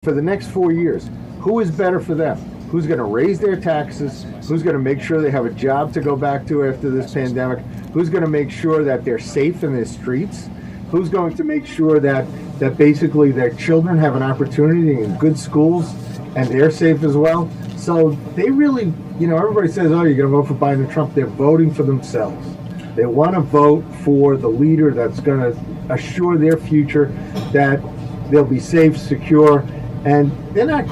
for the next 4 years, who is better for them? Who's going to raise their taxes? Who's going to make sure they have a job to go back to after this pandemic? Who's going to make sure that they're safe in their streets? Who's going to make sure that basically their children have an opportunity in good schools and they're safe as well? So they really, everybody says, oh, you're going to vote for Biden or Trump. They're voting for themselves. They want to vote for the leader that's going to assure their future, that they'll be safe, secure, and they're not,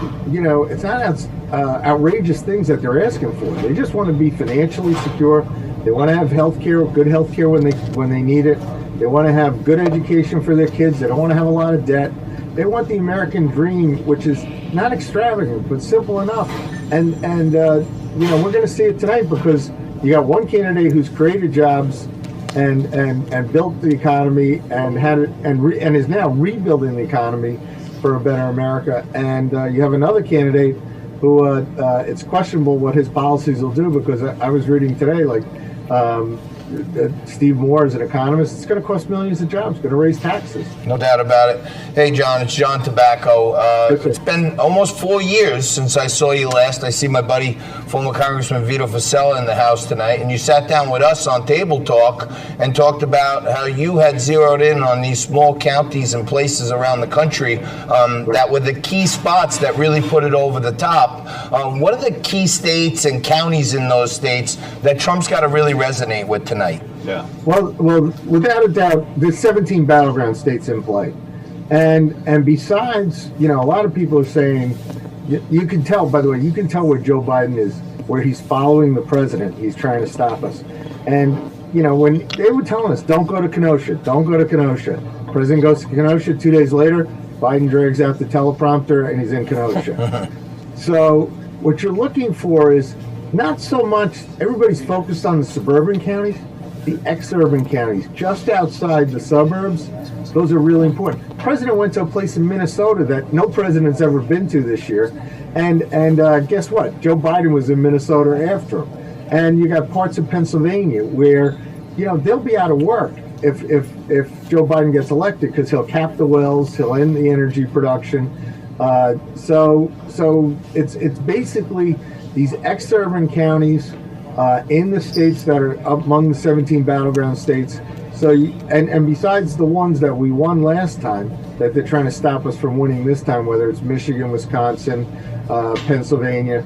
it's not outrageous things that they're asking for. They just want to be financially secure. They want to have health care, good health care when they need it. They want to have good education for their kids. They don't want to have a lot of debt. They want the American dream, which is not extravagant, but simple enough. And we're going to see it tonight because you got one candidate who's created jobs and built the economy and had it and is now rebuilding the economy for a better America. And you have another candidate who it's questionable what his policies will do, because I was reading today, Steve Moore is an economist. It's going to cost millions of jobs. It's going to raise taxes. No doubt about it. Hey, John, it's John Tobacco. It's been almost 4 years since I saw you last. I see my buddy, former Congressman Vito Fossella, in the house tonight, and you sat down with us on Table Talk and talked about how you had zeroed in on these small counties and places around the country that were the key spots that really put it over the top. What are the key states and counties in those states that Trump's got to really resonate with tonight? Yeah. Well, without a doubt, there's 17 battleground states in play, and besides, a lot of people are saying, you can tell. By the way, you can tell where Joe Biden is, where he's following the president. He's trying to stop us, and when they were telling us, don't go to Kenosha, don't go to Kenosha. The president goes to Kenosha. 2 days later, Biden drags out the teleprompter and he's in Kenosha. So what you're looking for is not so much, everybody's focused on the suburban counties, the exurban counties, just outside the suburbs. Those are really important. The president went to a place in Minnesota that no president's ever been to this year. And guess what? Joe Biden was in Minnesota after him. And you got parts of Pennsylvania where, they'll be out of work if Joe Biden gets elected, because he'll cap the wells, he'll end the energy production. So it's basically these exurban counties in the states that are among the 17 battleground states. So, and besides the ones that we won last time, that they're trying to stop us from winning this time, whether it's Michigan, Wisconsin, Pennsylvania,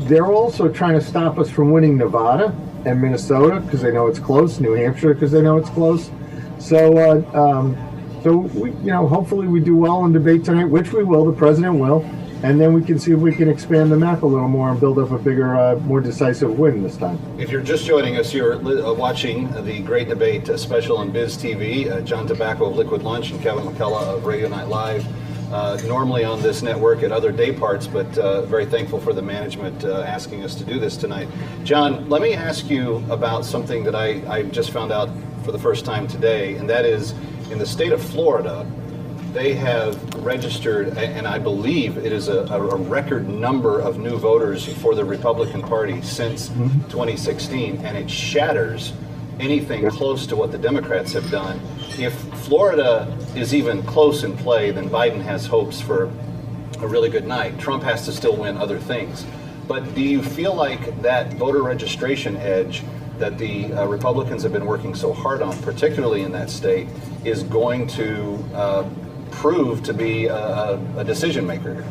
they're also trying to stop us from winning Nevada and Minnesota because they know it's close, New Hampshire because they know it's close. So, we, hopefully we do well in debate tonight, which we will. The president will. And then we can see if we can expand the map a little more and build up a bigger, more decisive win this time. If you're just joining us, you're watching the Great Debate special on Biz TV. John Tobacco of Liquid Lunch and Kevin McCullough of Radio Night Live. Normally on this network at other day parts, but very thankful for the management asking us to do this tonight. John, let me ask you about something that I just found out for the first time today, and that is in the state of Florida, they have registered, and I believe it is a record number of new voters for the Republican Party since 2016, and it shatters anything close to what the Democrats have done. If Florida is even close in play, then Biden has hopes for a really good night. Trump has to still win other things. But do you feel like that voter registration edge that the Republicans have been working so hard on, particularly in that state, is going to prove to be a decision maker?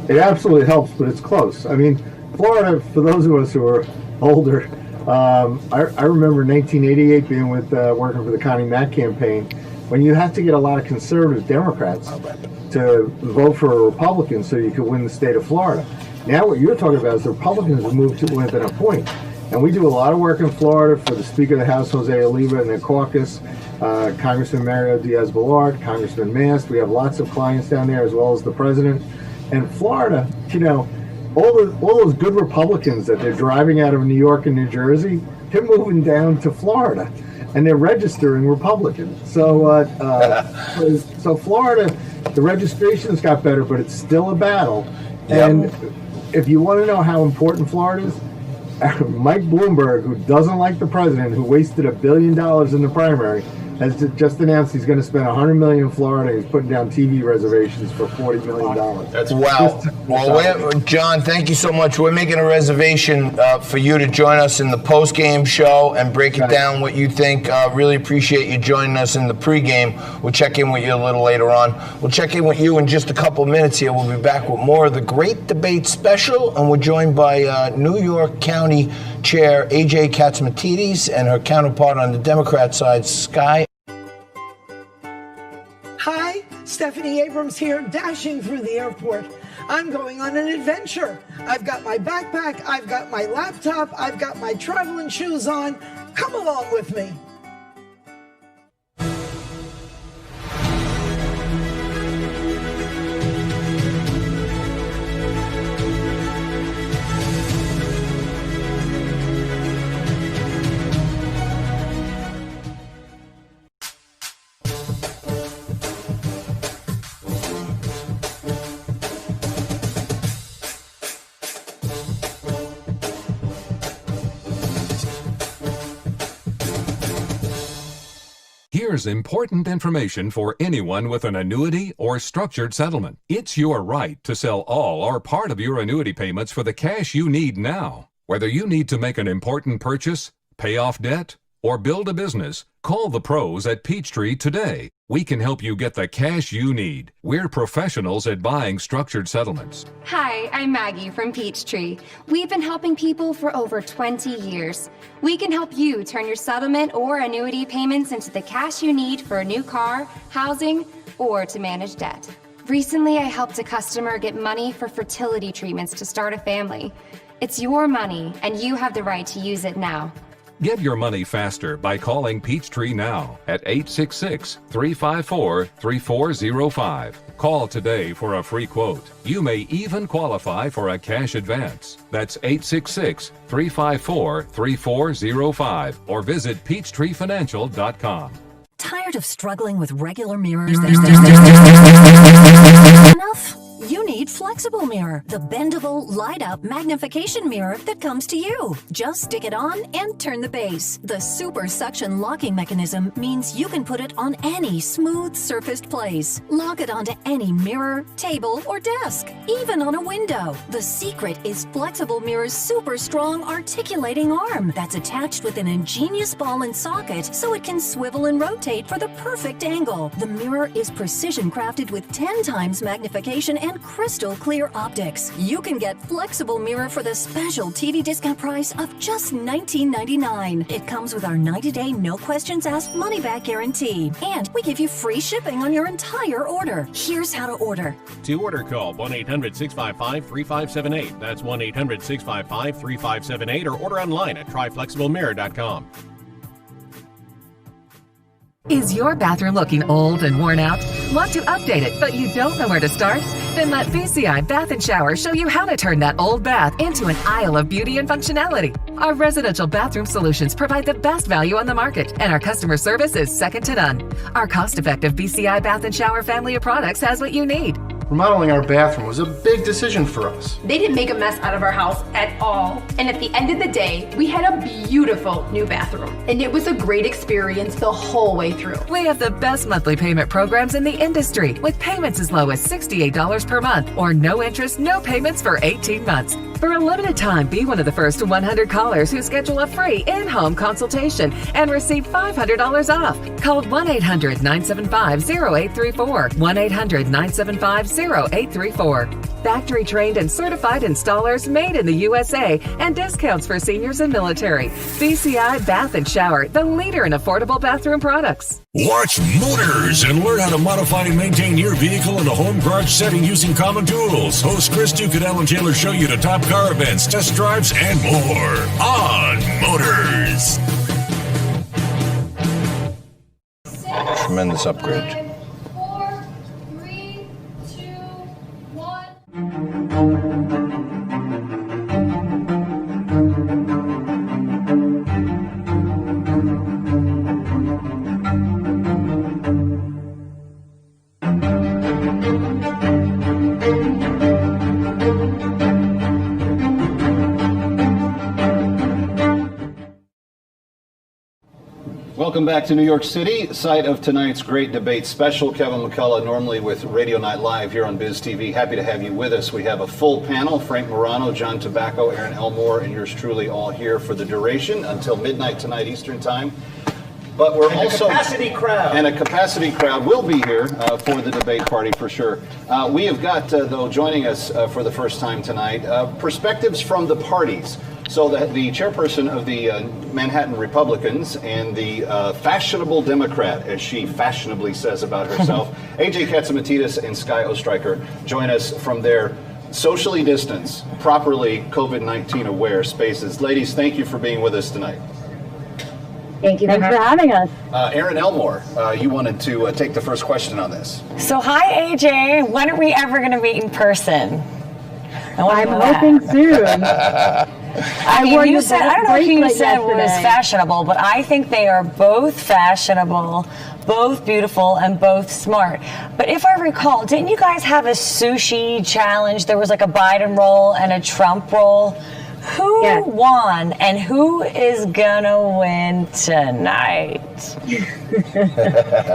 It absolutely helps, but it's close. I mean, Florida, for those of us who are older, I remember 1988 being with working for the Connie Mack campaign, when you had to get a lot of conservative Democrats to vote for a Republican so you could win the state of Florida. Now what you're talking about is the Republicans have moved to within a point. And we do a lot of work in Florida for the Speaker of the House, Jose Oliva, and their caucus, Congressman Mario Diaz-Balart, Congressman Mast. We have lots of clients down there, as well as the president. And Florida, all those good Republicans that they're driving out of New York and New Jersey, they're moving down to Florida, and they're registering Republican. So, so Florida, the registration's got better, but it's still a battle. Yep. And if you want to know how important Florida is, Mike Bloomberg, who doesn't like the president, who wasted $1 billion in the primary, has just announced he's going to spend $100 million in Florida. He's putting down TV reservations for $40 million. That's Wow. Well, John, thank you so much. We're making a reservation for you to join us in the post-game show and break it down what you think. Really appreciate you joining us in the pregame. We'll check in with you a little later on. We'll check in with you in just a couple minutes here. We'll be back with more of the Great Debate Special, and we're joined by New York County Chair A.J. Katsimatidis and her counterpart on the Democrat side, Sky. Hi, Stephanie Abrams here, dashing through the airport. I'm going on an adventure. I've got my backpack, I've got my laptop, I've got my traveling shoes on. Come along with me. Here's important information for anyone with an annuity or structured settlement. It's your right to sell all or part of your annuity payments for the cash you need now. Whether you need to make an important purchase, pay off debt, or build a business, call the pros at Peachtree today. We can help you get the cash you need. We're professionals at buying structured settlements. Hi, I'm Maggie from Peachtree. We've been helping people for over 20 years. We can help you turn your settlement or annuity payments into the cash you need for a new car, housing, or to manage debt. Recently, I helped a customer get money for fertility treatments to start a family. It's your money, and you have the right to use it now. Get your money faster by calling Peachtree now at 866-354-3405. Call today for a free quote. You may even qualify for a cash advance. That's 866-354-3405 or visit peachtreefinancial.com. Tired of struggling with regular mirrors? Enough? You need Flexible Mirror, the bendable, light-up magnification mirror that comes to you. Just stick it on and turn the base. The super suction locking mechanism means you can put it on any smooth surfaced place. Lock it onto any mirror, table, or desk, even on a window. The secret is Flexible Mirror's super strong articulating arm that's attached with an ingenious ball and socket so it can swivel and rotate for the perfect angle. The mirror is precision crafted with 10 times magnification and crystal clear optics. You can get Flexible Mirror for the special TV discount price of just $19.99. It comes with our 90-day no questions asked money back guarantee. And we give you free shipping on your entire order. Here's how to order. To order, call 1-800-655-3578. That's 1-800-655-3578 or order online at tryflexiblemirror.com. Is your bathroom looking old and worn out? Want to update it, but you don't know where to start? Then let BCI Bath & Shower show you how to turn that old bath into an aisle of beauty and functionality. Our residential bathroom solutions provide the best value on the market, and our customer service is second to none. Our cost-effective BCI Bath & Shower family of products has what you need. Remodeling our bathroom was a big decision for us. They didn't make a mess out of our house at all. And at the end of the day, we had a beautiful new bathroom. And it was a great experience the whole way through. We have the best monthly payment programs in the industry, with payments as low as $68 per month or no interest, no payments for 18 months. For a limited time, be one of the first 100 callers who schedule a free in-home consultation and receive $500 off. Call 1-800-975-0834. 1-800-975-0834. Factory trained and certified installers made in the USA and discounts for seniors and military. BCI Bath & Shower, the leader in affordable bathroom products. Watch Motors and learn how to modify and maintain your vehicle in a home garage setting using common tools. Host Chris Duke and Alan Taylor show you the top car events, test drives, and more on Motors. Tremendous upgrade. 4, 3, 2, 1. Welcome back to New York City, site of tonight's Great Debate Special. Kevin McCullough, normally with Radio Night Live here on Biz TV. Happy to have you with us. We have a full panel. Frank Morano, John Tabacco, Aaron Elmore, and yours truly all here for the duration until midnight tonight Eastern Time. But we're also... a capacity crowd. And a capacity crowd will be here for the debate party for sure. We have got, though, joining us for the first time tonight, perspectives from the parties. So the chairperson of the Manhattan Republicans and the fashionable Democrat, as she fashionably says about herself, A.J. Katsimatides and Sky Ostreicher, join us from their socially distanced, properly COVID-19 aware spaces. Ladies, thank you for being with us tonight. Thank you for having us. Aaron Elmore, you wanted to take the first question on this. So, hi, AJ. When are we ever going to meet in person? I'm hoping soon. I mean, you said, I don't know if you said it was fashionable, but I think they are both fashionable, both beautiful, and both smart. But if I recall, didn't you guys have a sushi challenge? There was like a Biden roll and a Trump roll. Who won and who is gonna win tonight?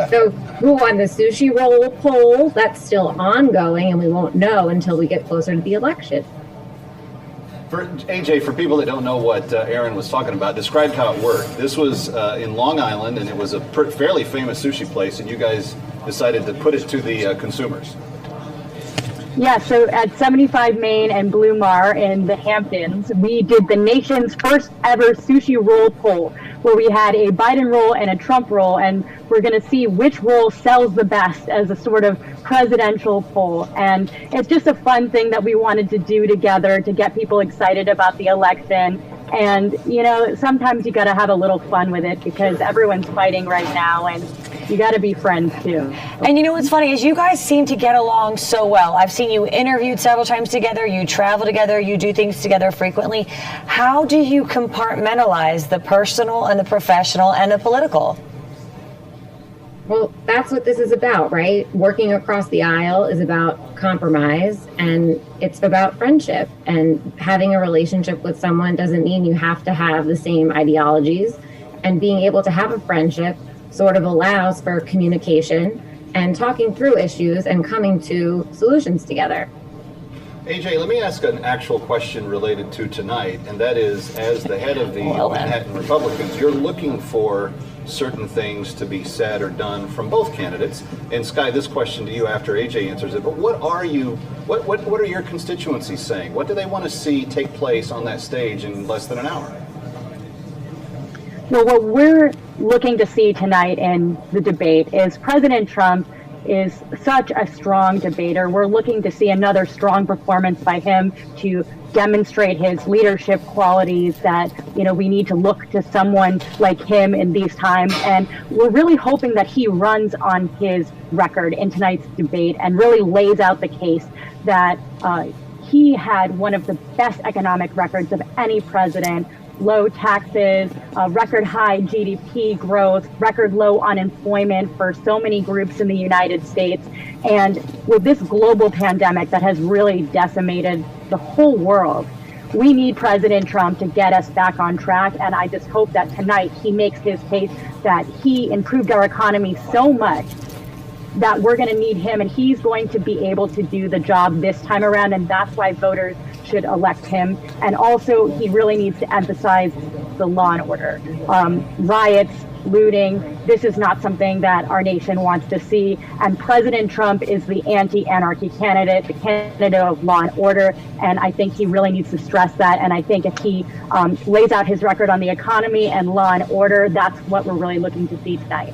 So who won the sushi roll poll? That's still ongoing and we won't know until we get closer to the election. For AJ, for people that don't know what Aaron was talking about, describe how it worked. This was in Long Island, and it was a fairly famous sushi place, and you guys decided to put it to the consumers. Yeah, so at 75 Main and Blue Mar in the Hamptons, we did the nation's first ever sushi roll poll, where we had a Biden roll and a Trump roll, and we're going to see which roll sells the best as a sort of presidential poll. And it's just a fun thing that we wanted to do together to get people excited about the election. And, you know, sometimes you got to have a little fun with it because everyone's fighting right now, and you got to be friends too. And you know what's funny is you guys seem to get along so well. I've seen you interviewed several times together, you travel together, you do things together frequently. How do you compartmentalize the personal and the professional and the political? Well, that's what this is about, right? Working across the aisle is about compromise, and it's about friendship. And having a relationship with someone doesn't mean you have to have the same ideologies. And being able to have a friendship sort of allows for communication and talking through issues and coming to solutions together. AJ, let me ask an actual question related to tonight, and that is, as the head of the Manhattan Republicans, you're looking for certain things to be said or done from both candidates. And Sky, this question to you after AJ answers it, but what are your constituencies saying? What do they want to see take place on that stage in less than an hour? Well, what we're looking to see tonight in the debate is President Trump is such a strong debater. We're looking to see another strong performance by him to demonstrate his leadership qualities that, you know, we need to look to someone like him in these times. And we're really hoping that he runs on his record in tonight's debate and really lays out the case that he had one of the best economic records of any president. Low taxes, record high GDP growth, record low unemployment for so many groups in the United States. And with this global pandemic that has really decimated the whole world, we need President Trump to get us back on track. And I just hope that tonight he makes his case that he improved our economy so much that we're going to need him, and he's going to be able to do the job this time around. And that's why voters should elect him. And also, he really needs to emphasize the law and order. Riots, looting, this is not something that our nation wants to see. And President Trump is the anti-anarchy candidate, the candidate of law and order. And I think he really needs to stress that. And I think if he lays out his record on the economy and law and order, that's what we're really looking to see tonight.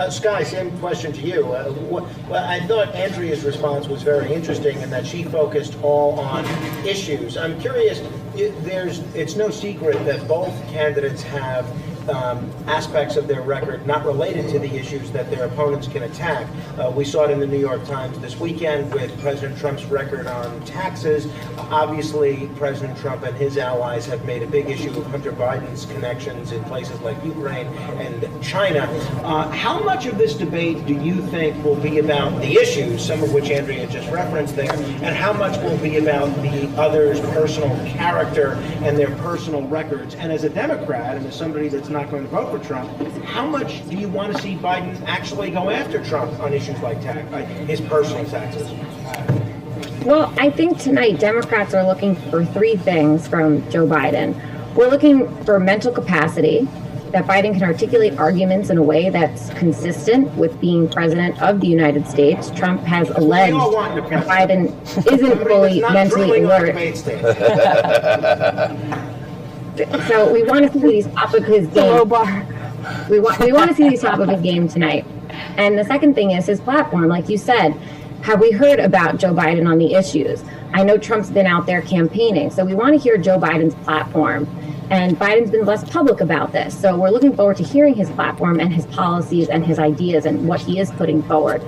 Sky, same question to you. Well, I thought Andrea's response was very interesting in that she focused all on issues. I'm curious, it's no secret that both candidates have aspects of their record not related to the issues that their opponents can attack. We saw it in the New York Times this weekend with President Trump's record on taxes. Obviously, President Trump and his allies have made a big issue of Hunter Biden's connections in places like Ukraine and China. How much of this debate do you think will be about the issues, some of which Andrea just referenced there, and how much will be about the other's personal character and their personal records? And as a Democrat, and as somebody that's not not going to vote for Trump. How much do you want to see Biden actually go after Trump on issues like his personal taxes? Well, I think tonight Democrats are looking for three things from Joe Biden. We're looking for mental capacity, that Biden can articulate arguments in a way that's consistent with being president of the United States. Trump has alleged that Biden isn't fully mentally alert. So we want to see these top of his game. We want to see these top of his game tonight. And the second thing is his platform. Like you said, have we heard about Joe Biden on the issues? I know Trump's been out there campaigning, so we want to hear Joe Biden's platform. And Biden's been less public about this. So we're looking forward to hearing his platform and his policies and his ideas and what he is putting forward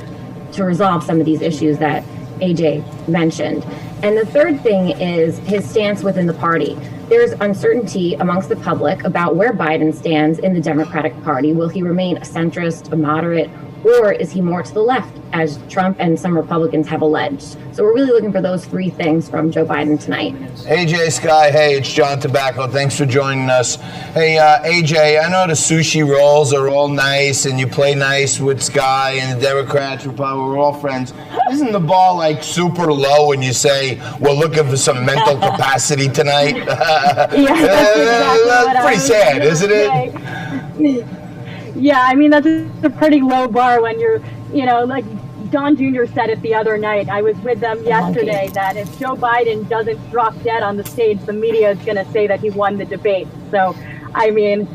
to resolve some of these issues that AJ mentioned. And the third thing is his stance within the party. There's uncertainty amongst the public about where Biden stands in the Democratic Party. Will he remain a centrist, a moderate, or is he more to the left, as Trump and some Republicans have alleged? So we're really looking for those three things from Joe Biden tonight. AJ, Sky, hey, it's John Tobacco. Thanks for joining us. Hey, AJ, I know the sushi rolls are all nice and you play nice with Sky and the Democrats, Republicans, we're all friends. Isn't the bar like super low when you say we're looking for some mental capacity tonight? That's pretty sad, isn't it? Yeah, I mean, that's a pretty low bar when you're, like Don Jr. said it the other night. I was with them yesterday that if Joe Biden doesn't drop dead on the stage, the media is going to say that he won the debate. So, I mean,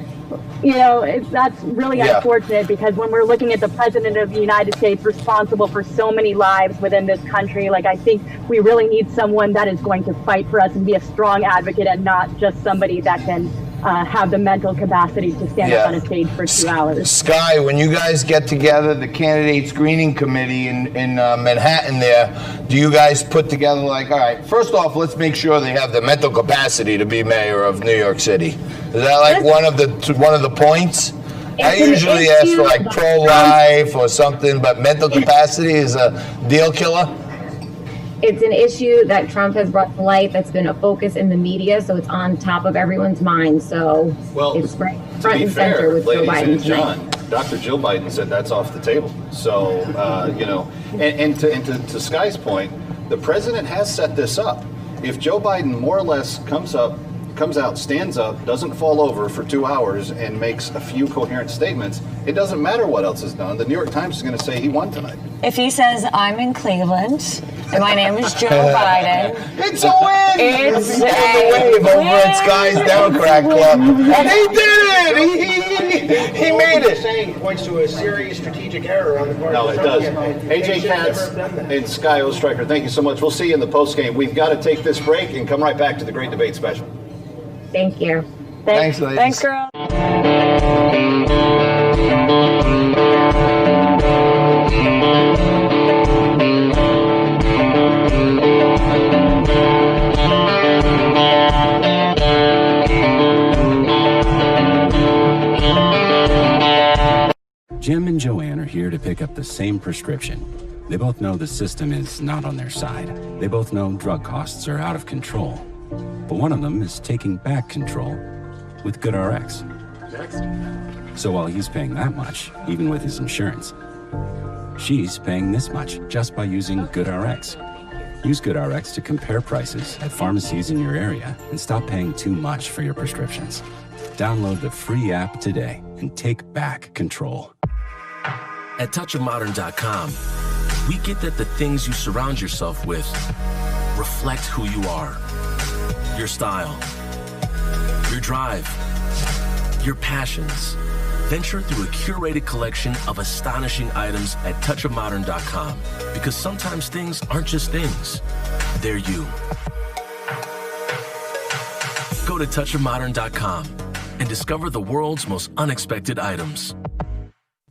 that's really unfortunate because when we're looking at the president of the United States responsible for so many lives within this country, I think we really need someone that is going to fight for us and be a strong advocate and not just somebody that can have the mental capacity to stand up on a stage for 2 hours. Sky, when you guys get together, the candidate screening committee in Manhattan there, do you guys put together all right, first off, let's make sure they have the mental capacity to be mayor of New York City? Is that one of the points? I usually ask for pro-life or something, but mental capacity is a deal killer? It's an issue that Trump has brought to light that's been a focus in the media, so it's on top of everyone's mind. So it's front and center with Joe Biden tonight. Dr. Joe Biden said that's off the table. So, and to Sky's point, the president has set this up. If Joe Biden more or less comes out, stands up, doesn't fall over for 2 hours and makes a few coherent statements, it doesn't matter what else is done. The New York Times is going to say he won tonight. If he says, I'm in Cleveland, and my name is Joe Biden. It's a win! It's a wave over at Sky's Democrat Club. And he did it! He made it. Saying points to a serious strategic error on the part of the No, it Trump does. campaign. AJ Katz and Sky Ostriker, thank you so much. We'll see you in the post game. We've got to take this break and come right back to the Great Debate Special. Thank you. Thanks, ladies. Thanks, girl. Jim and Joanne are here to pick up the same prescription. They both know the system is not on their side. They both know drug costs are out of control. But one of them is taking back control with GoodRx. So while he's paying that much, even with his insurance, she's paying this much just by using GoodRx. Use GoodRx to compare prices at pharmacies in your area and stop paying too much for your prescriptions. Download the free app today and take back control. At touchofmodern.com, we get that the things you surround yourself with reflect who you are. Your style, your drive, your passions. Venture through a curated collection of astonishing items at touchofmodern.com, because sometimes things aren't just things, they're you. Go to touchofmodern.com and discover the world's most unexpected items.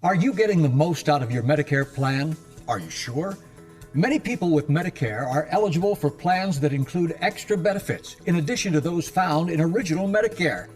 Are you getting the most out of your Medicare plan? Are you sure? Many people with Medicare are eligible for plans that include extra benefits in addition to those found in original Medicare.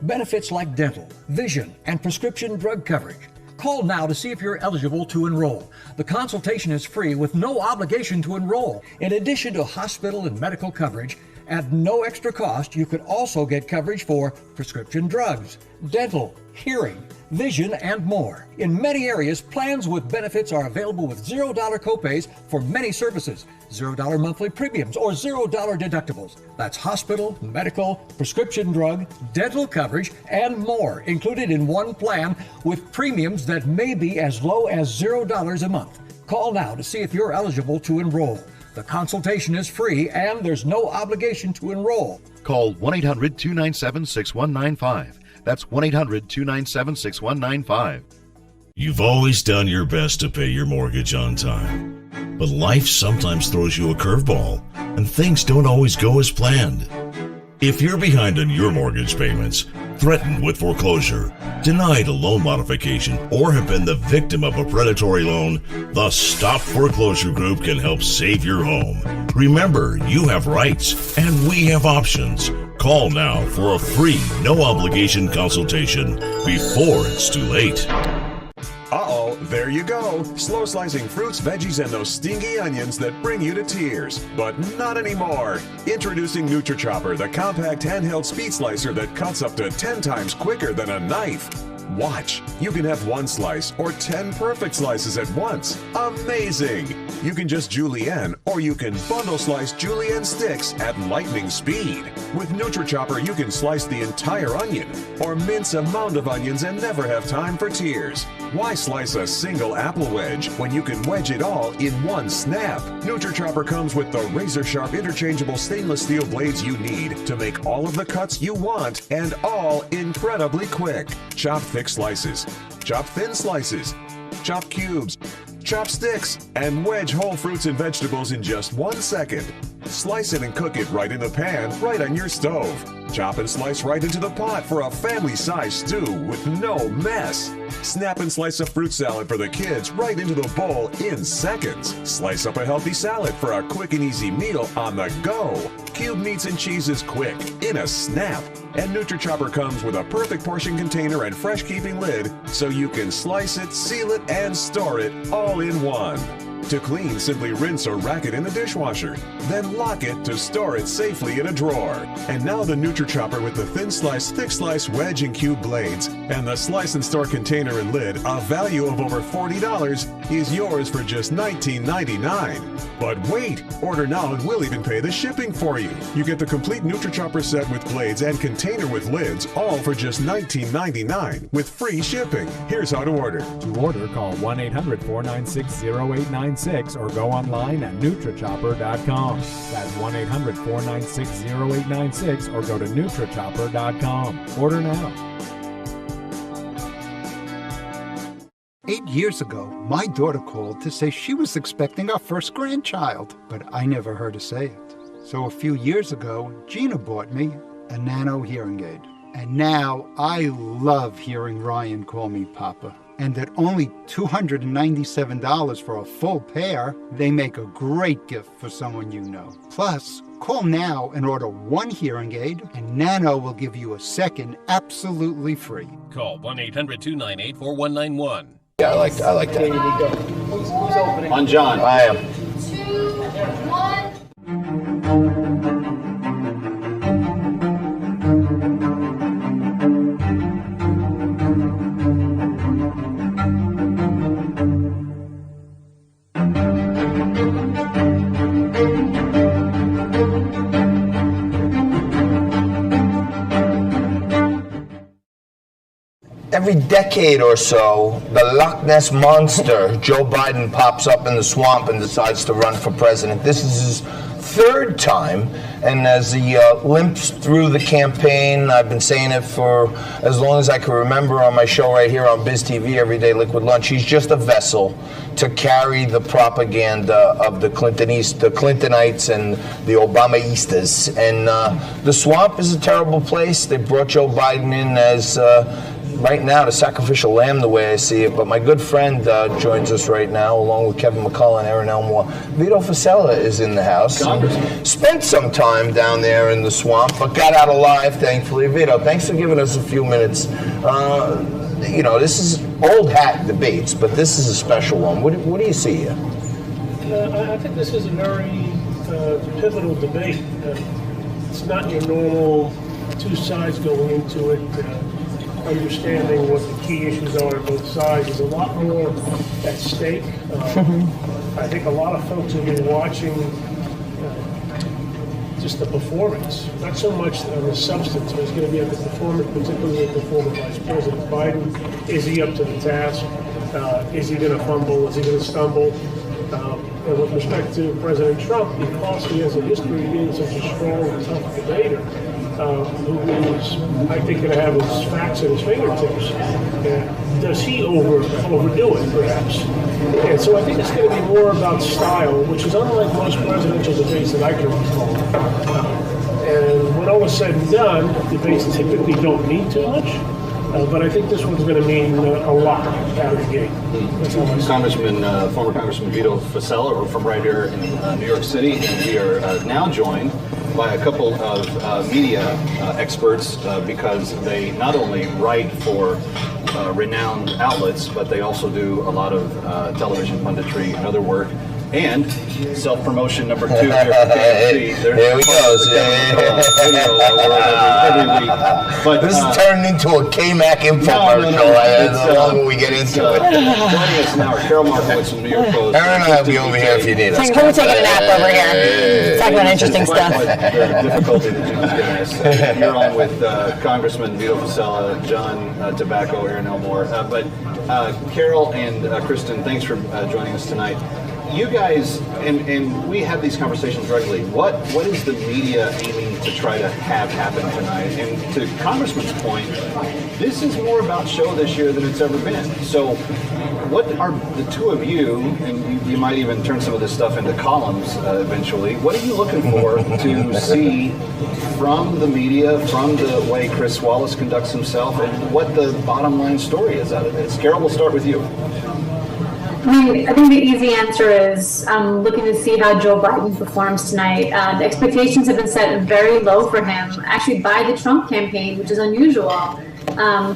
Benefits like dental, vision, and prescription drug coverage. Call now to see if you're eligible to enroll. The consultation is free with no obligation to enroll. In addition to hospital and medical coverage, At no extra cost, you could also get coverage for prescription drugs, dental, hearing, vision, and more. In many areas, plans with benefits are available with $0 copays for many services, $0 monthly premiums, or $0 deductibles. That's hospital, medical, prescription drug, dental coverage, and more included in one plan with premiums that may be as low as $0 a month. Call now to see if you're eligible to enroll. The consultation is free and there's no obligation to enroll. Call 1-800-297-6195. That's 1-800-297-6195. You've always done your best to pay your mortgage on time. But life sometimes throws you a curveball, and things don't always go as planned. If you're behind on your mortgage payments, threatened with foreclosure, denied a loan modification, or have been the victim of a predatory loan, the Stop Foreclosure Group can help save your home. Remember, you have rights, and we have options. Call now for a free, no-obligation consultation before it's too late. Uh-oh, there you go. Slow slicing fruits, veggies, and those stinky onions that bring you to tears. But not anymore. Introducing NutriChopper, the compact handheld speed slicer that cuts up to 10 times quicker than a knife. Watch. You can have one slice or 10 perfect slices at once. Amazing! You can just julienne, or you can bundle slice julienne sticks at lightning speed. With NutriChopper, you can slice the entire onion or mince a mound of onions and never have time for tears. Why slice a single apple wedge when you can wedge it all in one snap? NutriChopper comes with the razor-sharp interchangeable stainless steel blades you need to make all of the cuts you want, and all incredibly quick. Chop thick slices, chop thin slices, chop cubes, chop sticks, and wedge whole fruits and vegetables in just 1 second. Slice it and cook it right in the pan, right on your stove. Chop and slice right into the pot for a family-sized stew with no mess. Snap and slice a fruit salad for the kids right into the bowl in seconds. Slice up a healthy salad for a quick and easy meal on the go. Cube meats and cheeses quick, in a snap. And NutriChopper comes with a perfect portion container and fresh-keeping lid so you can slice it, seal it, and store it all in one. To clean, simply rinse or rack it in the dishwasher. Then lock it to store it safely in a drawer. And now the NutriChopper with the thin slice, thick slice, wedge, and cube blades, and the slice and store container and lid, a value of over $40, is yours for just $19.99. But wait! Order now and we'll even pay the shipping for you. You get the complete NutriChopper set with blades and container with lids, all for just $19.99 with free shipping. Here's how to order. To order, call 1-800-496-0896 or go online at NutriChopper.com. That's 1-800-496-0896 or go to NutriChopper.com. Order now. 8 years ago, my daughter called to say she was expecting our first grandchild, but I never heard her say it. So a few years ago, Gina bought me a Nano hearing aid. And now I love hearing Ryan call me Papa. And at only $297 for a full pair, they make a great gift for someone you know. Plus, call now and order one hearing aid, and Nano will give you a second absolutely free. Call 1-800-298-4191. Yeah, I like that. There you go. Who's opening? On John. I am. 2, 1. Every decade or so, the Loch Ness Monster, Joe Biden, pops up in the swamp and decides to run for president. This is his third time, and as he limps through the campaign, I've been saying it for as long as I can remember on my show right here on Biz TV, Everyday Liquid Lunch, he's just a vessel to carry the propaganda of the Clintonites and the Obamaistas. And the swamp is a terrible place. They brought Joe Biden in as right now the sacrificial lamb, the way I see it. But my good friend joins us right now, along with Kevin McCullough and Aaron Elmore. Vito Fossella is in the house. Spent some time down there in the swamp, but got out alive, thankfully. Vito, thanks for giving us a few minutes. You know, this is old hat debates, but this is a special one. What do you see here? I think this is a very pivotal debate. it's not your normal two sides going into it, understanding what the key issues are on both sides. There's a lot more at stake. I think a lot of folks have been watching just the performance, not so much on the substance, but it's going to be at the performance, particularly with the former Vice President Biden. Is he up to the task? Is he going to fumble? Is he going to stumble? And with respect to President Trump, because he has a history of being such a strong and tough debater, who is, I think, going to have his facts at his fingertips. Does he overdo it, perhaps? And so I think it's going to be more about style, which is unlike most presidential debates that I can recall. And when all is said and done, debates typically don't mean too much. But I think this one's going to mean a lot out of the gate. Former Congressman Vito Fossella from right here in New York City, and we are now joined by a couple of media experts because they not only write for renowned outlets, but they also do a lot of television punditry and other work. And self-promotion number 2 here from KFC. There we go. Every week. But, this is turning into a K-Mac infomercial. The longer we get into it. Joining us now are Carol Markowitz from New York Post. Aaron and I will be over here if you need us. We're taking a nap over here. Talking about interesting stuff. The difficulty that Jim's giving us. You're on with Congressman Vito Fossella, John Tobacco, Aaron Elmore. But Carol and Kristen, thanks for joining us tonight. You guys, and we have these conversations regularly, what is the media aiming to try to have happen tonight? And to Congressman's point, this is more about show this year than it's ever been. So what are the two of you, and you might even turn some of this stuff into columns eventually, what are you looking for to see from the media, from the way Chris Wallace conducts himself, and what the bottom line story is out of this? Carol, we'll start with you. I think the easy answer is I'm looking to see how Joe Biden performs tonight. The expectations have been set very low for him, actually by the Trump campaign, which is unusual.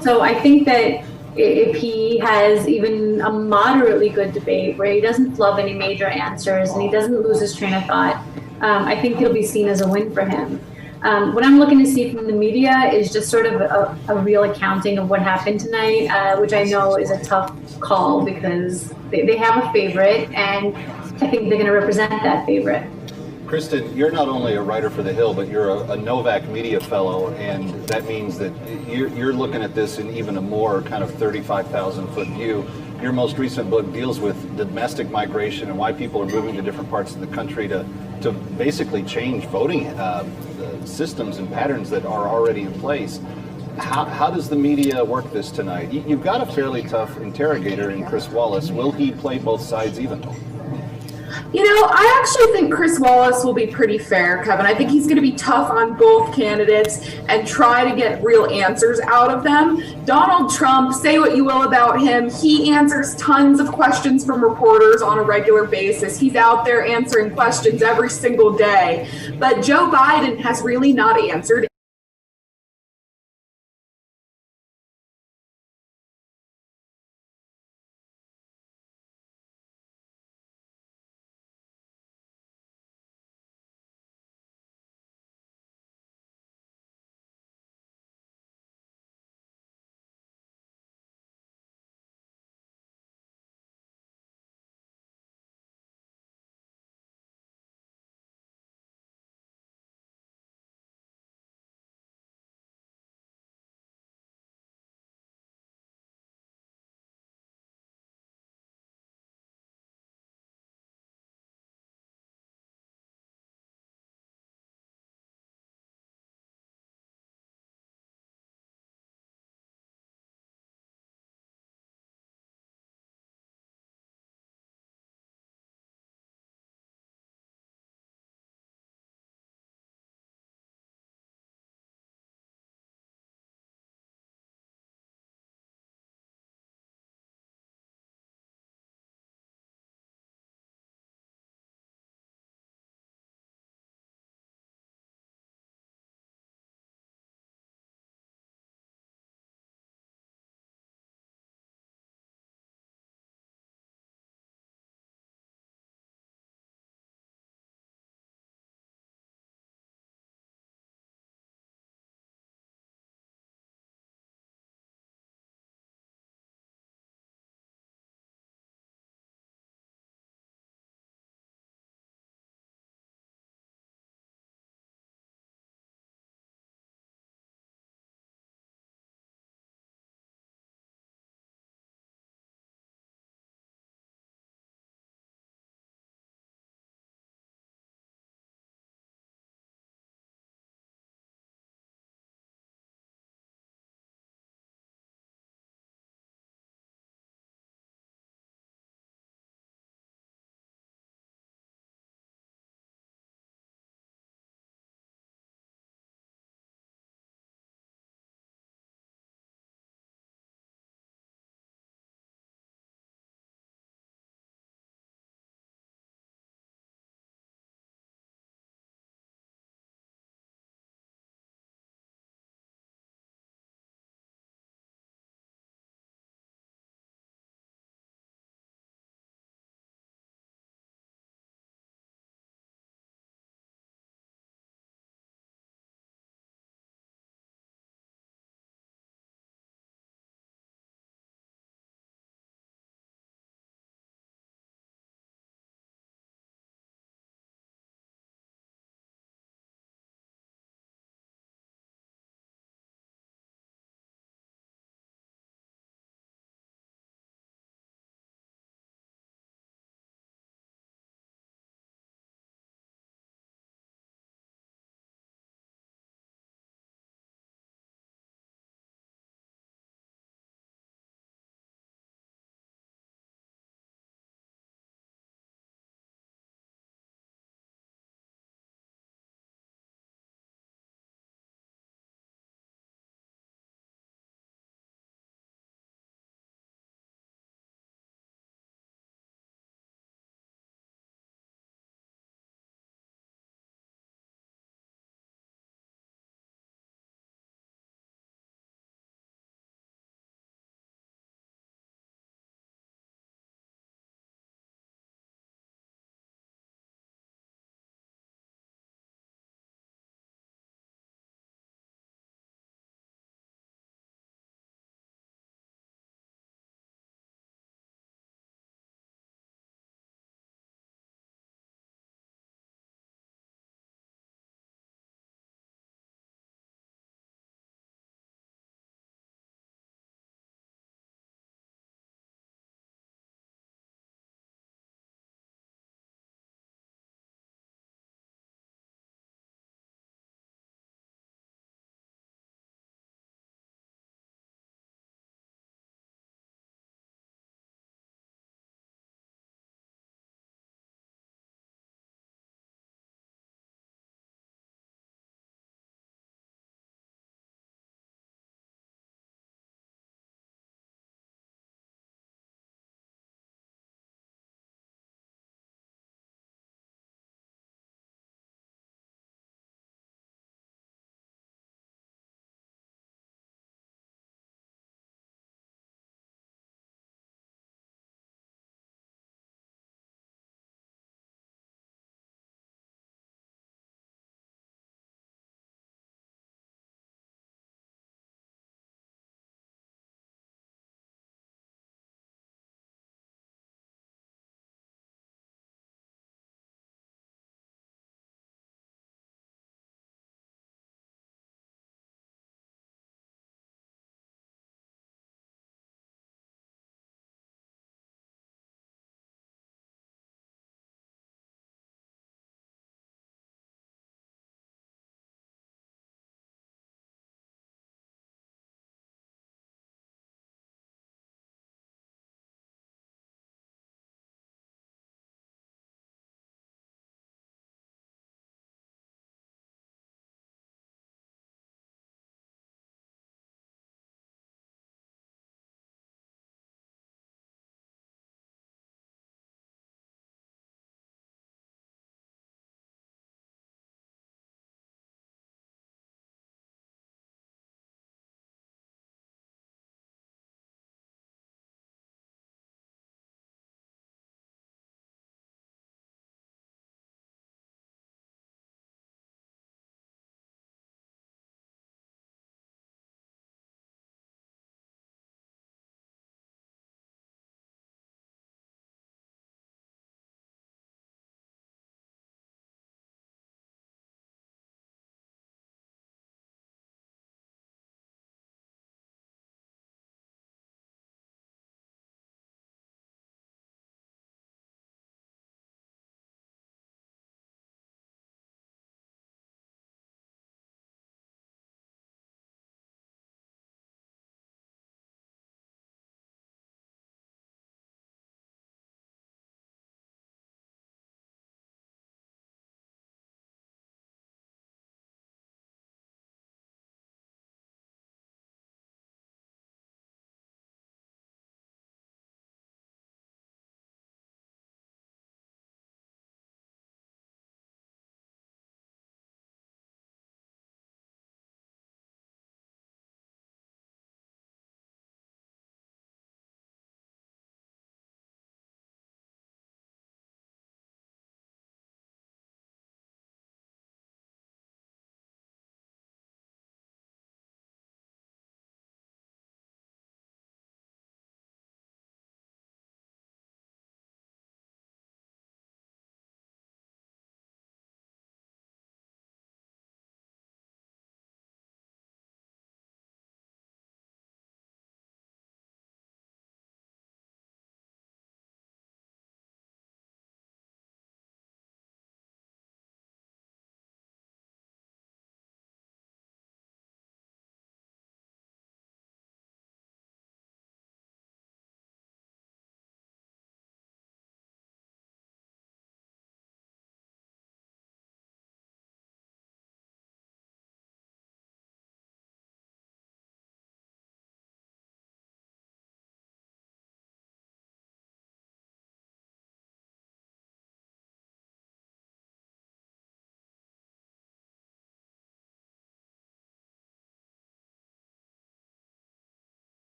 So I think that if he has even a moderately good debate where he doesn't flub any major answers and he doesn't lose his train of thought, I think it'll be seen as a win for him. What I'm looking to see from the media is just sort of a real accounting of what happened tonight, which I know is a tough call because they have a favorite, and I think they're going to represent that favorite. Kristen, you're not only a writer for The Hill, but you're a Novak Media Fellow, and that means that you're looking at this in even a more kind of 35,000-foot view. Your most recent book deals with domestic migration and why people are moving to different parts of the country to basically change voting systems and patterns that are already in place. How does the media work this tonight? You've got a fairly tough interrogator in Chris Wallace. Will he play both sides evenly? You know, I actually think Chris Wallace will be pretty fair, Kevin. I think he's going to be tough on both candidates and try to get real answers out of them. Donald Trump, say what you will about him, he answers tons of questions from reporters on a regular basis. He's out there answering questions every single day. But Joe Biden has really not answered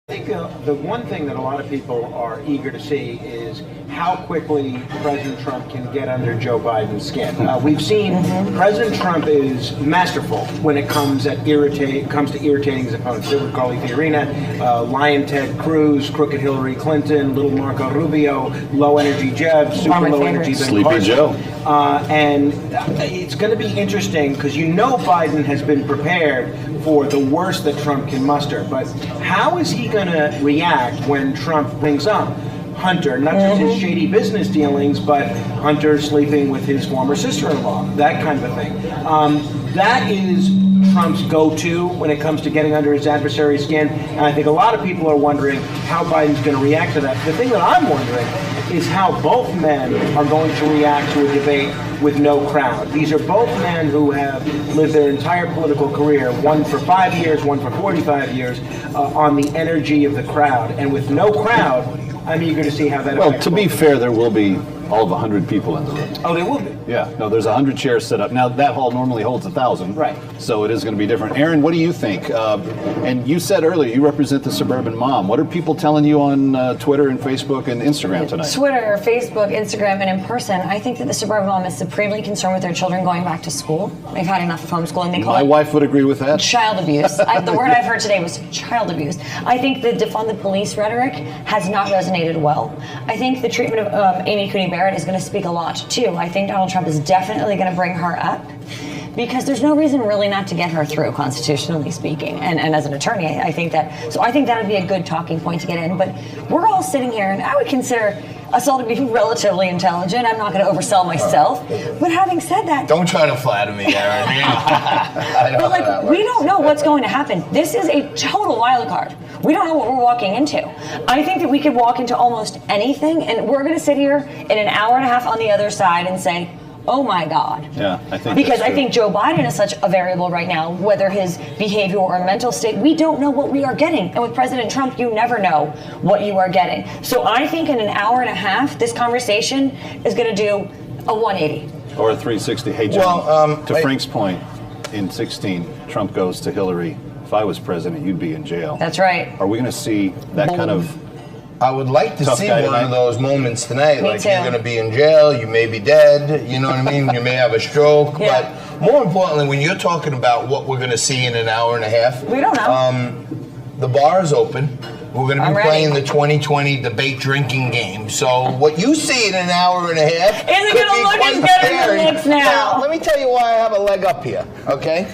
I think the one thing that a lot of people are eager to see is how quickly President Trump can get under Joe Biden's skin. We've seen President Trump is masterful when it comes to irritating his opponents. Silver Carly Fiorina, Lion Ted Cruz, Crooked Hillary Clinton, Little Marco Rubio, Low Energy Jeb, Super Low Energy Ben Sleepy Carson. Joe. And it's going to be interesting because Biden has been prepared for the worst that Trump can muster. But how is he going to react when Trump brings up Hunter, not just his shady business dealings, but Hunter sleeping with his former sister-in-law, that kind of a thing? That is Trump's go-to when it comes to getting under his adversary's skin. And I think a lot of people are wondering how Biden's going to react to that. The thing that I'm wondering is how both men are going to react to a debate with no crowd. These are both men who have lived their entire political career, one for 5 years, one for 45 years, on the energy of the crowd. And with no crowd, I'm eager to see how that Well, affects to be both. fair, there will be all of 100 people in the room. Oh, there will be. Yeah, no, there's 100 chairs set up. Now, that hall normally holds 1,000. Right. So it is going to be different. Aaron, what do you think? And you said earlier you represent the suburban mom. What are people telling you on Twitter and Facebook and Instagram tonight? Twitter, Facebook, Instagram, and in person, I think that the suburban mom is supremely concerned with their children going back to school. They've had enough of homeschooling. They call My it wife would agree with that. child abuse. The word I've heard today was child abuse. I think the defund the police rhetoric has not resonated well. I think the treatment of Amy Coney Barrett is going to speak a lot too. I think Donald Trump is definitely going to bring her up because there's no reason really not to get her through, constitutionally speaking. And as an attorney, I think that would be a good talking point to get in. But we're all sitting here, and I would consider us all to be relatively intelligent. I'm not going to oversell myself. But having said that, Don't try to flatter me, Aaron. I know but how that we works. don't know what's going to happen. This is a total wild card. We don't know what we're walking into. I think that we could walk into almost anything, and we're going to sit here in an hour and a half on the other side and say, oh my God. Yeah, I think Because that's I true. think Joe Biden is such a variable right now, whether his behavior or mental state, we don't know what we are getting. And with President Trump, you never know what you are getting. So I think in an hour and a half, this conversation is going to do a 180. Or a 360. Hey, John, Well, to Frank's point, in 16, Trump goes to Hillary. If I was president, you'd be in jail. That's right. Are we going to see that kind of... I would like to Tough see guy one tonight. of those moments tonight. Me Like too. you're going to be in jail, you may be dead, you know what I mean? You may have a stroke. Yeah. But more importantly, when you're talking about what we're going to see in an hour and a half, We don't know. the bar is open. We're going to be I'm ready. playing the 2020 debate drinking game. So what you see in an hour and a half Isn't could gonna be look quite as good as it scary. looks now. Let me tell you why I have a leg up here, okay?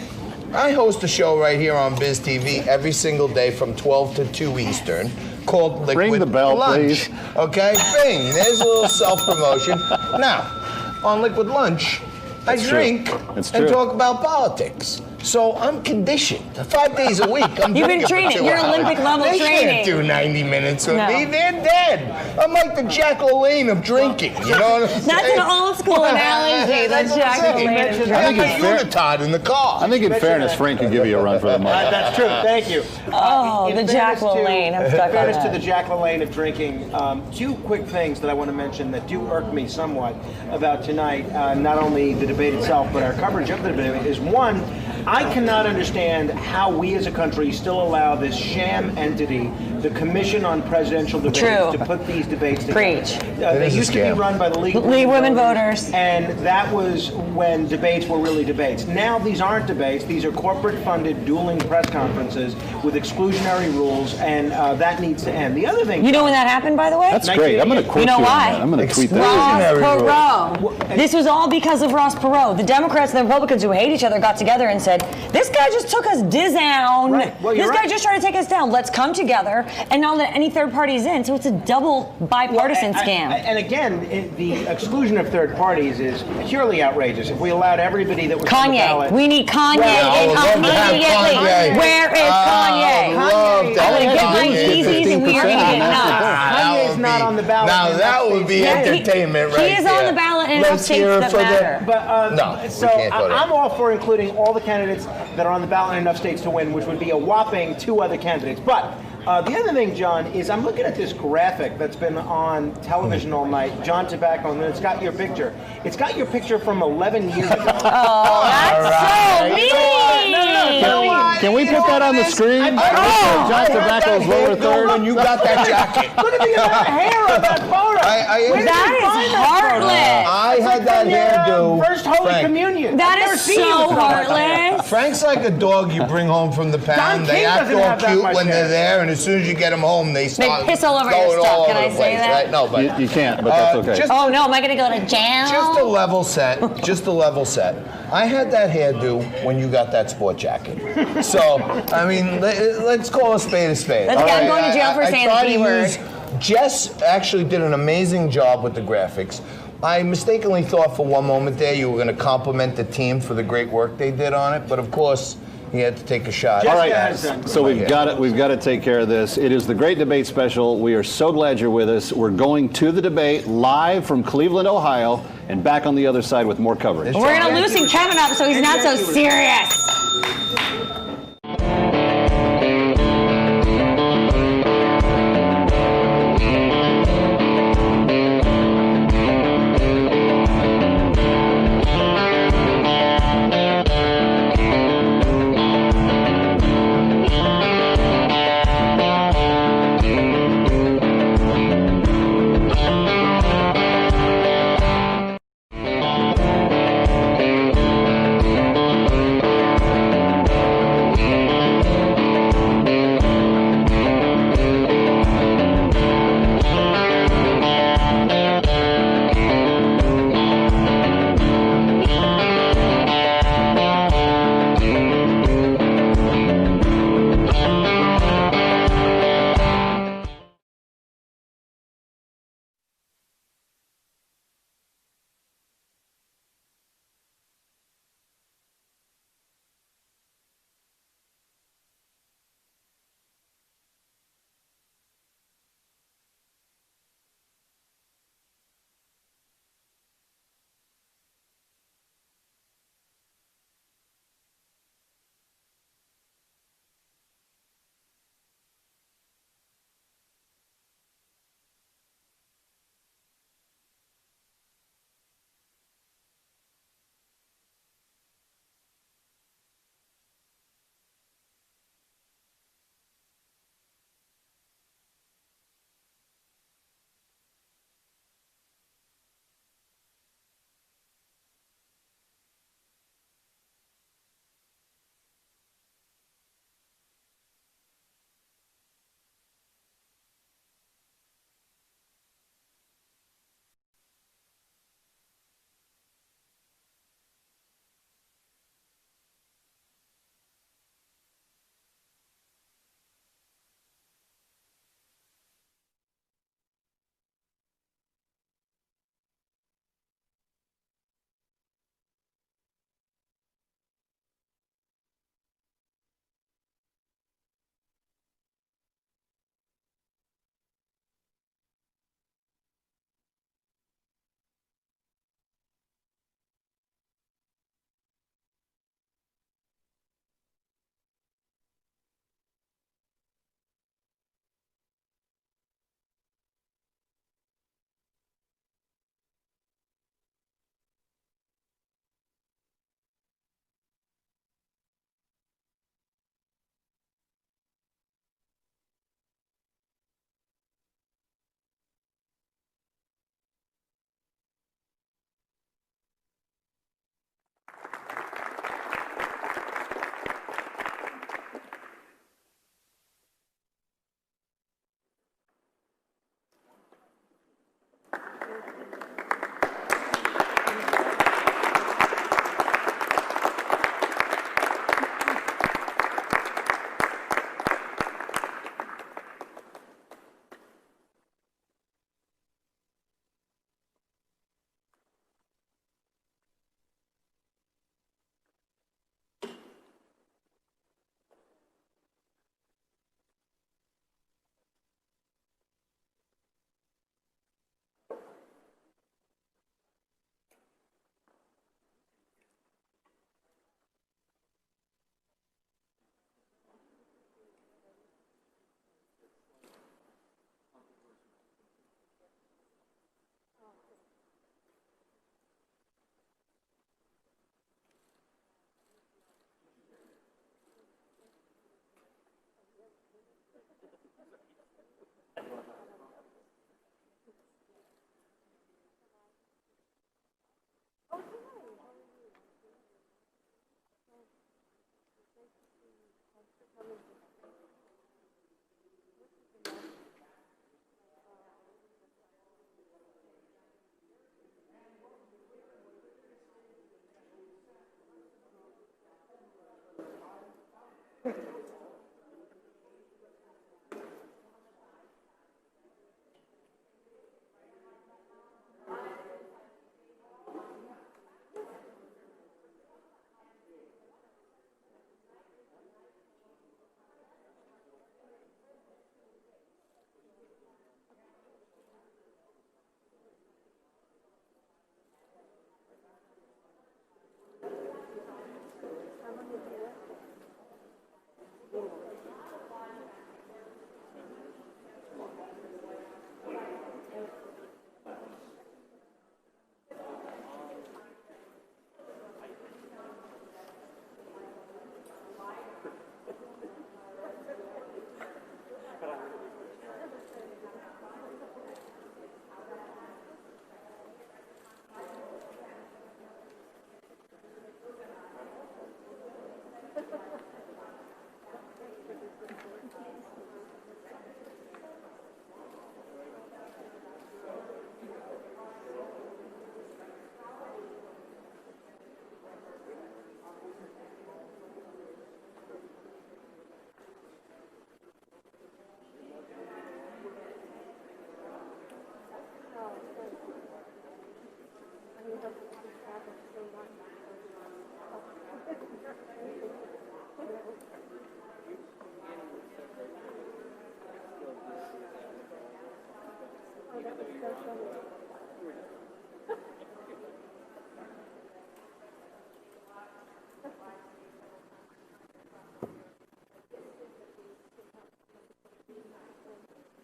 I host a show right here on Biz TV every single day from 12 to 2 Eastern called Liquid Ring the bell, Lunch. please. Okay? Bing. There's a little self-promotion. Now, on Liquid Lunch, I That's true. drink That's and true. talk about politics. So I'm conditioned. 5 days a week, I'm You've been drinking for training. 2 You're hours. Olympic level They training. can't do 90 minutes with No. me. They're dead. I'm like the Jack LaLanne of drinking. You know what I'm saying? That's an old school analogy. That's The what I'm Jack saying. LaLanne of I'm drinking. like a unitard in the car. I think in fairness, Frank could give you a run for the money. That's true. Thank you. Oh, In the Jack fairness to- LaLanne. I'm stuck In fairness on to that. the Jack LaLanne of drinking, two quick things that I want to mention that do irk me somewhat about tonight, not only the debate itself, but our coverage of the debate, is one, I cannot understand how we as a country still allow this sham entity, the Commission on Presidential Debates, True. to put these debates together. Preach. They is a used to be scam. run by the League of League Women Voters. and that was when debates were really debates. Now these aren't debates; these are corporate-funded dueling press conferences with exclusionary rules, and that needs to end. The other thing, You know when that happened, by the way? That's great. I'm going to quote You know on why? that. I'm going to tweet that. Ross Exclusionary Perot. This was all because of Ross Perot. The Democrats and the Republicans who hate each other got together and said, this guy just took us down. Right. Well, you're This guy right. just tried to take us down. Let's come together and not let any third parties in. So it's a double bipartisan scam. And again, the exclusion of third parties is purely outrageous. If we allowed everybody that was on the Kanye. ballot, We need Kanye Well, in I would love to have immediately. Kanye. Where is Kanye? I would love to I'm going to have get my Kanye. Yeezys and we are going to get nuts. Kanye's would not be- on the ballot Now in that enough would be states. entertainment right He is there. on the ballot in enough Let's states hear it that for the- matter. But No, we so can't go there. I'm all for including all the candidates that are on the ballot in enough states to win, which would be a whopping 2 other candidates. But The other thing, John, is I'm looking at this graphic that's been on television all night, John Tobacco, and it's got your picture. It's got your picture from 11 years ago. Oh, that's so mean! Can we put that on the screen? John Tobacco's lower third. When you got that jacket. Look at the amount of hair on that photo. That is heartless. I had that hairdo. First Holy Frank. Communion. That I've never is seen you so with that. heartless. Frank's like a dog you bring home from the pound. Don They King act doesn't all have that cute much when hair. they're there, and as soon as you get them home, they start piss all over your going stuff. all Can over I the say place, that? right? No, but You can't, but that's okay. just- Oh no, am I gonna go to jail? Just a level set. Just a level set. I had that hairdo when you got that sport jacket. So, I mean, let's call a spade a spade. Let's all get- I'm right? going to jail for I saying try the to P word. use- Jess actually did an amazing job with the graphics. I mistakenly thought for one moment there you were going to compliment the team for the great work they did on it, but of course, he had to take a shot. All right, so we've got to take care of this. It is the Great Debate Special. We are so glad you're with us. We're going to the debate live from Cleveland, Ohio, and back on the other side with more coverage. We're gonna loosen Kevin up so he's not so serious.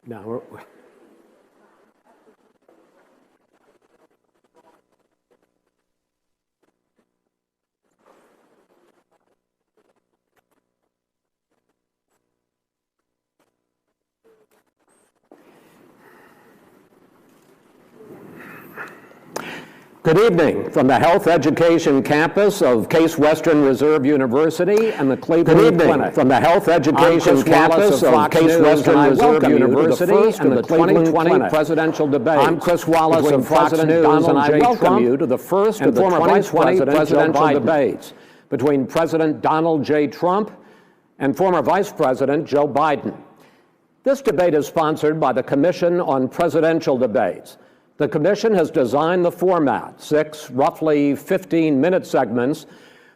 No. Good evening from the Health Education Campus of Case Western Reserve University and the Cleveland Clinic. From the Health Education Campus of Case Western Reserve University and the 2020 presidential debate. I'm Chris Wallace of President Donald J. Trump. I welcome you to the first of the 2020 presidential debates between President Donald J. Trump and former Vice President Joe Biden. This debate is sponsored by the Commission on Presidential Debates. The Commission has designed the format, 6 roughly 15-minute segments,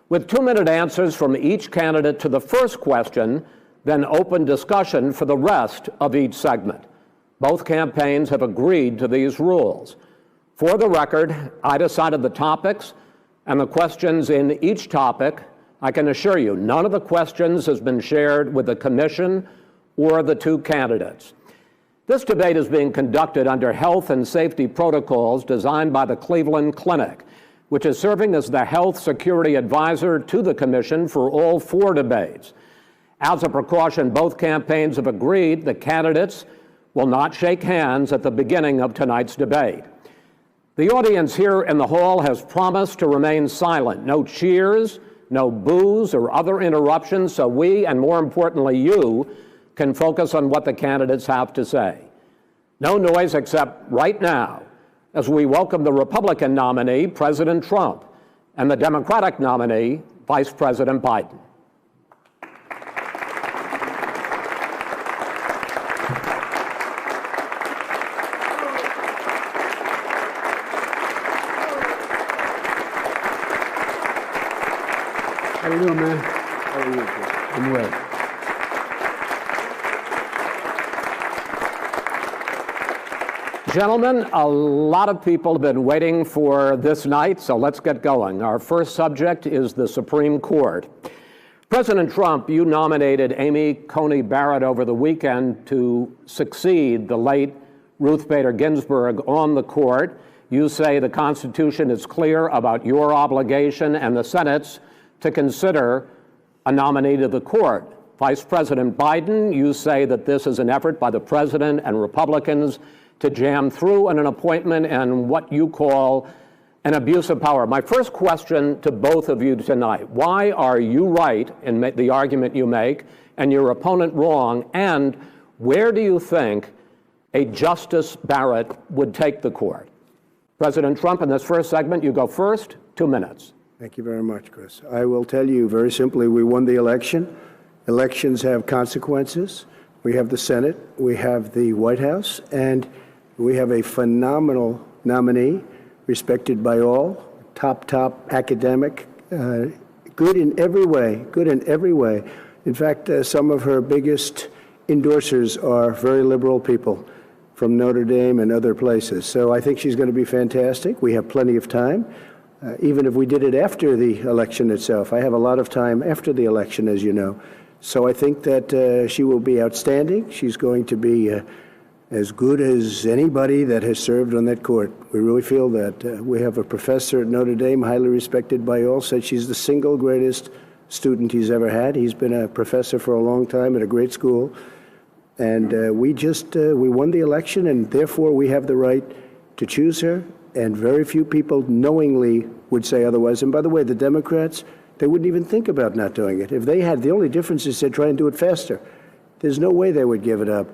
with 2-minute answers from each candidate to the first question, then open discussion for the rest of each segment. Both campaigns have agreed to these rules. For the record, I decided the topics and the questions in each topic. I can assure you, none of the questions has been shared with the Commission or the 2 candidates. This debate is being conducted under health and safety protocols designed by the Cleveland Clinic, which is serving as the health security advisor to the Commission for all 4 debates. As a precaution, both campaigns have agreed the candidates will not shake hands at the beginning of tonight's debate. The audience here in the hall has promised to remain silent. No cheers, no boos or other interruptions, so we, and more importantly you, can focus on what the candidates have to say. No noise except right now, as we welcome the Republican nominee, President Trump, and the Democratic nominee, Vice President Biden. How you doing, man? How are you? I'm well. Gentlemen, a lot of people have been waiting for this night, so let's get going. Our first subject is the Supreme Court. President Trump, you nominated Amy Coney Barrett over the weekend to succeed the late Ruth Bader Ginsburg on the court. You say the Constitution is clear about your obligation and the Senate's to consider a nominee to the court. Vice President Biden, you say that this is an effort by the president and Republicans to jam through an appointment and what you call an abuse of power. My first question to both of you tonight, why are you right in the argument you make, and your opponent wrong? And where do you think a Justice Barrett would take the court? President Trump, in this first segment, you go first, 2 minutes. Thank you very much, Chris. I will tell you very simply, we won the election. Elections have consequences. We have the Senate, we have the White House, and we have a phenomenal nominee, respected by all, top academic, good in every way. In fact, some of her biggest endorsers are very liberal people from Notre Dame and other places. So I think she's going to be fantastic. We have plenty of time, even if we did it after the election itself. I have a lot of time after the election, as you know. So I think that she will be outstanding. She's going to be as good as anybody that has served on that court. We really feel that. We have a professor at Notre Dame, highly respected by all, said she's the single greatest student he's ever had. He's been a professor for a long time at a great school. And we won the election, and therefore we have the right to choose her. And very few people knowingly would say otherwise. And by the way, the Democrats, they wouldn't even think about not doing it. If they had, the only difference is they'd try and do it faster. There's no way they would give it up.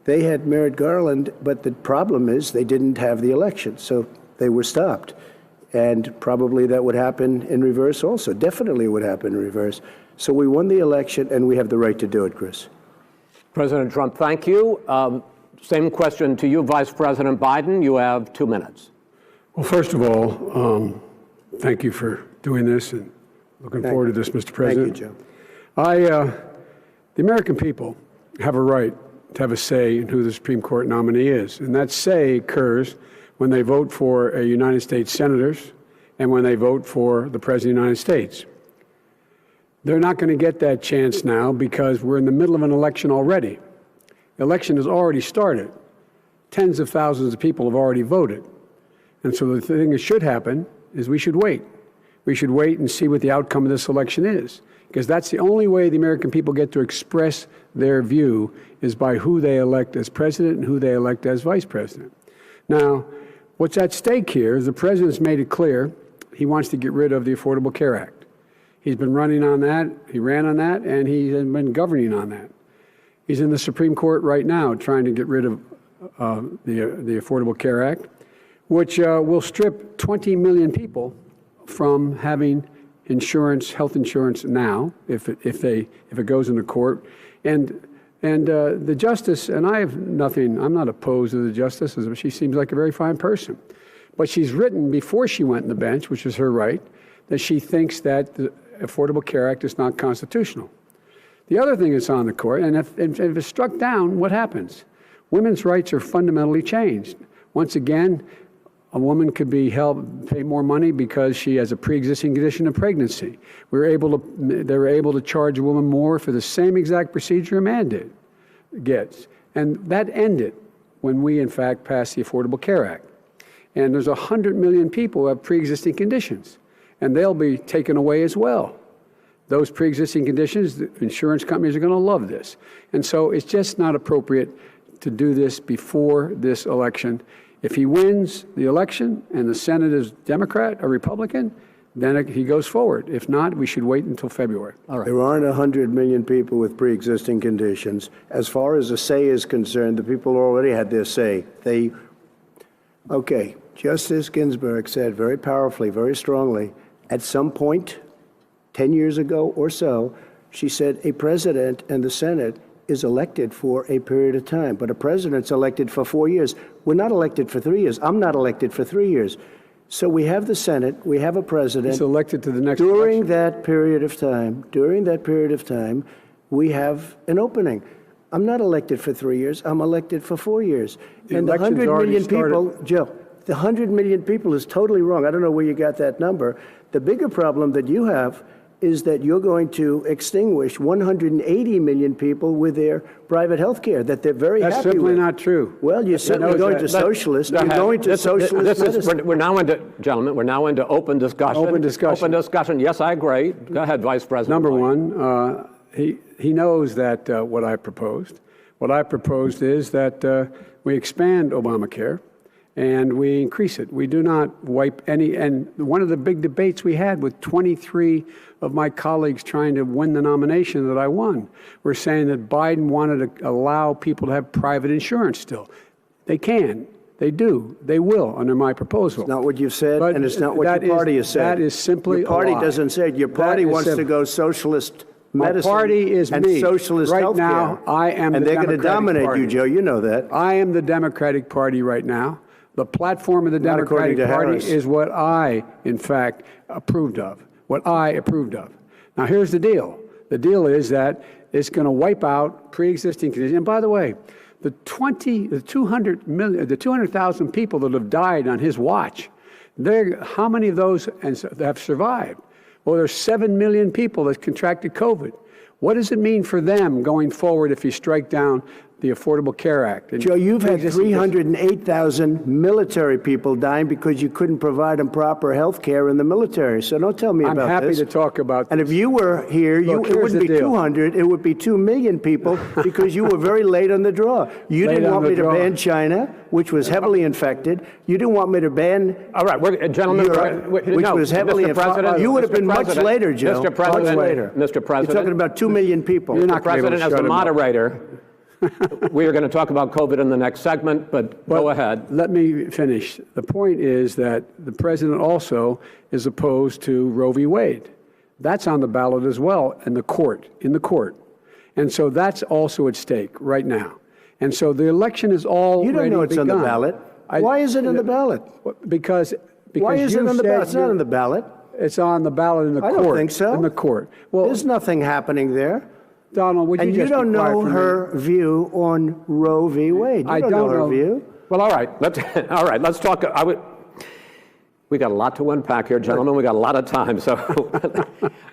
They had Merrick Garland, but the problem is they didn't have the election, so they were stopped. And probably that would happen in reverse also. Definitely would happen in reverse. So we won the election, and we have the right to do it, Chris. President Trump, thank you. Same question to you, Vice President Biden. You have 2 minutes. Well, first of all, thank you for doing this, and looking forward to this, Mr. President. Thank you, Joe. The American people have a right to have a say in who the Supreme Court nominee is, and that say occurs when they vote for United States senators and when they vote for the President of the United States. They're not going to get that chance now because we're in the middle of an election already. The election has already started. Tens of thousands of people have already voted. And so the thing that should happen is we should wait. We should wait and see what the outcome of this election is, because that's the only way the American people get to express their view is by who they elect as president and who they elect as vice president. Now, what's at stake here is the president's made it clear he wants to get rid of the Affordable Care Act. He's been running on that, he ran on that, and he has been governing on that. He's in the Supreme Court right now trying to get rid of the Affordable Care Act, which will strip 20 million people from having insurance, health insurance now, if it goes into court. And the justice, and I'm not opposed to the justice, she seems like a very fine person. But she's written before she went on the bench, which is her right, that she thinks that the Affordable Care Act is not constitutional. The other thing that's on the court, and if it's struck down, what happens? Women's rights are fundamentally changed. Once again, a woman could be pay more money because she has a pre-existing condition of pregnancy. They were able to charge a woman more for the same exact procedure a man gets. And that ended when we, in fact, passed the Affordable Care Act. And there's 100 million people who have pre-existing conditions, and they'll be taken away as well. Those pre-existing conditions, the insurance companies are going to love this. And so it's just not appropriate to do this before this election. If he wins the election and the Senate is Democrat or Republican, then he goes forward. If not, we should wait until February. All right. There aren't 100 million people with pre-existing conditions. As far as the say is concerned, the people already had their say. Okay, Justice Ginsburg said very powerfully, very strongly, at some point, 10 years ago or so, she said a president and the Senate is elected for a period of time, but a president's elected for 4 years. We're not elected for 3 years. I'm not elected for 3 years. So we have the Senate, we have a president. He's elected to the next during election. that period of time, we have an opening. I'm not elected for 3 years. I'm elected for 4 years. And the 100 million people, Joe, the 100 million people is totally wrong. I don't know where you got that number. The bigger problem that you have is that you're going to extinguish 180 million people with their private health care that they're very happy with. That's simply not true. Well, you're certainly going to socialist. You're going to socialist medicine. We're now into, gentlemen, we're now into open discussion. Open discussion. Open discussion. Yes, I agree. Go ahead, Vice President. Number one, he knows that what I proposed. What I proposed is that we expand Obamacare and we increase it. We do not wipe any. And one of the big debates we had with 23 of my colleagues trying to win the nomination that I won were saying that Biden wanted to allow people to have private insurance still. They can. They do. They will under my proposal. It's not what you've said, and it's not what your party has said. That is simply your party a lie. doesn't say it. Your party wants to go socialist medicine. My party is and me. socialist right healthcare. now, I am and the they're going to dominate party. you, Joe. You know that. I am the Democratic Party right now. The platform of the Not according Democratic to Party Harris. is what I, in fact, approved of. What I approved of. Now, here's the deal. The deal is that it's going to wipe out pre-existing conditions. And by the way, the 200,000 people that have died on his watch, how many of those have survived? Well, there's 7 million people that contracted COVID. What does it mean for them going forward if you strike down the Affordable Care Act? And Joe, you've had 308,000 military people dying because you couldn't provide them proper health care in the military. So don't tell me I'm about happy this. to talk about And if you were here, Look, it here's wouldn't the be deal. 200, it would be 2 million people because you were very late on the draw. You Late didn't on want the me to draw. ban China, which was heavily infected. You didn't want me to ban All right, gentlemen, Europe, which no, was heavily Mr. President, You would have Mr. been much President, later, Joe. Mr. President, much later. Mr. President. You're talking about 2 million people. You're Mr. not gonna be able President, to as shut the him up. moderator, we are going to talk about COVID in the next segment, but go ahead. Let me finish. The point is that the president also is opposed to Roe v. Wade. That's on the ballot as well in the court. And so that's also at stake right now. And so the election is already You don't know it's begun. on the ballot. Why is it on the ballot? Because Why is you it on the said ballot? It's not you- on the ballot. It's on the ballot in the I court. don't think so. In the court. Well, There's nothing happening there. Donald, would you And just you don't be quiet know for a her view on Roe v. Wade. You I don't know her view. Well, all right. Let's talk. We got a lot to unpack here, gentlemen. We got a lot of time. So,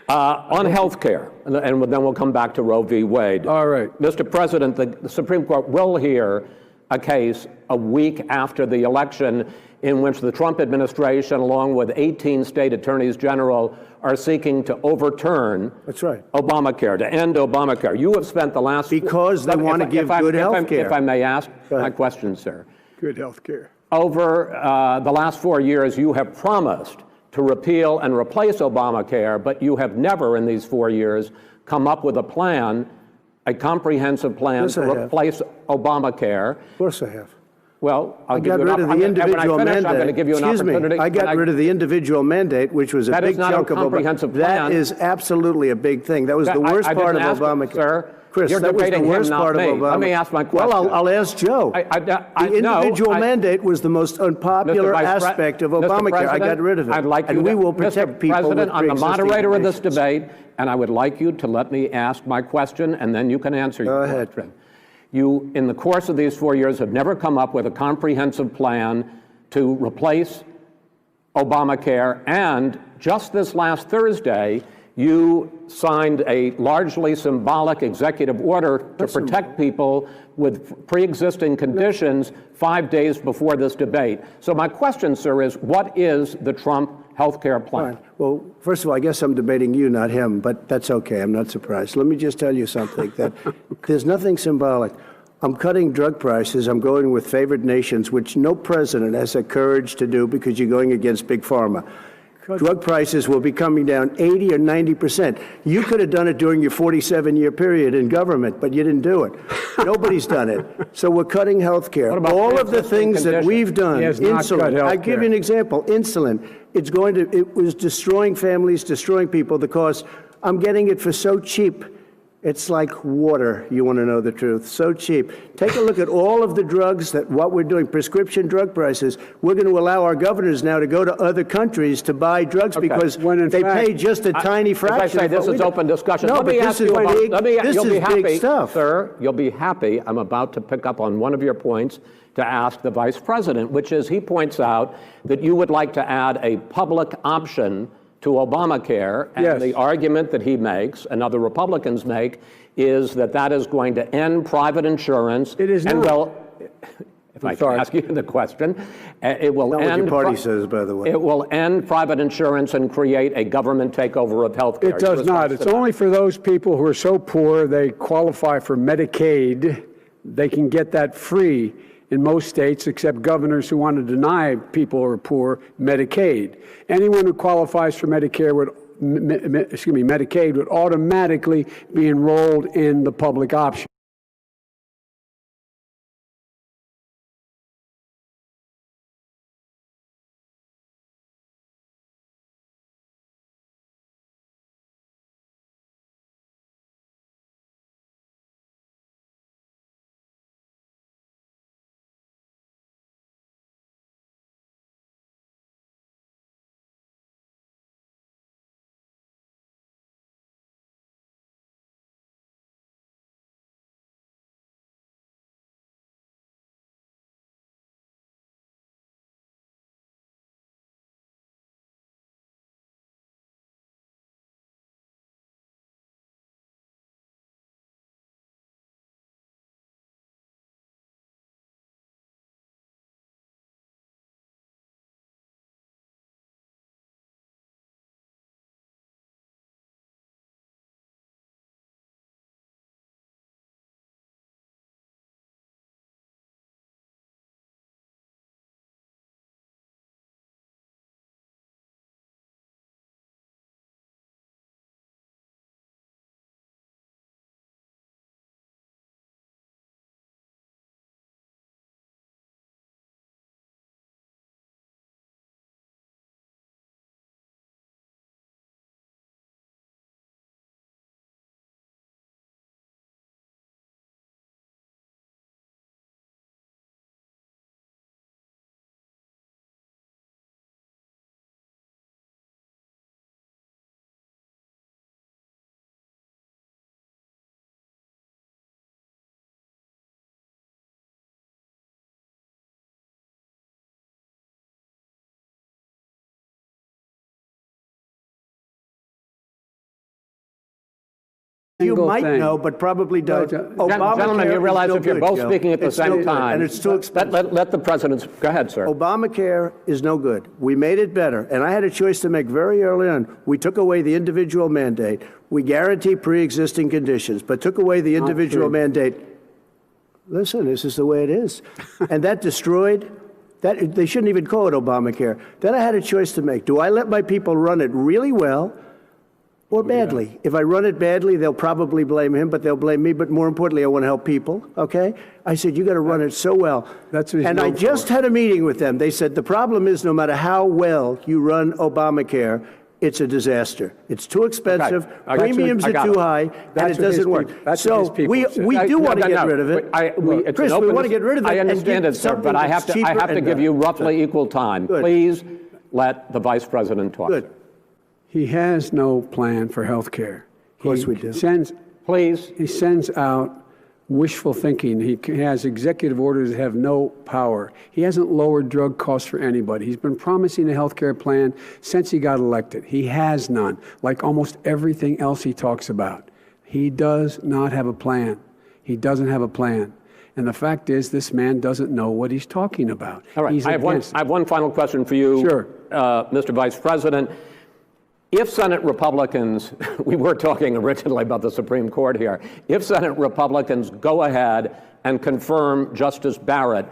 on health care, and then we'll come back to Roe v. Wade. All right. Mr. President, the Supreme Court will hear a case a week after the election in which the Trump administration, along with 18 state attorneys general, are seeking to overturn Obamacare, to end Obamacare. You have spent the last... Because they want to give good health care. If I may ask my question, sir. Good health care. Over the last 4 years, you have promised to repeal and replace Obamacare, but you have never in these 4 years come up with a plan, a comprehensive plan to replace Obamacare. Of course I have. Well, I got rid of the individual mandate. I'm going to give you an opportunity. I got rid of the individual mandate, which was a big chunk of comprehensive Obamacare. plan. That is absolutely a big thing. That was the worst part of Obamacare. Sir, Chris, you're that was the debating worst him, part not of me. Obamacare. Let me ask my question. Well, I'll ask Joe. The individual mandate was the most unpopular aspect of Obamacare. I got rid of it. I'd like you and we to, will protect Mr. people President, with I'm the pre-existing moderator of this conditions. debate, and I would like you to let me ask my question, and then you can answer your question. You, in the course of these 4 years, have never come up with a comprehensive plan to replace Obamacare, and just this last Thursday, you signed a largely symbolic executive order to protect people with pre-existing conditions 5 days before this debate. So my question, sir, is what is the Trump health care plan? Fine. Well, first of all, I guess I'm debating you, not him, but that's okay. I'm not surprised. Let me just tell you something, that there's nothing symbolic. I'm cutting drug prices. I'm going with favored nations, which no president has the courage to do because you're going against big pharma. Drug prices will be coming down 80 or 90%. You could have done it during your 47-year period in government, but you didn't do it. Nobody's done it. So we're cutting health care. All of the things that we've done, insulin, I give you an example, insulin, it was destroying families, destroying people because I'm getting it for so cheap. It's like water, you want to know the truth. So cheap. Take a look at all of the drugs what we're doing, prescription drug prices. We're going to allow our governors now to go to other countries to buy drugs because they pay just a tiny fraction. As I say, this is open discussion. No, let me but ask this you is about, big, this you'll is be happy, big stuff. Sir, you'll be happy. I'm about to pick up on one of your points to ask the Vice President, which is he points out that you would like to add a public option to Obamacare, and the argument that he makes and other Republicans make is that is going to end private insurance. It is and not. will, if I can ask you the question, it will Not end. what your party says, by the way. It will end private insurance and create a government takeover of health care. It does not. It's only for those people who are so poor they qualify for Medicaid. They can get that free. in most states, except governors who want to deny people who are poor Medicaid. Anyone who qualifies for Medicare Medicaid would automatically be enrolled in the public option. You might know, but probably don't. Gentlemen, you realize if you're both speaking at the same time, and it's too expensive. Let the president, go ahead, sir. Obamacare is no good. We made it better, and I had a choice to make very early on. We took away the individual mandate. We guarantee pre-existing conditions, but took away the individual mandate. Listen, this is the way it is. And that destroyed, they shouldn't even call it Obamacare. Then I had a choice to make. Do I let my people run it really well or badly? Yeah. If I run it badly, they'll probably blame him, but they'll blame me. But more importantly, I want to help people, okay? I said, you got to run it so well. And I just had a meeting with them. They said, the problem is no matter how well you run Obamacare, it's a disaster. It's too expensive, premiums are too high, and it doesn't work. So we do want to get rid of it. Chris, we want to get rid of it. I understand it, sir, but I have to give you roughly equal time. Please let the vice president talk. Good. He has no plan for health care. Of course we do. He sends out wishful thinking. He has executive orders that have no power. He hasn't lowered drug costs for anybody. He's been promising a health care plan since he got elected. He has none, like almost everything else he talks about. He does not have a plan. He doesn't have a plan. And the fact is, this man doesn't know what he's talking about. All right, I have one final question for you, sure. Mr. Vice President. If Senate Republicans, we were talking originally about the Supreme Court here, if Senate Republicans go ahead and confirm Justice Barrett,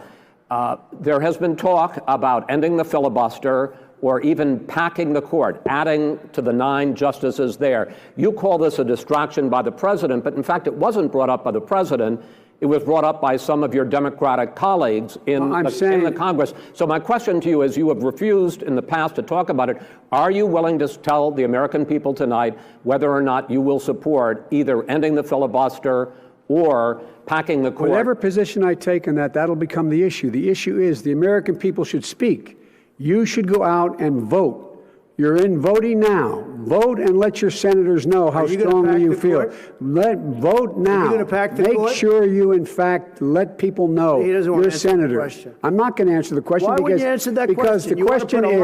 there has been talk about ending the filibuster or even packing the court, adding to the 9 justices there. You call this a distraction by the president, but in fact it wasn't brought up by the president. It was brought up by some of your Democratic colleagues in the Congress. So my question to you is, you have refused in the past to talk about it. Are you willing to tell the American people tonight whether or not you will support either ending the filibuster or packing the court? Whatever position I take on that, that'll become the issue. The issue is the American people should speak. You should go out and vote. You're in voting now. Vote and let your senators know how strongly you feel. Vote now. Are you going to pack the court? Make sure you, in fact, let people know you're a senator. I'm not going to answer the question. Why wouldn't you answer that question? The question is,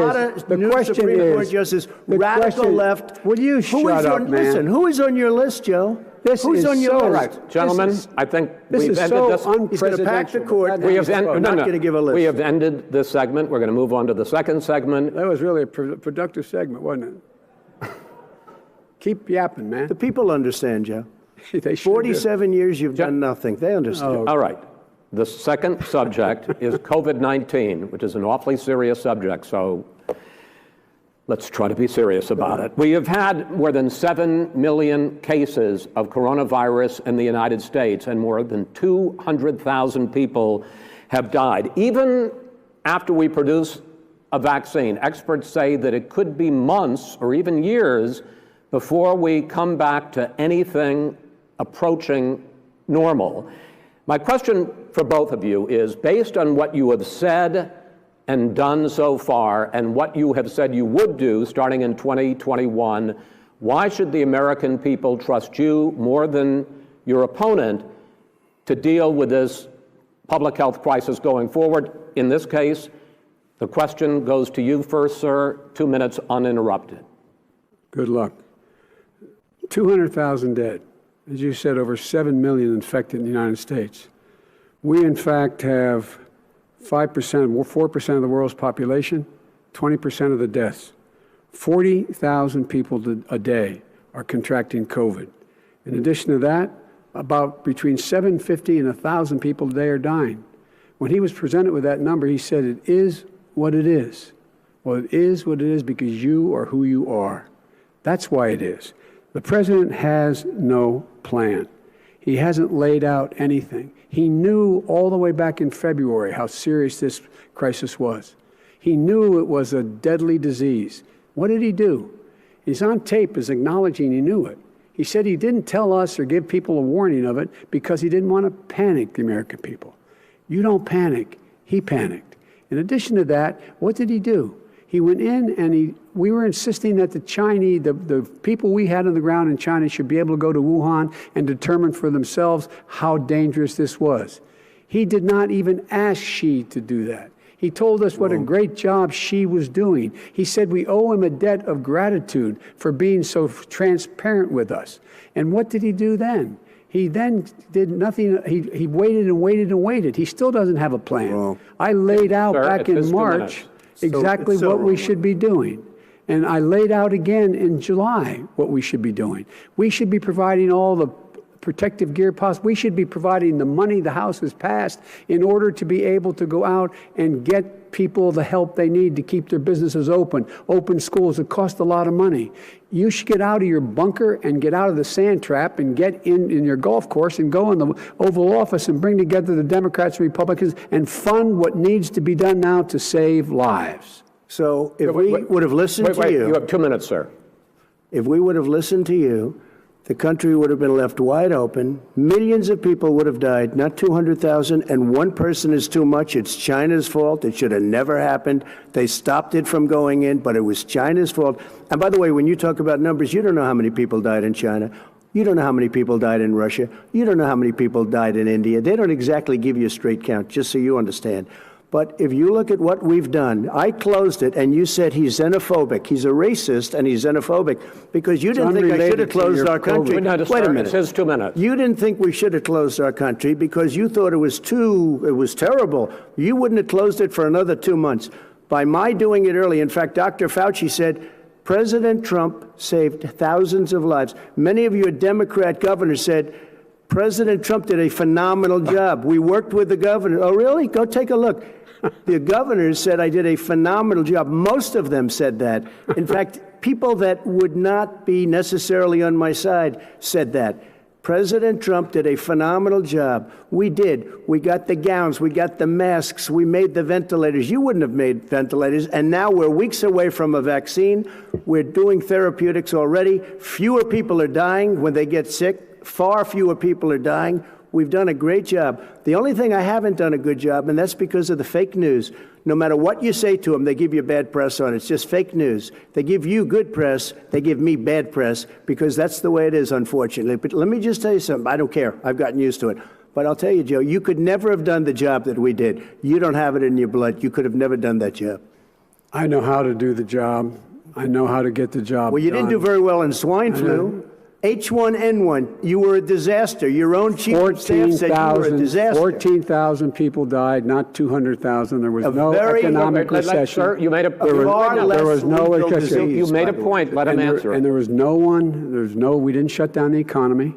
radical left. Will you shut up, man? Listen, who is on your list, Joe? Who's on your list? All right, gentlemen, I think we've ended this. He's going to pack the court. We have ended this segment. We're going to move on to the second segment. That was really a productive segment, wasn't it? Keep yapping, man. The people understand, Joe. They sure 47 years you've done nothing. They understand. All right. The second subject is COVID-19, which is an awfully serious subject, so let's try to be serious about it. We have had more than 7 million cases of coronavirus in the United States, and more than 200,000 people have died. Even after we produce a vaccine, experts say that it could be months or even years before we come back to anything approaching normal. My question for both of you is, based on what you have said and done so far and what you have said you would do starting in 2021, why should the American people trust you more than your opponent to deal with this public health crisis going forward? In this case, the question goes to you first, sir. 2 minutes uninterrupted. Good luck. 200,000 dead. As you said, over 7 million infected in the United States. We, in fact, have 4% of the world's population, 20% of the deaths. 40,000 people a day are contracting COVID. In addition to that, about between 750 and 1,000 people a day are dying. When he was presented with that number, he said, it is what it is. Well, it is what it is because you are who you are. That's why it is. The president has no plan. He hasn't laid out anything. He knew all the way back in February how serious this crisis was. He knew it was a deadly disease. What did he do? He's on tape as acknowledging he knew it. He said he didn't tell us or give people a warning of it because he didn't want to panic the American people. You don't panic. He panicked. In addition to that, what did he do? He went in and we were insisting that the Chinese, the people we had on the ground in China should be able to go to Wuhan and determine for themselves how dangerous this was. He did not even ask Xi to do that. He told us what a great job Xi was doing. He said we owe him a debt of gratitude for being so transparent with us. And what did he do then? He then did nothing. He waited and waited and waited. He still doesn't have a plan. I laid out back in March exactly what we should be doing. And I laid out again in July what we should be doing. We should be providing all the protective gear possible. We should be providing the money the House has passed in order to be able to go out and get people the help they need to keep their businesses open schools that cost a lot of money. You should get out of your bunker and get out of the sand trap and get in your golf course and go in the Oval Office and bring together the Democrats and Republicans and fund what needs to be done now to save lives. So if we would have listened to you... You have 2 minutes, sir. If we would have listened to you, the country would have been left wide open. Millions of people would have died, not 200,000, and one person is too much. It's China's fault. It should have never happened. They stopped it from going in, but it was China's fault. And by the way, when you talk about numbers, you don't know how many people died in China. You don't know how many people died in Russia. You don't know how many people died in India. They don't exactly give you a straight count, just so you understand. But if you look at what we've done, I closed it, and you said he's xenophobic. He's a racist, and he's xenophobic because you didn't think I should have closed our country. Wait a minute. It says 2 minutes. You didn't think we should have closed our country because you thought it was terrible. You wouldn't have closed it for another 2 months. By my doing it early, in fact, Dr. Fauci said, President Trump saved thousands of lives. Many of your Democrat governors said, President Trump did a phenomenal job. We worked with the governor. Oh, really? Go take a look. The governors said I did a phenomenal job. Most of them said that. In fact, people that would not be necessarily on my side said that. President Trump did a phenomenal job. We did. We got the gowns. We got the masks. We made the ventilators. You wouldn't have made ventilators. And now we're weeks away from a vaccine. We're doing therapeutics already. Fewer people are dying when they get sick. Far fewer people are dying. We've done a great job. The only thing I haven't done a good job, and that's because of the fake news. No matter what you say to them, they give you bad press on it. It's just fake news. They give you good press. They give me bad press because that's the way it is, unfortunately. But let me just tell you something. I don't care. I've gotten used to it. But I'll tell you, Joe, you could never have done the job that we did. You don't have it in your blood. You could have never done that job. I know how to do the job. I know how to get the job Well, you done. didn't do very well in swine flu. H1N1, you were a disaster. Your own chief of staff said you were a disaster. 14,000 people died, not 200,000. There was no economic recession. Sir, you made a there was no recession. You made a point. Let him answer. And there was we didn't shut down the economy.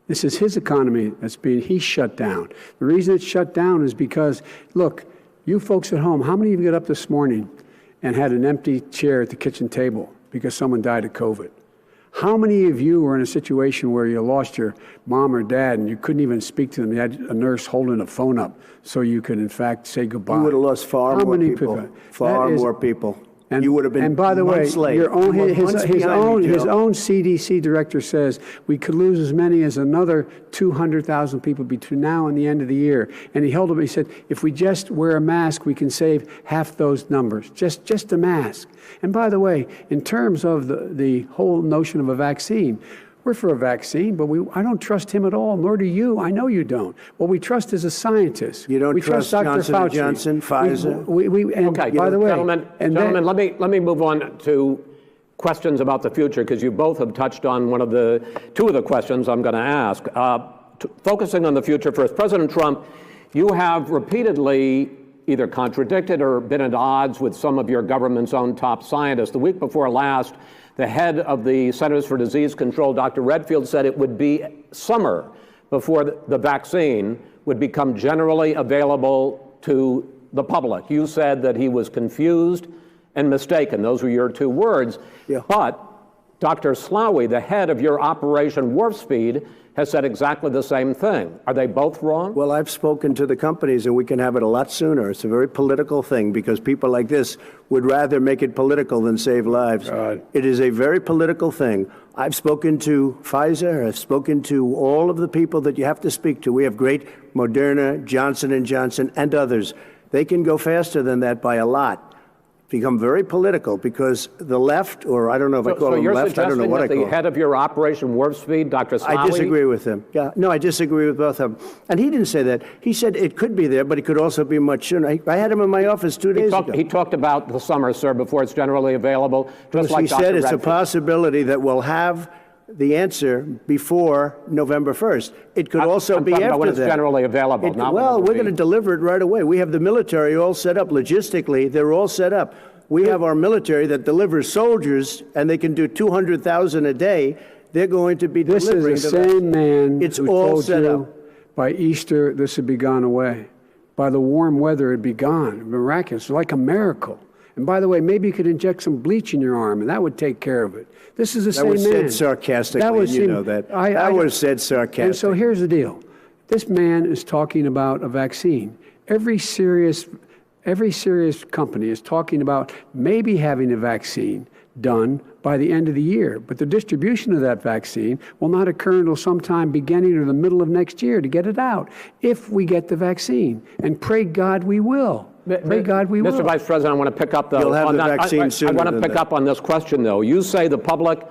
This is his economy he's shut down. The reason it's shut down is because, look, you folks at home, how many of you got up this morning and had an empty chair at the kitchen table because someone died of COVID? How many of you were in a situation where you lost your mom or dad and you couldn't even speak to them? You had a nurse holding a phone up so you could, in fact, say goodbye. You would have lost far more people. Far more people. You would have been. And by the way, months late. his own CDC director says we could lose as many as another 200,000 people between now and the end of the year. And he held up. He said, if we just wear a mask, we can save half those numbers. Just a mask. And by the way, in terms of the whole notion of a vaccine, we're for a vaccine, but I don't trust him at all, nor do you. I know you don't. What we trust is a scientist. You don't trust Dr. Johnson Fauci. & Johnson, Pfizer? Okay, by the way, gentlemen, let me move on to questions about the future, because you both have touched on two of the questions I'm going to ask. Focusing on the future first, President Trump, you have repeatedly either contradicted or been at odds with some of your government's own top scientists. The week before last, the head of the Centers for Disease Control, Dr. Redfield, said it would be summer before the vaccine would become generally available to the public. You said that he was confused and mistaken. Those were your two words. Yeah. But Dr. Slaoui, the head of your Operation Warp Speed, has said exactly the same thing. Are they both wrong? Well, I've spoken to the companies, and we can have it a lot sooner. It's a very political thing because people like this would rather make it political than save lives. It is a very political thing. I've spoken to Pfizer. I've spoken to all of the people that you have to speak to. We have great Moderna, Johnson & Johnson, and others. They can go faster than that by a lot. Become very political because the left, or I don't know if I call them left, I don't know what I call them. So you're suggesting that the head of your Operation Warp Speed, Dr. Slaoui? I disagree with him. Yeah, no, I disagree with both of them. And he didn't say that. He said it could be there, but it could also be much sooner. I had him in my office 2 days ago. He talked about the summer, sir, before it's generally available. Just like he said it's a possibility that we'll have the answer before November 1st. It could also be after that. When it's generally available. Well, we're going to deliver it right away. We have the military all set up. Logistically, they're all set up. We have our military that delivers soldiers, and they can do 200,000 a day. They're going to be delivering. This is the same man who all told set you up. By Easter this would be gone away. By the warm weather it'd be gone. Miraculous, like a miracle. And by the way, maybe you could inject some bleach in your arm, and that would take care of it. This is the same man. That was said sarcastically, you know that. That was said sarcastically. And so here's the deal. This man is talking about a vaccine. Every serious company is talking about maybe having a vaccine done by the end of the year. But the distribution of that vaccine will not occur until sometime beginning or the middle of next year to get it out, if we get the vaccine. And pray God we will. Pray God we will. Mr. Vice President, I want to pick up You'll have the vaccine sooner I want to than pick that. up on this question, though. You say the public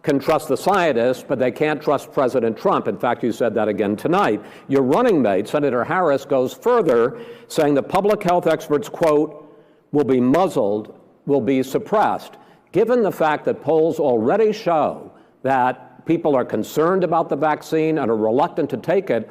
can trust the scientists, but they can't trust President Trump. In fact, you said that again tonight. Your running mate, Senator Harris, goes further, saying the public health experts, quote, will be muzzled, will be suppressed. Given the fact that polls already show that people are concerned about the vaccine and are reluctant to take it,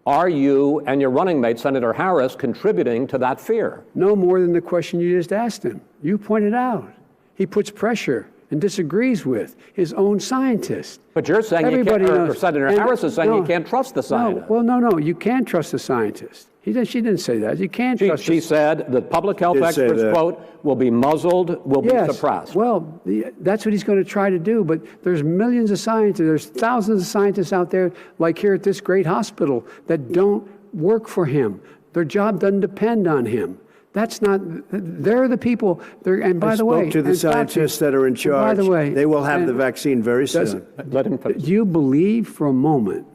are you and your running mate, Senator Harris, contributing to that fear? No more than the question you just asked him. You pointed out. He puts pressure and disagrees with his own scientists. But you're saying Senator Harris is saying you can't trust the scientists. No, you can trust the scientists. She didn't say that. You can't trust. She said the public health experts, quote, will be muzzled, will be suppressed. Well, that's what he's going to try to do. But there's millions of scientists, there's thousands of scientists out there, like here at this great hospital, that don't work for him. Their job doesn't depend on him. That's not. They're the people. And by the way, I spoke to the scientists that are in charge. By the way, they will have the vaccine very soon. Let him finish. Do you believe for a moment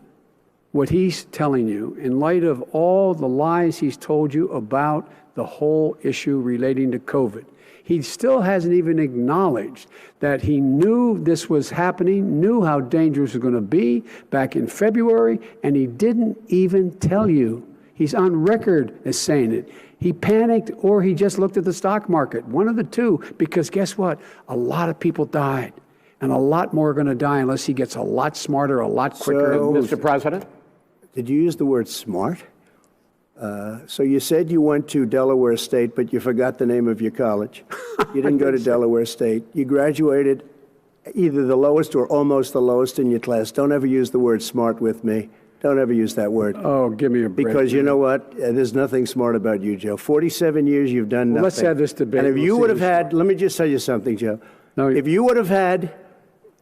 what he's telling you in light of all the lies he's told you about the whole issue relating to COVID? He still hasn't even acknowledged that he knew this was happening, knew how dangerous it was going to be back in February, and he didn't even tell you. He's on record as saying it. He panicked or he just looked at the stock market, one of the two, because guess what? A lot of people died, and a lot more are going to die unless he gets a lot smarter, a lot quicker. Mr. President? Did you use the word smart? So you said you went to Delaware State, but you forgot the name of your college. You didn't go to Delaware State. You graduated either the lowest or almost the lowest in your class. Don't ever use the word smart with me. Don't ever use that word. Oh, give me a break. Because you know what? There's nothing smart about you, Joe. 47 years you've done nothing. Let's have this debate. And if We'll you see would have who's had, let me just tell you something, Joe. No, if you would have had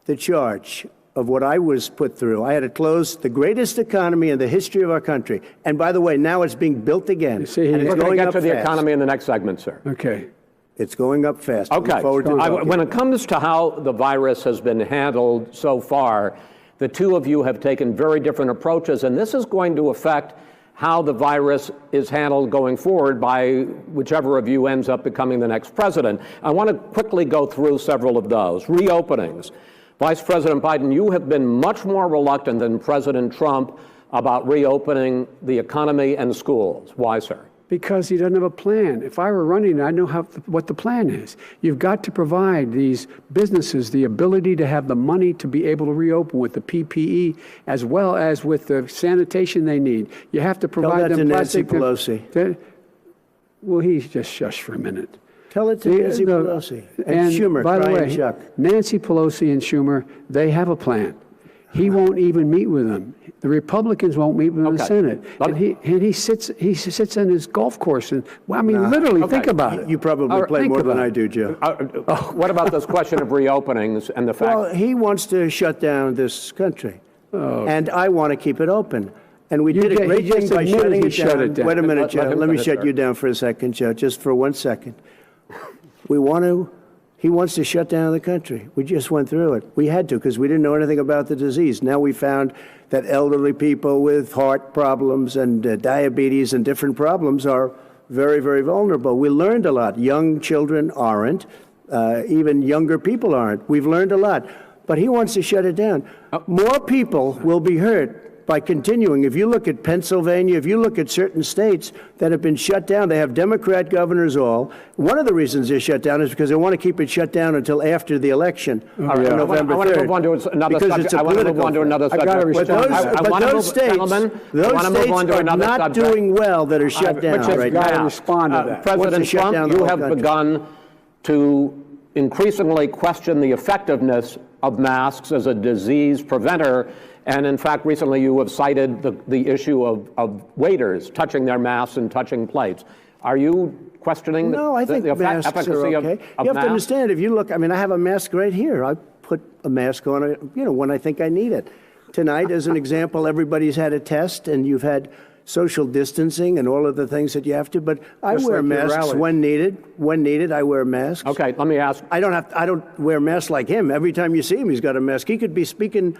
the charge of what I was put through, I had to close the greatest economy in the history of our country. And by the way, now it's being built again. See, and it's We're going going to get up to the fast. economy in the next segment, sir. Okay. It's going up fast. Okay. Look forward to talking. When it comes to how the virus has been handled so far, the two of you have taken very different approaches, and this is going to affect how the virus is handled going forward by whichever of you ends up becoming the next president. I want to quickly go through several of those. Reopenings. Vice President Biden, you have been much more reluctant than President Trump about reopening the economy and schools. Why, sir? Because he doesn't have a plan. If I were running, I know what the plan is. You've got to provide these businesses the ability to have the money to be able to reopen with the PPE as well as with the sanitation they need. You have to provide Tell that them to Nancy plastic. Pelosi. Well, he's just shush for a minute. Tell it to Nancy Pelosi. And Schumer, by the Brian way, Chuck. Nancy Pelosi and Schumer, they have a plan. He won't even meet with them. The Republicans won't meet with him in the Senate. And he sits on his golf course. And, well, I mean, literally, think about it. You probably play more than I do, Joe. What about this question of reopenings and the fact? Well, he wants to shut down this country. And I want to keep it open. And we did a great thing by shutting it down. Wait a minute, Joe. Let me shut you down for a second, Joe, just for 1 second. He wants to shut down the country. We just went through it. We had to because we didn't know anything about the disease. Now we found that elderly people with heart problems and diabetes and different problems are very, very vulnerable. We learned a lot. Young children aren't. Even younger people aren't. We've learned a lot. But he wants to shut it down. More people will be hurt by continuing. If you look at Pennsylvania, if you look at certain states that have been shut down, they have Democrat governors all. One of the reasons they're shut down is because they want to keep it shut down until after the election on November 3rd. I want to move on to another subject. I want to move on to another subject. But those states are not doing well that are shut down right now. Respond to that. President Trump, you have begun to increasingly question the effectiveness of masks as a disease preventer. And in fact, recently you have cited the issue of waiters touching their masks and touching plates. Are you questioning No, I think the masks efficacy are okay. of You have masks? to understand, if you look, I mean, I have a mask right here. I put a mask on, when I think I need it. Tonight, as an example, everybody's had a test, and you've had social distancing and all of the things that you have to, but I wear masks when needed. When needed, I wear masks. Okay, let me ask. I don't wear masks like him. Every time you see him, he's got a mask. He could be speaking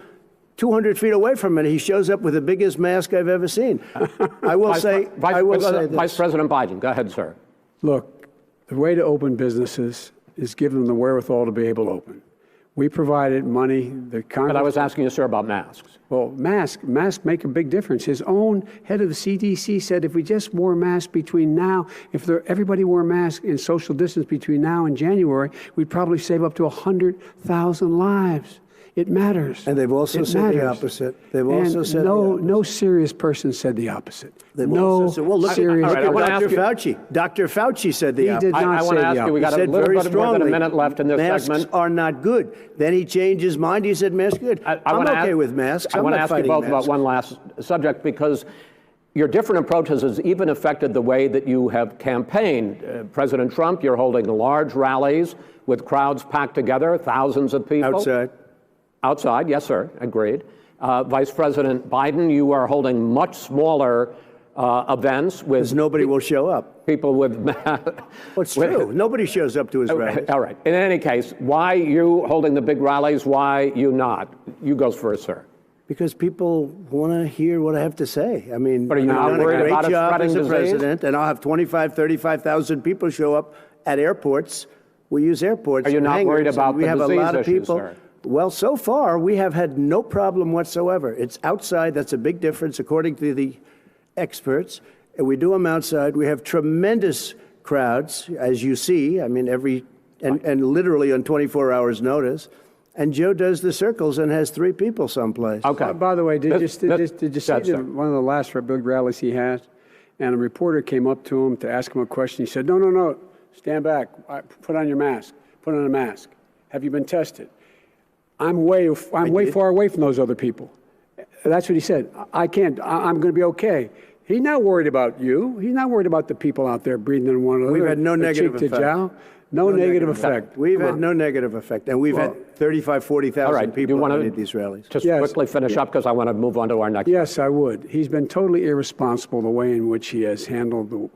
200 feet away from it. He shows up with the biggest mask I've ever seen. I will say this. Vice President Biden, go ahead, sir. Look, the way to open businesses is give them the wherewithal to be able to open. We provided money. The Congress. But I was asking you, sir, about masks. Well, masks make a big difference. His own head of the CDC said if we just wore masks between now, everybody wore masks in social distance between now and January, we'd probably save up to 100,000 lives. It matters. And they've also said the opposite. They've also said no serious person said the opposite. Well, look serious at Dr. Fauci. Dr. Fauci said the opposite. He did not say the opposite. We got a little bit more than a minute left in this masks segment. Masks are not good. Then he changed his mind. He said masks are good. I'm okay with masks. I want to not ask you both fighting about one last subject because your different approaches has even affected the way that you have campaigned. President Trump, you're holding large rallies with crowds packed together, thousands of people. Outside, yes, sir, agreed. Vice President Biden, you are holding much smaller events with. Because nobody will show up. People with. Well, it's true. Nobody shows up to his rallies. All right. In any case, why you holding the big rallies? Why you not? You go first, sir. Because people want to hear what I have to say. I mean, but are you not worried about it spreading disease? President, and I'll have 35,000 people show up at airports. We use airports. Are you not worried about the disease issues, sir? We have a lot of people. Well, so far, we have had no problem whatsoever. It's outside. That's a big difference, according to the experts. And we do them outside. We have tremendous crowds, as you see. I mean, and literally on 24 hours' notice. And Joe does the circles and has 3 people someplace. Okay. By the way, did you see one of the last big rallies he had? And a reporter came up to him to ask him a question. He said, no, stand back. Put on your mask. Put on a mask. Have you been tested? I'm way far away from those other people. That's what he said. I can't. I'm going to be okay. He's not worried about you. He's not worried about the people out there breathing in one another. We've had no negative effect. No negative effect. We've had no negative effect, and we've had 35, 40,000 people at these rallies. Just quickly finish up because I want to move on to our next. Yes, I would. He's been totally irresponsible the way in which he has handled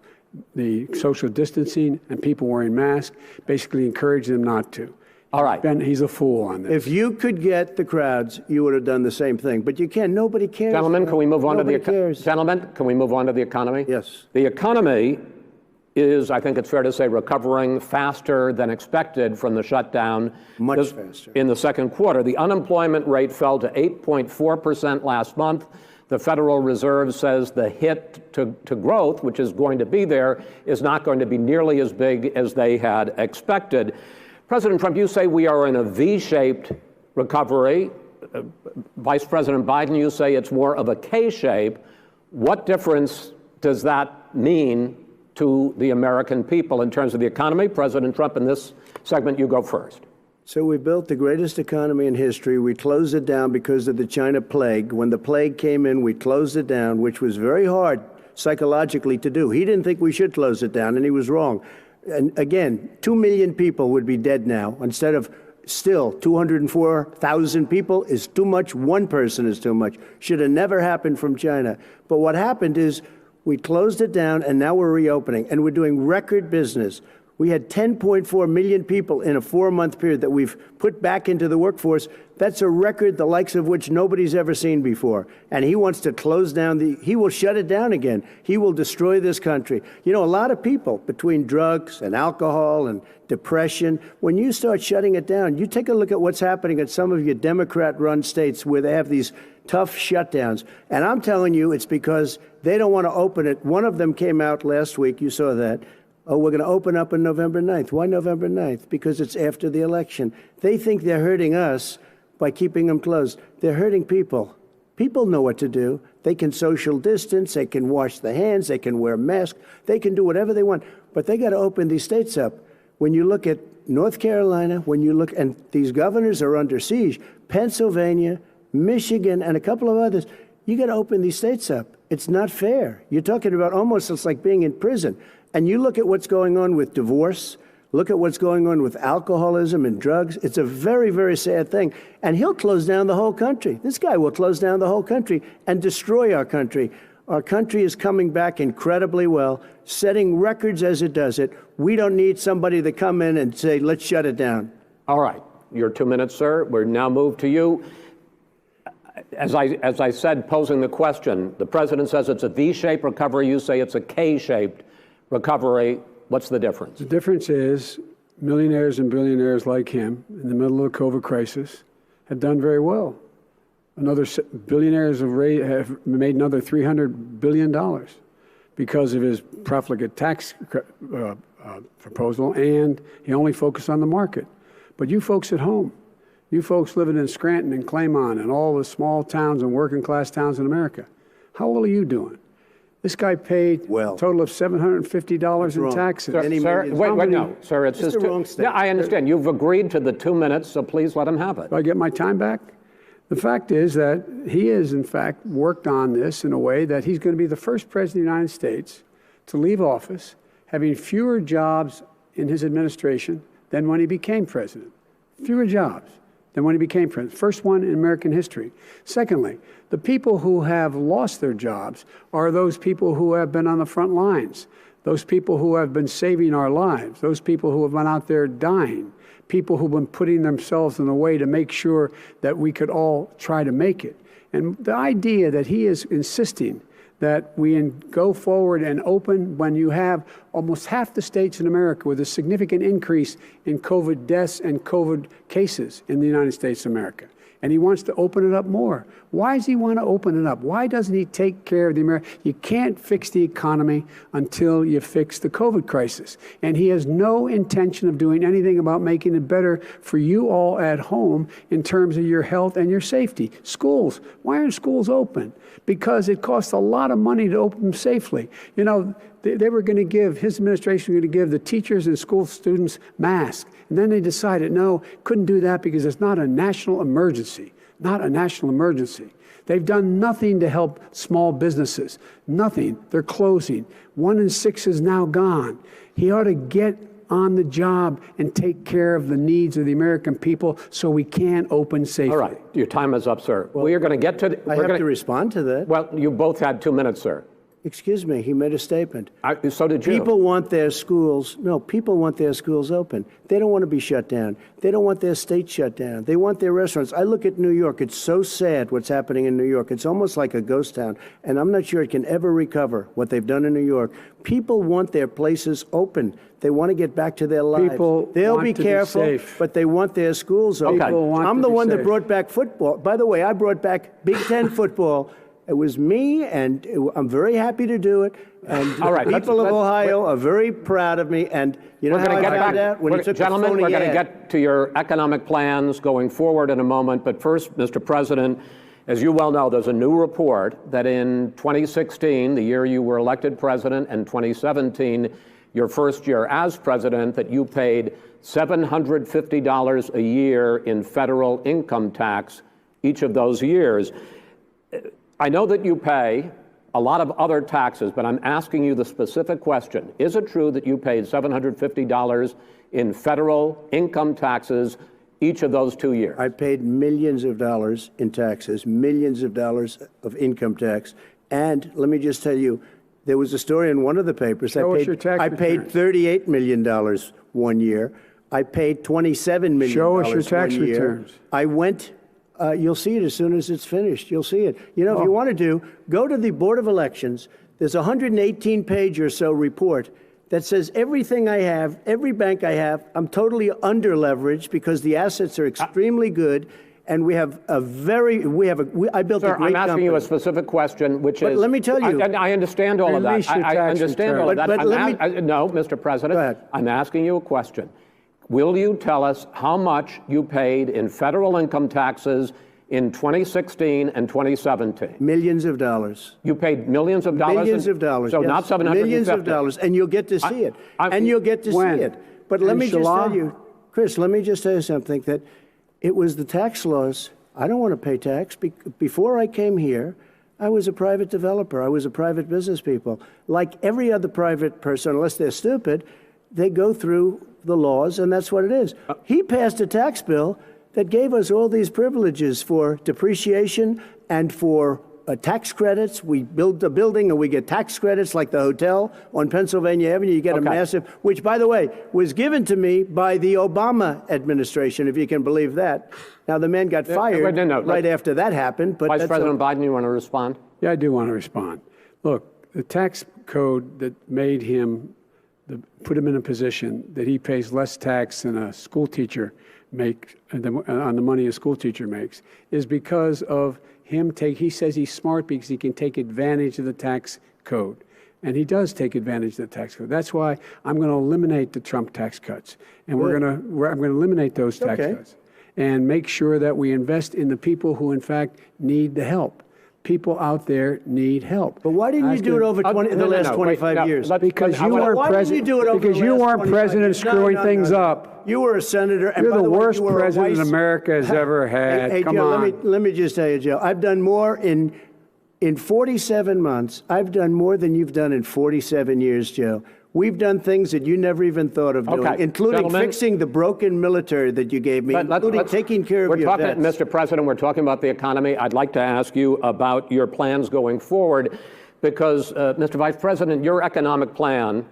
the social distancing and people wearing masks, basically encouraging them not to. All right. He's a fool on this. If you could get the crowds, you would have done the same thing. But you can't. Nobody cares. Gentlemen, can we move on to the cares. Gentlemen, can we move on to the economy? Yes. The economy is, I think it's fair to say, recovering faster than expected from the shutdown. Much faster. In the second quarter, the unemployment rate fell to 8.4% last month. The Federal Reserve says the hit to growth, which is going to be there, is not going to be nearly as big as they had expected. President Trump, you say we are in a V-shaped recovery. Vice President Biden, you say it's more of a K-shape. What difference does that mean to the American people in terms of the economy? President Trump, in this segment, you go first. So we built the greatest economy in history. We closed it down because of the China plague. When the plague came in, we closed it down, which was very hard psychologically to do. He didn't think we should close it down, and he was wrong. And again, 2 million people would be dead now instead of still 204,000 people is too much. One person is too much. Should have never happened from China. But what happened is we closed it down, and now we're reopening, and we're doing record business. We had 10.4 million people in a 4-month period that we've put back into the workforce. That's a record the likes of which nobody's ever seen before. And he wants to close down he will shut it down again. He will destroy this country. You know, a lot of people, between drugs and alcohol and depression, when you start shutting it down, you take a look at what's happening in some of your Democrat-run states where they have these tough shutdowns. And I'm telling you, it's because they don't want to open it. One of them came out last week. You saw that. Oh, we're going to open up on November 9th. Why November 9th? Because it's after the election. They think they're hurting us by keeping them closed. They're hurting people. People know what to do. They can social distance. They can wash their hands. They can wear masks. They can do whatever they want. But they got to open these states up. When you look at North Carolina, and these governors are under siege, Pennsylvania, Michigan, and a couple of others, you got to open these states up. It's not fair. You're talking about almost it's like being in prison. And you look at what's going on with divorce, look at what's going on with alcoholism and drugs. It's a very, very sad thing. And he'll close down the whole country. This guy will close down the whole country and destroy our country. Our country is coming back incredibly well, setting records as it does it. We don't need somebody to come in and say, let's shut it down. All right. Your 2 minutes, sir. We're now moved to you. As I said, posing the question, the president says it's a V-shaped recovery. You say it's a K-shaped recovery. What's the difference? The difference is millionaires and billionaires like him in the middle of the COVID crisis have done very well. Billionaires have made another $300 billion because of his profligate tax proposal, and he only focused on the market. But you folks at home, you folks living in Scranton and Claymont and all the small towns and working class towns in America, how well are you doing? This guy paid a total of $750 in taxes. Sir, wait, no, sir, it's just wrong statement. Yeah, I understand. You've agreed to the 2 minutes, so please let him have it. Do I get my time back? The fact is that he has, in fact, worked on this in a way that he's going to be the first president of the United States to leave office having fewer jobs in his administration than when he became president. Fewer jobs than when he became president. First one in American history. Secondly, the people who have lost their jobs are those people who have been on the front lines, those people who have been saving our lives, those people who have been out there dying, people who've been putting themselves in the way to make sure that we could all try to make it. And the idea that he is insisting that we go forward and open when you have almost half the states in America with a significant increase in COVID deaths and COVID cases in the United States of America. And he wants to open it up more. Why does he want to open it up? Why doesn't he take care of the American? You can't fix the economy until you fix the COVID crisis. And he has no intention of doing anything about making it better for you all at home in terms of your health and your safety. Schools. Why aren't schools open? Because it costs a lot of money to open them safely. You know, They were going to give, his administration was going to give the teachers and school students masks. And then they decided, no, couldn't do that because it's not a national emergency. Not a national emergency. They've done nothing to help small businesses. Nothing. They're closing. 1 in 6 is now gone. He ought to get on the job and take care of the needs of the American people so we can open safely. All right. Your time is up, sir. Well, we are going to get to... I have to respond to that. Well, you both had 2 minutes, sir. Excuse me, he made a statement. So did you. People want their schools open. They don't want to be shut down. They don't want their state shut down. They want their restaurants. I look at New York. It's so sad what's happening in New York. It's almost like a ghost town. And I'm not sure it can ever recover what they've done in New York. People want their places open. They want to get back to their lives. They'll be careful, but they want their schools open. I'm the one that brought back football. By the way, I brought back Big Ten football. It was me, and I'm very happy to do it. And all right, people of Ohio are very proud of me. And you know how I found out? When you took gentlemen, the phony we're going to ad. get to your economic plans going forward in a moment. But first, Mr. President, as you well know, there's a new report that in 2016, the year you were elected president, and 2017, your first year as president, that you paid $750 a year in federal income tax each of those years. I know that you pay a lot of other taxes, but I'm asking you the specific question. Is it true that you paid $750 in federal income taxes each of those 2 years? I paid millions of dollars in taxes, millions of dollars of income tax. And let me just tell you, there was a story in one of the papers. I paid $38 million 1 year. I paid $27 million Show us your 1 tax year. returns. I went... you'll see it as soon as it's finished. You'll see it. You know, if you want to go to the Board of Elections. There's a 118-page or so report that says everything I have, every bank I have, I'm totally under-leveraged because the assets are extremely good, and I built Sir, a great company. I'm asking you a specific question, which is... let me tell you... I understand all of that. I understand all of that. No, Mr. President, Go ahead. I'm asking you a question. Will you tell us how much you paid in federal income taxes in 2016 and 2017? Millions of dollars. You paid millions of dollars? Millions of dollars, So yes. not 750? Millions of dollars, and you'll get to see it. But let me just tell you, Chris, let me just tell you something, that it was the tax laws. I don't want to pay tax. Before I came here, I was a private developer. I was a private business people. Like every other private person, unless they're stupid, they go through the laws, and that's what it is. He passed a tax bill that gave us all these privileges for depreciation and for tax credits. We build a building and we get tax credits, like the hotel on Pennsylvania Avenue. You get a massive, which, by the way, was given to me by the Obama administration, if you can believe that. Now, the man got fired right after that happened. But Vice President Biden, you want to respond? Yeah, I do want to respond. Look, the tax code that made him, put him in a position that he pays less tax than a school teacher makes, on the money a school teacher makes, is because of him he says he's smart because he can take advantage of the tax code. And he does take advantage of the tax code. That's why I'm going to eliminate the Trump tax cuts. And I'm going to eliminate those tax cuts and make sure that we invest in the people who, in fact, need the help. People out there need help. But why didn't you do it over the last 25 years? Because you weren't president. Because you weren't president screwing things up. You were a senator. And You're by the way, worst you were president America has ever had. Hey, Come Joe, on. let me just tell you, Joe. I've done more in 47 months. I've done more than you've done in 47 years, Joe. We've done things that you never even thought of doing, including fixing the broken military that you gave me, including taking care of your vets. Mr. President, we're talking about the economy. I'd like to ask you about your plans going forward, because, Mr. Vice President, your economic plan,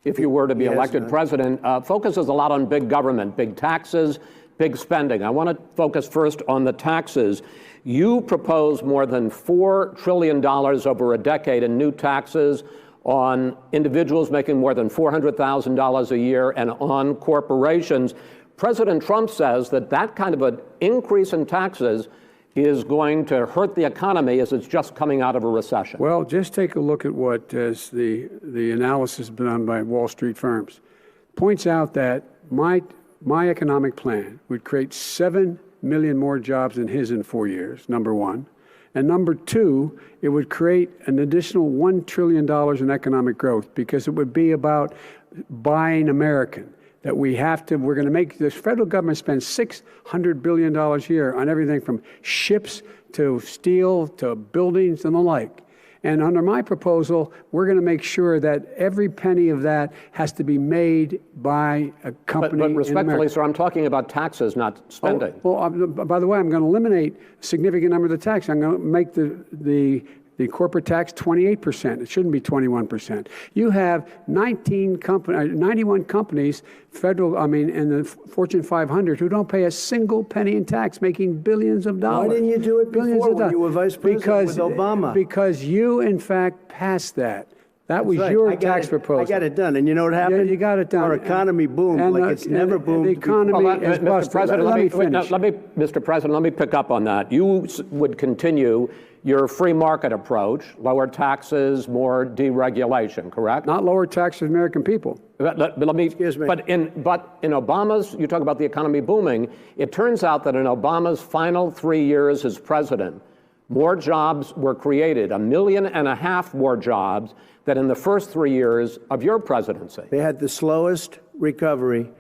if you were to be elected president, focuses a lot on big government, big taxes, big spending. I want to focus first on the taxes. You propose more than $4 trillion over a decade in new taxes on individuals making more than $400,000 a year and on corporations. President Trump says that that kind of an increase in taxes is going to hurt the economy as it's just coming out of a recession. Well, just take a look at what the analysis done by Wall Street firms. Points out that my economic plan would create 7 million more jobs than his in 4 years, number one. And number two, it would create an additional $1 trillion in economic growth because it would be about buying American. That we're going to make this federal government spend $600 billion a year on everything from ships to steel to buildings and the like. And under my proposal, we're going to make sure that every penny of that has to be made by a company. But respectfully, sir, I'm talking about taxes, not spending. By the way, I'm going to eliminate a significant number of the tax. I'm going to make the corporate tax 28%. It shouldn't be 21%. You have 91 companies, in the Fortune 500 who don't pay a single penny in tax, making billions of dollars. Why didn't you do it before when you were vice president with Obama? Because you, in fact, passed that. That was your tax proposal. I got it done. And you know what happened? Yeah, you got it done. Our economy boomed like it's never boomed. The economy is busted. Mr. President, let me finish. Mr. President, let me pick up on that. You would continue your free market approach, lower taxes, more deregulation, correct? Not lower taxes for American people. Excuse me. But in Obama's, you talk about the economy booming, it turns out that in Obama's final 3 years as president, more jobs were created, 1.5 million more jobs than in the first 3 years of your presidency. They had the slowest recovery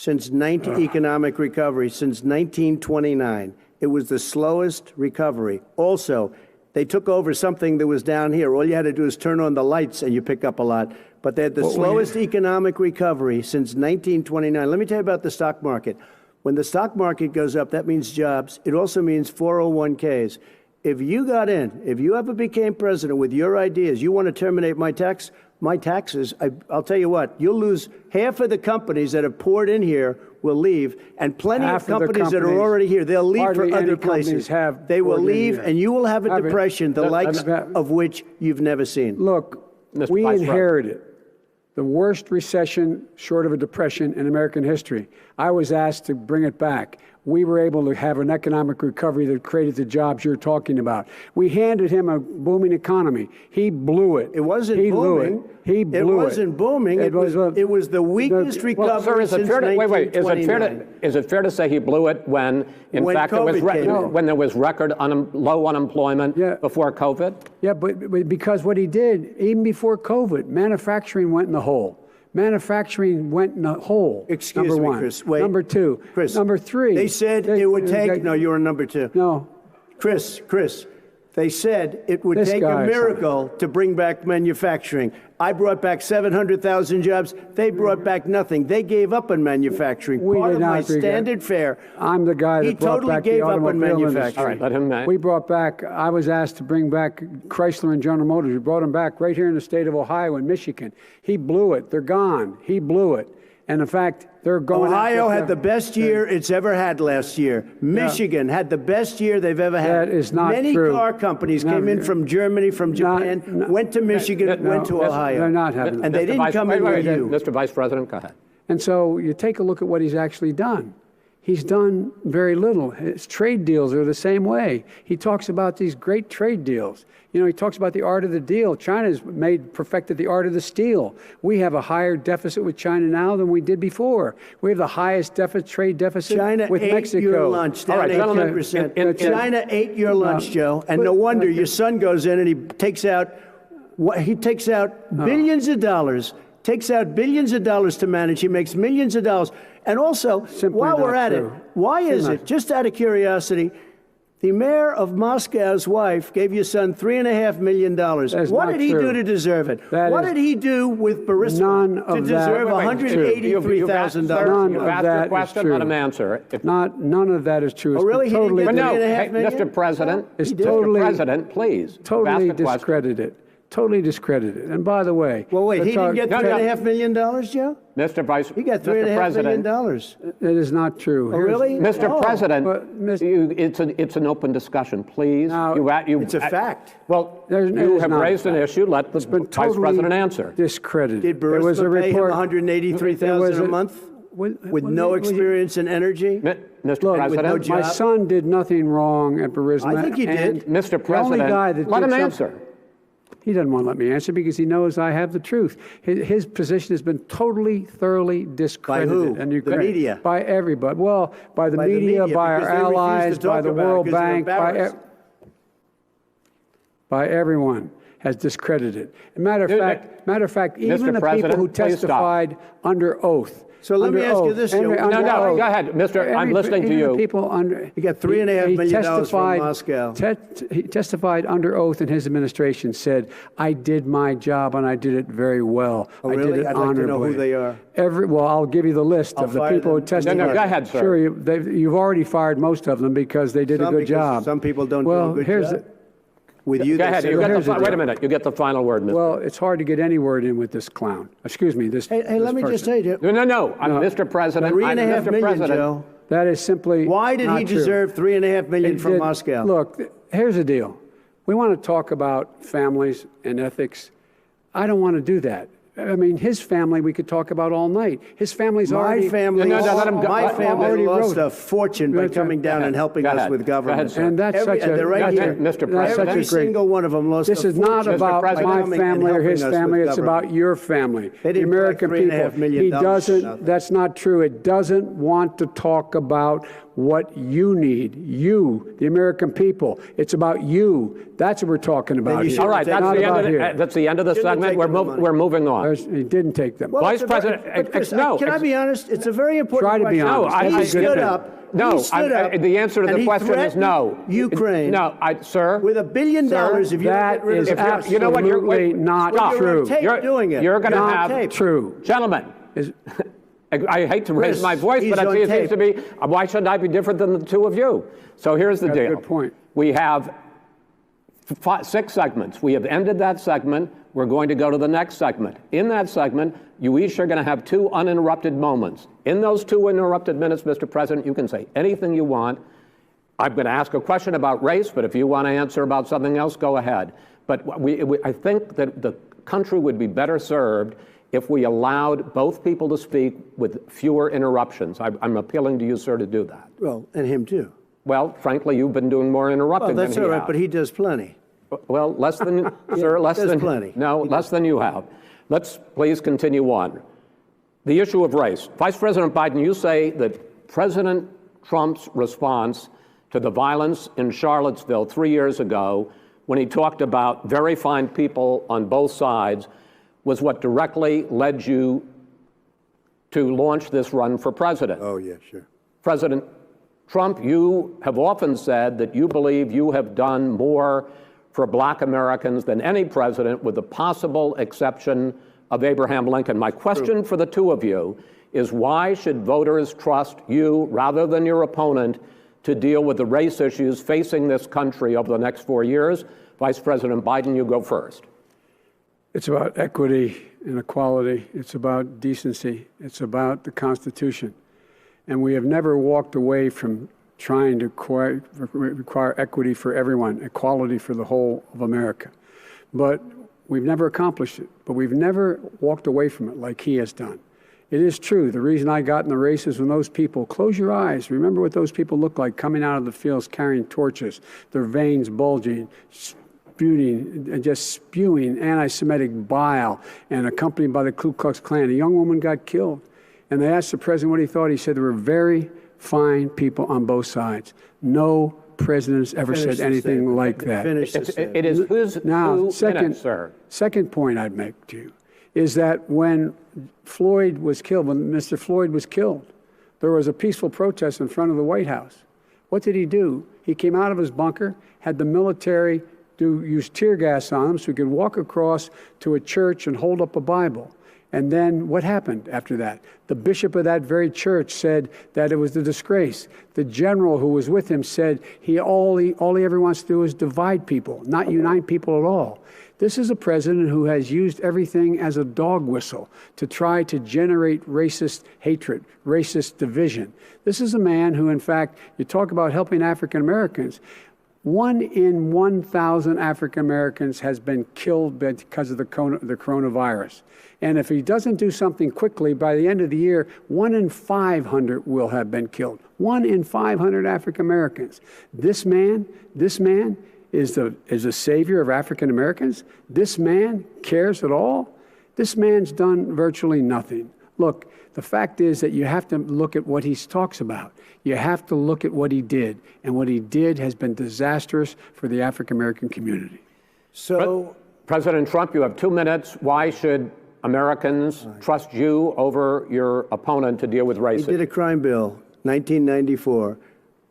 economic recovery since 1929. It was the slowest recovery. Also, they took over something that was down here. All you had to do is turn on the lights and you pick up a lot. But they had the slowest economic recovery since 1929. Let me tell you about the stock market. When the stock market goes up, that means jobs. It also means 401ks. If you got in, if you ever became president with your ideas, you want to terminate my taxes, I'll tell you what, you'll lose half of the companies that have poured in here will leave, and plenty of companies that are already here, they'll leave for other places. They will leave, and you will have a depression, the likes of which you've never seen. Look, we inherited the worst recession short of a depression in American history. I was asked to bring it back. We were able to have an economic recovery that created the jobs you're talking about. We handed him a booming economy. He blew it. It wasn't booming. He blew it. It wasn't booming. It was the weakest recovery since 1929. Is it fair to say he blew it when there was record low unemployment before COVID? Yeah, but because what he did, even before COVID, manufacturing went in the hole. Manufacturing went in a hole. Excuse me, Chris. Wait. Number two. Chris. Number three. They said it would take. No, you're on number two. No. Chris. They said it would take a miracle to bring back manufacturing. I brought back 700,000 jobs. They brought back nothing. They gave up on manufacturing. Part of my standard fare. I'm the guy that brought back the automobile industry. All right, let him. We brought back. I was asked to bring back Chrysler and General Motors. We brought them back right here in the state of Ohio and Michigan. He blew it. They're gone. He blew it. And in fact, they're going. Ohio had the best year it's ever had last year. Michigan had the best year they've ever had. That is not true. Many car companies came in from Germany, from Japan, went to Michigan, went to Ohio. They're not having that. And they didn't come in with you. Mr. Vice President, go ahead. And so you take a look at what he's actually done. He's done very little. His trade deals are the same way. He talks about these great trade deals. You know, he talks about the art of the deal. China's perfected the art of the steal. We have a higher deficit with China now than we did before. We have the highest trade deficit with Mexico. China ate your lunch. All right, 18%. China ate your lunch, Joe. And no wonder your son goes in and he takes out billions of dollars. Takes out billions of dollars to manage. He makes millions of dollars. And also, while we're at it, why is it, just out of curiosity, the mayor of Moscow's wife gave your son $3.5 million. What did he do to deserve it? What did he do with Burisma to deserve $183,000? You've asked your question, let him answer. None of that is true. Oh, really? He didn't get $3.5 million? Mr. President, Mr. President, please. Totally discredited. Totally discredited. And by the way, well, wait, he didn't get $3.5 million, Joe? Mr. Vice, he got $3.5 million. That is not true. Oh, really? Mr. President, it's an open discussion, please. It's a fact. Well, you have raised an issue. Let the Vice President answer. Discredited. Did Burisma pay him $183,000 a month with no experience in energy? Mr. President, my son did nothing wrong at Burisma. I think he did. Mr. President, let him answer. He doesn't want to let me answer because he knows I have the truth. His position has been totally, thoroughly discredited. By who? The media? By everybody. Well, by the media, by our allies, by the World Bank. by everyone has discredited. Matter of fact, even the people who testified under oath. So let me ask you this, Joe. No, go ahead, Mr. I'm listening to you. People under, he got $3.5 million from Moscow. He testified under oath in his administration, said, I did my job and I did it very well. Oh, I really? did it I'd honorably. like to know who they are. Well, I'll give you the list of the people who testified. No, go ahead, sir. Sure, you've already fired most of them because they did a good job. Some people don't do a good job. With you, go ahead. Wait a minute. You get the final word, Mr. Well, it's hard to get any word in with this clown. Excuse me. Hey, let me just say, Joe. No. I'm Mr. President. $3.5 million, Joe. That is simply Why did he deserve $3.5 million from Moscow? Look, here's the deal. We want to talk about families and ethics. I don't want to do that. I mean, his family we could talk about all night. His family's already... My family lost a fortune by coming down and helping us with government. And that's such a... Mr. President. Every single one of them lost a fortune. This is not about my family or his family. It's about your family. The American people. That's not true. It doesn't want to talk about what you need. You, the American people. It's about you. That's what we're talking about here. All right, that's the end of the segment. We're moving on. He didn't take them. Well, Vice President, can I be honest? It's a very important question. Try to be honest. He stood up. The answer to the question is no. Ukraine. No, sir. With $1 billion, if you that is absolutely not true. You're going to have true. Gentlemen, I hate to raise my voice, but it seems to be, why should I be different than the two of you? So here's the deal. Good point. We have 6 segments. We have ended that segment. We're going to go to the next segment. In that segment, you each are going to have 2 uninterrupted moments. In those 2 uninterrupted minutes, Mr. President, you can say anything you want. I'm going to ask a question about race, but if you want to answer about something else, go ahead. But I think that the country would be better served if we allowed both people to speak with fewer interruptions. I'm appealing to you, sir, to do that. Well, and him too. Well, frankly, you've been doing more interrupting than he has. Well, that's all right, but he does plenty. Well, less than, sir, less than plenty. No, less than you have. Let's please continue on. The issue of race. Vice President Biden, you say that President Trump's response to the violence in Charlottesville 3 years ago, when he talked about very fine people on both sides, was what directly led you to launch this run for president. Oh, yeah, sure. President Trump, you have often said that you believe you have done more for Black Americans than any president, with the possible exception of Abraham Lincoln. My question for the two of you is, why should voters trust you rather than your opponent to deal with the race issues facing this country over the next 4 years? Vice President Biden, you go first. It's about equity and equality. It's about decency. It's about the Constitution. And we have never walked away from trying to require equity for everyone, equality for the whole of America. But we've never accomplished it. But we've never walked away from it like he has done. It is true. The reason I got in the race is when those people, close your eyes, remember what those people look like coming out of the fields carrying torches, their veins bulging, just spewing anti-Semitic bile, and accompanied by the Ku Klux Klan. A young woman got killed. And they asked the president what he thought. He said there were very fine people on both sides. No president has ever said anything like that. It is who's now, sir. Second point I'd make to you is that when Floyd was killed, when Mr. Floyd was killed, there was a peaceful protest in front of the White House. What did he do? He came out of his bunker, had the military use tear gas on him so he could walk across to a church and hold up a Bible. And then what happened after that? The bishop of that very church said that it was a disgrace. The general who was with him said all he ever wants to do is divide people, not unite people at all. This is a president who has used everything as a dog whistle to try to generate racist hatred, racist division. This is a man who, in fact, you talk about helping African Americans. 1 in 1,000 African Americans has been killed because of the coronavirus. And if he doesn't do something quickly, by the end of the year, 1 in 500 will have been killed. 1 in 500 African Americans. This man is the savior of African Americans. This man cares at all. This man's done virtually nothing. Look, the fact is that you have to look at what he talks about. You have to look at what he did. And what he did has been disastrous for the African American community. So, President Trump, you have 2 minutes. Why should Americans trust you over your opponent to deal with he racism? did a crime bill, 1994,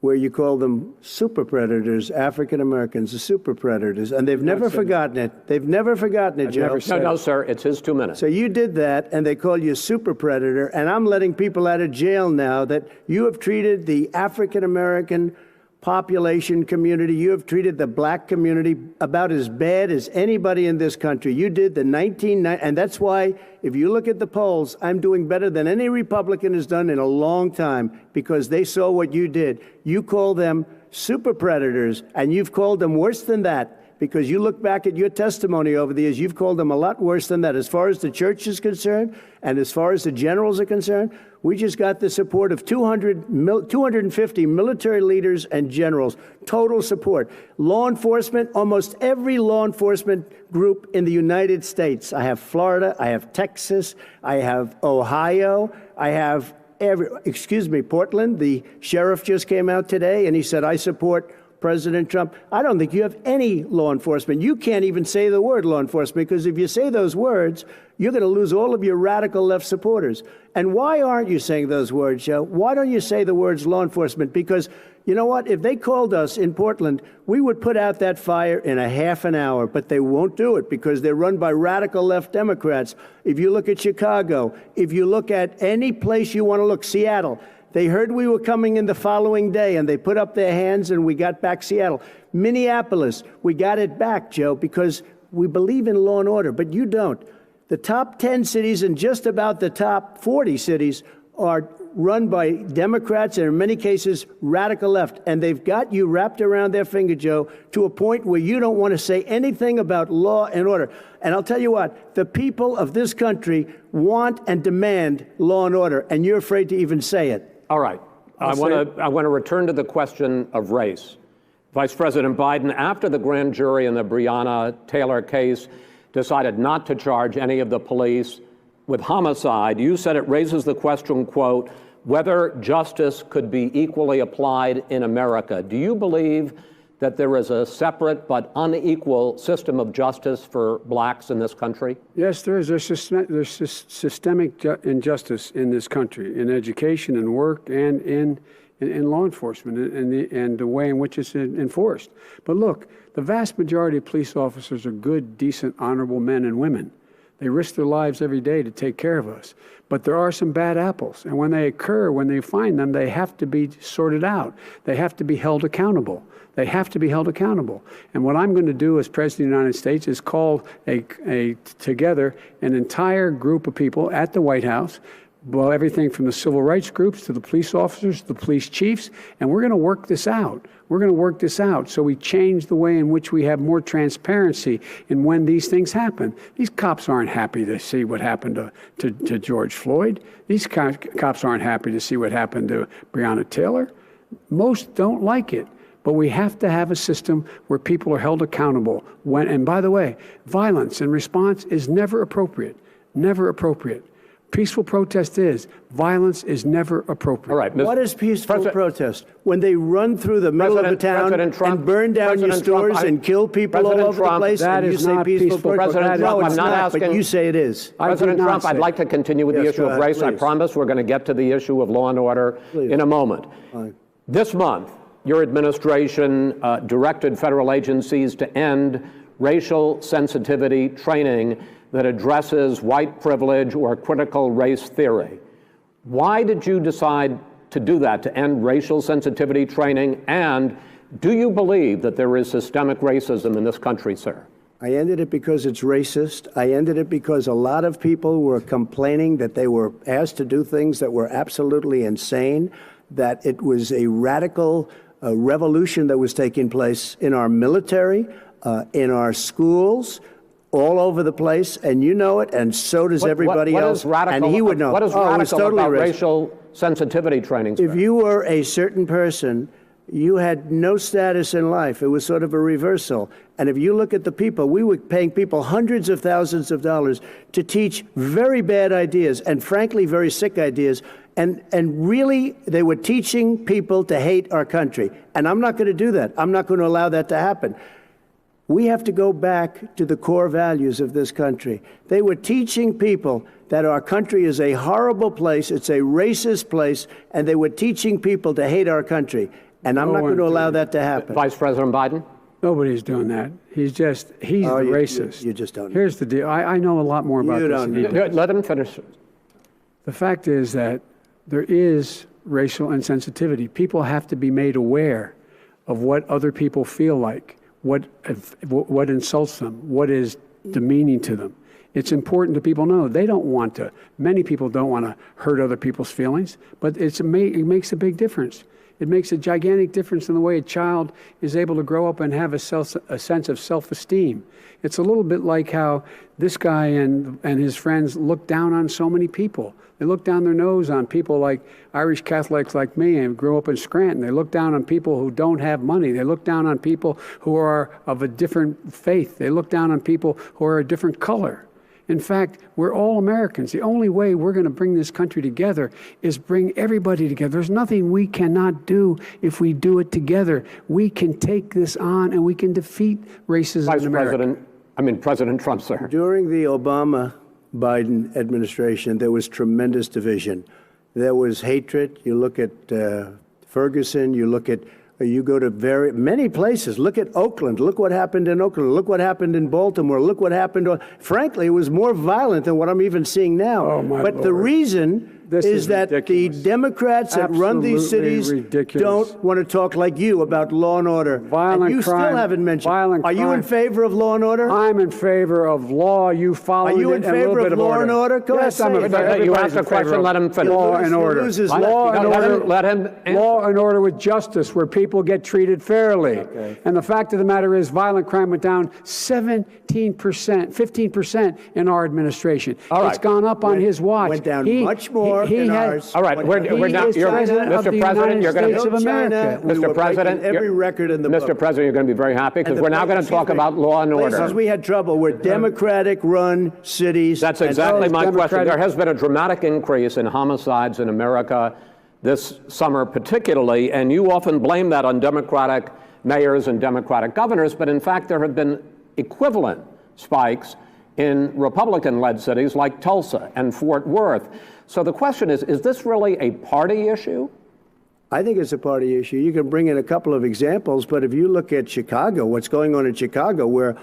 where you call them super predators, African Americans, the super predators, and they've never forgotten it. They've never forgotten it, Joe. No, sir, it's his 2 minutes. So you did that, and they call you a super predator, and I'm letting people out of jail now that you have treated the African American population community, you have treated the black community about as bad as anybody in this country. You did the 1990, and that's why, if you look at the polls, I'm doing better than any Republican has done in a long time, because they saw what you did. You call them super predators, and you've called them worse than that. Because you look back at your testimony over the years, you've called them a lot worse than that. As far as the church is concerned, and as far as the generals are concerned, we just got the support of 250 military leaders and generals, total support. Law enforcement, almost every law enforcement group in the United States. I have Florida, I have Texas, I have Ohio, I have Portland. The sheriff just came out today and he said, I support President Trump. I don't think you have any law enforcement. You can't even say the word law enforcement, because if you say those words, you're going to lose all of your radical left supporters. And why aren't you saying those words, Joe? Why don't you say the words law enforcement? Because you know what? If they called us in Portland, we would put out that fire in a half an hour, but they won't do it because they're run by radical left Democrats. If you look at Chicago, if you look at any place you want to look, Seattle, they heard we were coming in the following day, and they put up their hands, and we got back Seattle. Minneapolis, we got it back, Joe, because we believe in law and order, but you don't. The top 10 cities and just about the top 40 cities are run by Democrats and in many cases radical left. And they've got you wrapped around their finger, Joe, to a point where you don't want to say anything about law and order. And I'll tell you what, the people of this country want and demand law and order, and you're afraid to even say it. All right. I want to return to the question of race. Vice President Biden, after the grand jury in the Breonna Taylor case decided not to charge any of the police with homicide, you said it raises the question, quote, whether justice could be equally applied in America. Do you believe that there is a separate but unequal system of justice for blacks in this country? Yes, there is. There's systemic injustice in this country, in education and work and in law enforcement and the way in which it's enforced. But look, the vast majority of police officers are good, decent, honorable men and women. They risk their lives every day to take care of us. But there are some bad apples. And when they occur, when they find them, they have to be sorted out. They have to be held accountable. They have to be held accountable. And what I'm going to do as President of the United States is call together an entire group of people at the White House, well, everything from the civil rights groups to the police officers, to the police chiefs, and we're going to work this out. We're going to work this out so we change the way in which we have more transparency in when these things happen. These cops aren't happy to see what happened to George Floyd. These cops aren't happy to see what happened to Breonna Taylor. Most don't like it. But we have to have a system where people are held accountable. And by the way, violence in response is never appropriate. Never appropriate. Peaceful protest is. Violence is never appropriate. All right. What is peaceful protest? When they run through the middle of the town and burn down your stores and kill people all over the place, and you say peaceful protest? No, it's not, but you say it is. President Trump, I'd like to continue with the issue of race. I promise we're going to get to the issue of law and order in a moment. This month, your administration directed federal agencies to end racial sensitivity training that addresses white privilege or critical race theory. Why did you decide to do that, to end racial sensitivity training? And do you believe that there is systemic racism in this country, sir? I ended it because it's racist. I ended it because a lot of people were complaining that they were asked to do things that were absolutely insane, that it was a radical revolution that was taking place in our military, in our schools, all over the place, and you know it, and so does everybody else. And he would know. What is radical about racial sensitivity training? If you were a certain person, you had no status in life. It was sort of a reversal. And if you look at the people, we were paying people hundreds of thousands of dollars to teach very bad ideas, and frankly, very sick ideas. And really, they were teaching people to hate our country. And I'm not going to do that. I'm not going to allow that to happen. We have to go back to the core values of this country. They were teaching people that our country is a horrible place, it's a racist place, and they were teaching people to hate our country. And I'm not going to allow that to happen. Vice President Biden? Nobody's doing that. He's the racist. You just don't know. Here's the deal. I know a lot more about You this. don't than know. he does. Let him finish. The fact is that there is racial insensitivity. People have to be made aware of what other people feel like, what insults them, what is demeaning to them. It's important that people know they don't want to. Many people don't want to hurt other people's feelings, but it makes a big difference. It makes a gigantic difference in the way a child is able to grow up and have a sense of self-esteem. It's a little bit like how this guy and his friends look down on so many people. They look down their nose on people like Irish Catholics like me and grew up in Scranton. They look down on people who don't have money. They look down on people who are of a different faith. They look down on people who are a different color. In fact, we're all Americans. The only way we're going to bring this country together is bring everybody together. There's nothing we cannot do if we do it together. We can take this on and we can defeat racism in America. President Trump, sir. During the Obama-Biden administration, there was tremendous division. There was hatred. You look at Ferguson, you go to many places. Look at Oakland. Look what happened in Oakland. Look what happened in Baltimore. Look what happened. Frankly, it was more violent than what I'm even seeing now. Oh, my but Lord. the reason is that ridiculous. the Democrats that run these cities don't want to talk like you about law and order. Violent and you crime, still haven't mentioned. violent Are you in crime. favor of law and order? I'm in favor of law. You follow it. Are you in and a little favor bit of law and order? Go Yes, ahead, I'm say in it. favor. You Everybody's asked a in favor question, of let him finish. Law and order. loses Law and order. Let him answer. Law and order with justice, where people get treated fairly. Okay. And the fact of the matter is, violent crime went down 15% in our administration. All right. It's gone up on his watch. Went down much more in ours. All right, we're now. is president of the President, you're going United States of America. Mr. President, every record in the Mr. book. President, you're going to be very happy because And we're now going to talk about law and order. Places we had trouble were Democratic-run cities. That's and exactly those my question. Democratic- There has been a dramatic increase in homicides in America this summer particularly, and you often blame that on Democratic mayors and Democratic governors, but in fact there have been equivalent spikes in Republican-led cities like Tulsa and Fort Worth. So the question is this really a party issue? I think it's a party issue. You can bring in a couple of examples, but if you look at Chicago, what's going on in Chicago, where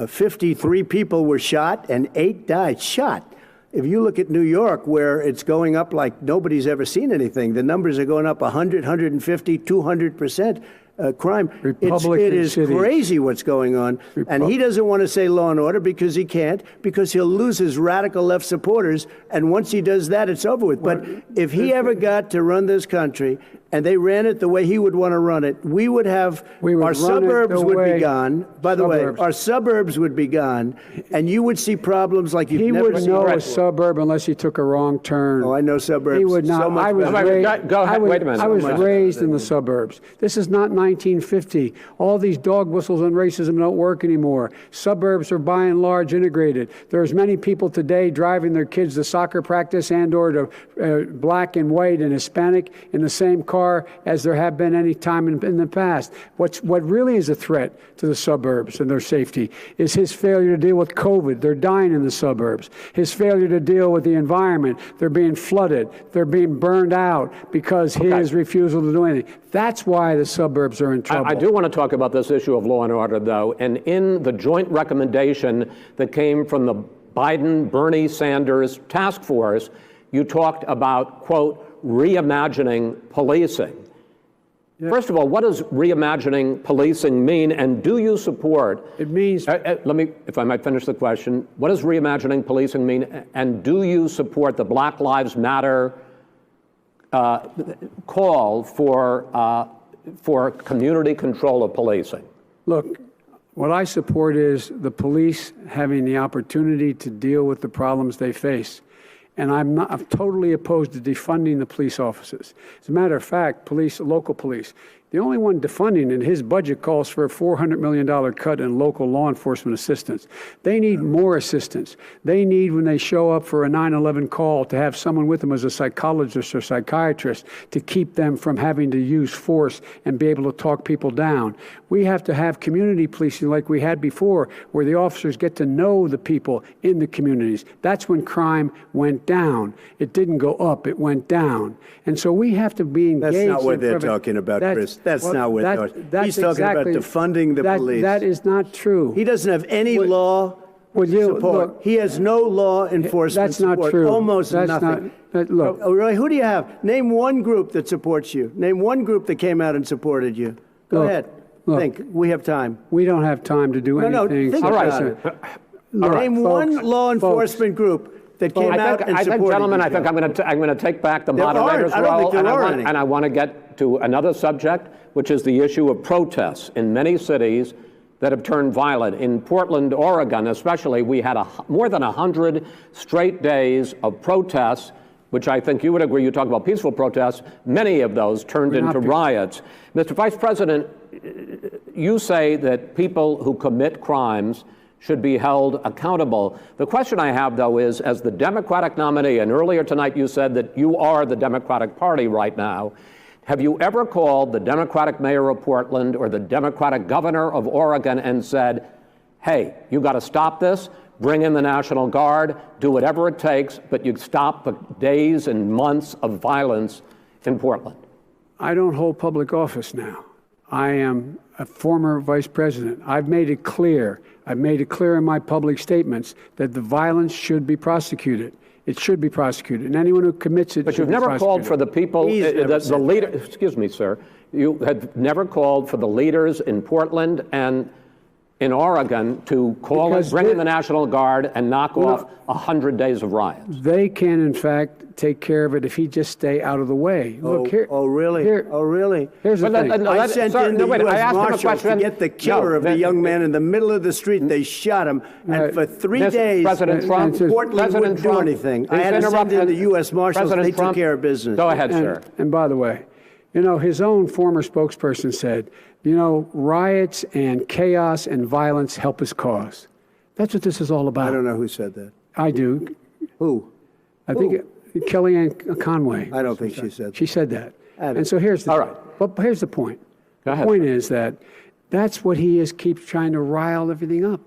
53 people were shot and 8 died, shot. If you look at New York, where it's going up like nobody's ever seen anything, the numbers are going up 100, 150, 200%. Crime. It is cities. crazy what's going on. And he doesn't want to say law and order because he can't, because he'll lose his radical left supporters. And once he does that, it's over with. But if he ever got to run this country and they ran it the way he would want to run it, we would have our suburbs would be gone. By the way, our suburbs would be gone, and you would see problems like you've never seen. He wouldn't know before. a suburb unless he took a wrong turn. Oh, I know suburbs. He would not. So much I was better. raised. Go ahead. Wait a minute. I was So much raised better. in the suburbs. This is not 1950. All these dog whistles on racism don't work anymore. Suburbs are by and large integrated. There's many people today driving their kids to soccer practice and/or to black and white and Hispanic in the same car as there have been any time in the past. What really is a threat to the suburbs and their safety is his failure to deal with COVID. They're dying in the suburbs. His failure to deal with the environment. They're being flooded. They're being burned out because his refusal to do anything. That's why the suburbs are in trouble. I do want to talk about this issue of law and order, though. And in the joint recommendation that came from the Biden-Bernie Sanders task force, you talked about, quote, reimagining policing. First of all, what does reimagining policing mean, and do you support? It means. Let me, if I might finish the question. What does reimagining policing mean, and do you support the Black Lives Matter call for community control of policing? Look, what I support is the police having the opportunity to deal with the problems they face. And I'm totally opposed to defunding the police offices. As a matter of fact, local police, The only one defunding in his budget calls for a $400 million cut in local law enforcement assistance. They need more assistance. They need, when they show up for a 9/11 call, to have someone with them as a psychologist or psychiatrist to keep them from having to use force and be able to talk people down. We have to have community policing like we had before, where the officers get to know the people in the communities. That's when crime went down. It didn't go up, it went down. And so we have to be engaged. That's not what they're talking about, Chris. That's not what they're talking about. He's talking about defunding the police. That is not true. He doesn't have any law support. Look, he has no law enforcement that's not support. true. Almost that's nothing. Look. Oh, really? Who do you have? Name one group that supports you. Name one group that came out and supported you. Go ahead. Think. We have time. We don't have time to do anything. No, think about it. Name one law enforcement group that came out and supported you. Gentlemen, I think I'm going to take back the moderator's role, and I want to get to another subject, which is the issue of protests in many cities that have turned violent. In Portland, Oregon especially, we had more than 100 straight days of protests, which I think you would agree, you talk about peaceful protests, many of those turned into riots. Mr. Vice President, you say that people who commit crimes should be held accountable. The question I have, though, is, as the Democratic nominee, and earlier tonight you said that you are the Democratic Party right now, have you ever called the Democratic mayor of Portland or the Democratic governor of Oregon and said, hey, you got to stop this, bring in the National Guard, do whatever it takes, but you stop the days and months of violence in Portland? I don't hold public office now. I am a former vice president. I've made it clear in my public statements that the violence should be prosecuted. It should be prosecuted, and anyone who commits it. But you've never called for the people, the leader. Excuse me, sir. You have never called for the leaders in Portland and in Oregon to bring in the National Guard and knock off 100 days of riots. They can, in fact, take care of it if he just stay out of the way. Look here. Oh, really? Really? Here's the thing. I sent in the U.S. Marshals to get the killer of the young man in the middle of the street. They shot him, and for 3 days, President Trump, Portland wouldn't do anything. I had to send in the U.S. Marshals. They took care of business. Go ahead, sir. And by the way, his own former spokesperson said, riots and chaos and violence help his cause. That's what this is all about. I don't know who said that. I do. Who? I think Kellyanne Conway. I don't think she said that. She said that. And so here's the here's the point. Go ahead. The point is that's what he keeps trying to rile everything up.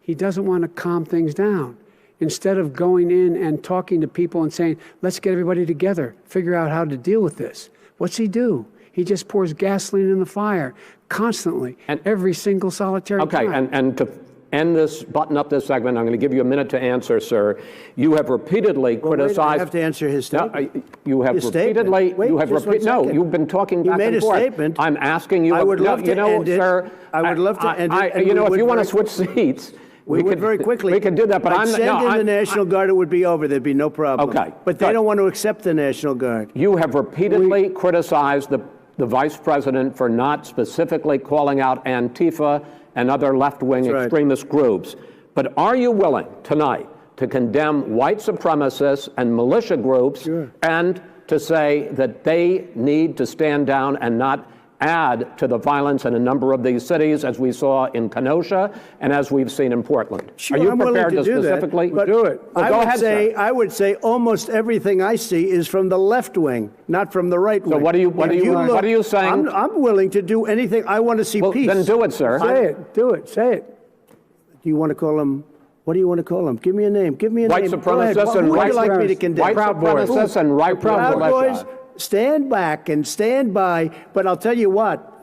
He doesn't want to calm things down. Instead of going in and talking to people and saying, let's get everybody together, figure out how to deal with this. What's he do? He just pours gasoline in the fire constantly, and every single solitary time. And to end this, button up this segment, I'm going to give you a minute to answer, sir. You have repeatedly criticized. I have to answer his statement. No, you have repeatedly. You've been talking back and forth. You made a statement. I'm asking you. I would love to end it. Sir, I would love to end it. If you want to switch seats. We would very quickly. We could do that, but I'd send in the National Guard, it would be over. There'd be no problem. Okay. But they don't want to accept the National Guard. You have repeatedly criticized the vice president for not specifically calling out Antifa and other left-wing extremist groups. But are you willing tonight to condemn white supremacists and militia groups and to say that they need to stand down and not add to the violence in a number of these cities, as we saw in Kenosha and as we've seen in Portland? Sure, are you I'm prepared willing to do specifically that, do it? I would say almost everything I see is from the left wing, not from the right wing. So what are you saying? I'm willing to do anything. I want to see peace. Then do it, sir. Say it. Do it. Say it. Do you want to call him? What do you want to call him? Give me a name. Give me a white name. Supremacists and white supremacists and right Proud Boys. Stand back and stand by. But I'll tell you what.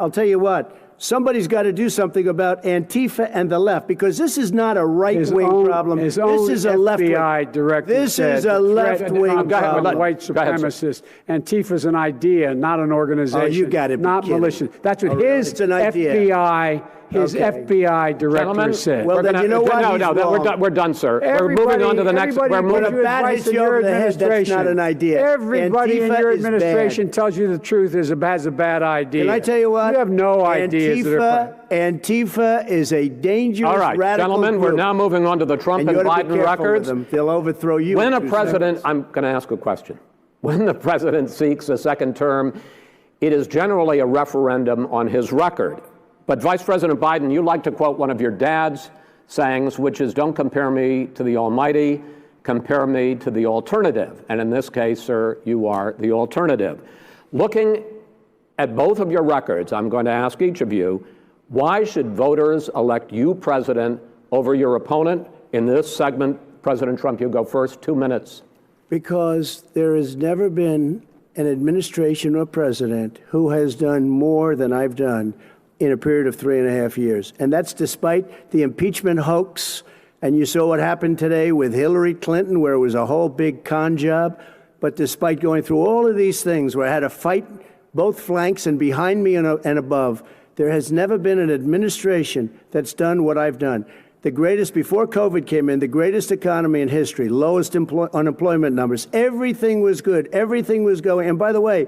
Somebody's got to do something about Antifa and the left, because this is not a right-wing problem. This is a left-wing. FBI director This is a left-wing problem. White supremacists. Antifa's an idea, not an organization. Oh, you got to be not kidding. militia. That's what his FBI. FBI director said. Well, then you know what? We're done, sir. We're moving on to the next. We're moving. When a bat hits you over the head, that's not an idea. Everybody in your administration tells you the truth has a bad idea. Can I tell you what? You have no ideas. Antifa is a dangerous, all right, radical gentlemen, group. We're now moving on to the Trump and Biden records. They'll overthrow you. When a president, I'm going to ask a question. When the president seeks a second term, it is generally a referendum on his record. But Vice President Biden, you like to quote one of your dad's sayings, which is, don't compare me to the Almighty, compare me to the alternative. And in this case, sir, you are the alternative. Looking at both of your records, I'm going to ask each of you, why should voters elect you president over your opponent? In this segment, President Trump, you go first, 2 minutes. Because there has never been an administration or president who has done more than I've done in a period of 3.5 years. And that's despite the impeachment hoax. And you saw what happened today with Hillary Clinton, where it was a whole big con job. But despite going through all of these things, where I had to fight both flanks and behind me and above, there has never been an administration that's done what I've done. The greatest, before COVID came in, the greatest economy in history, lowest unemployment numbers. Everything was good. Everything was going. And by the way,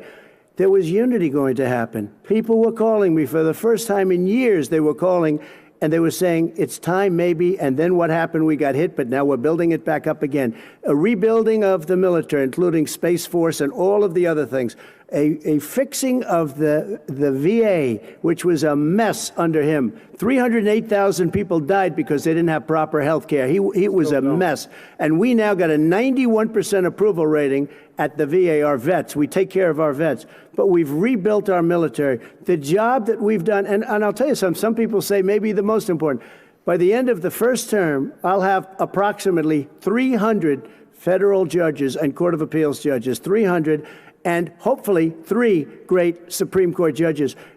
there was unity going to happen. People were calling me for the first time in years. They were calling and they were saying, it's time maybe. And then what happened? We got hit, but now we're building it back up again. A rebuilding of the military, including Space Force and all of the other things. A fixing of the VA, which was a mess under him. 308,000 people died because they didn't have proper health care. It was a mess. And we now got a 91% approval rating at the VA, our vets. We take care of our vets. But we've rebuilt our military. The job that we've done, and I'll tell you something, some people say maybe the most important. By the end of the first term, I'll have approximately 300 federal judges and Court of Appeals judges, 300, and hopefully 3 great Supreme Court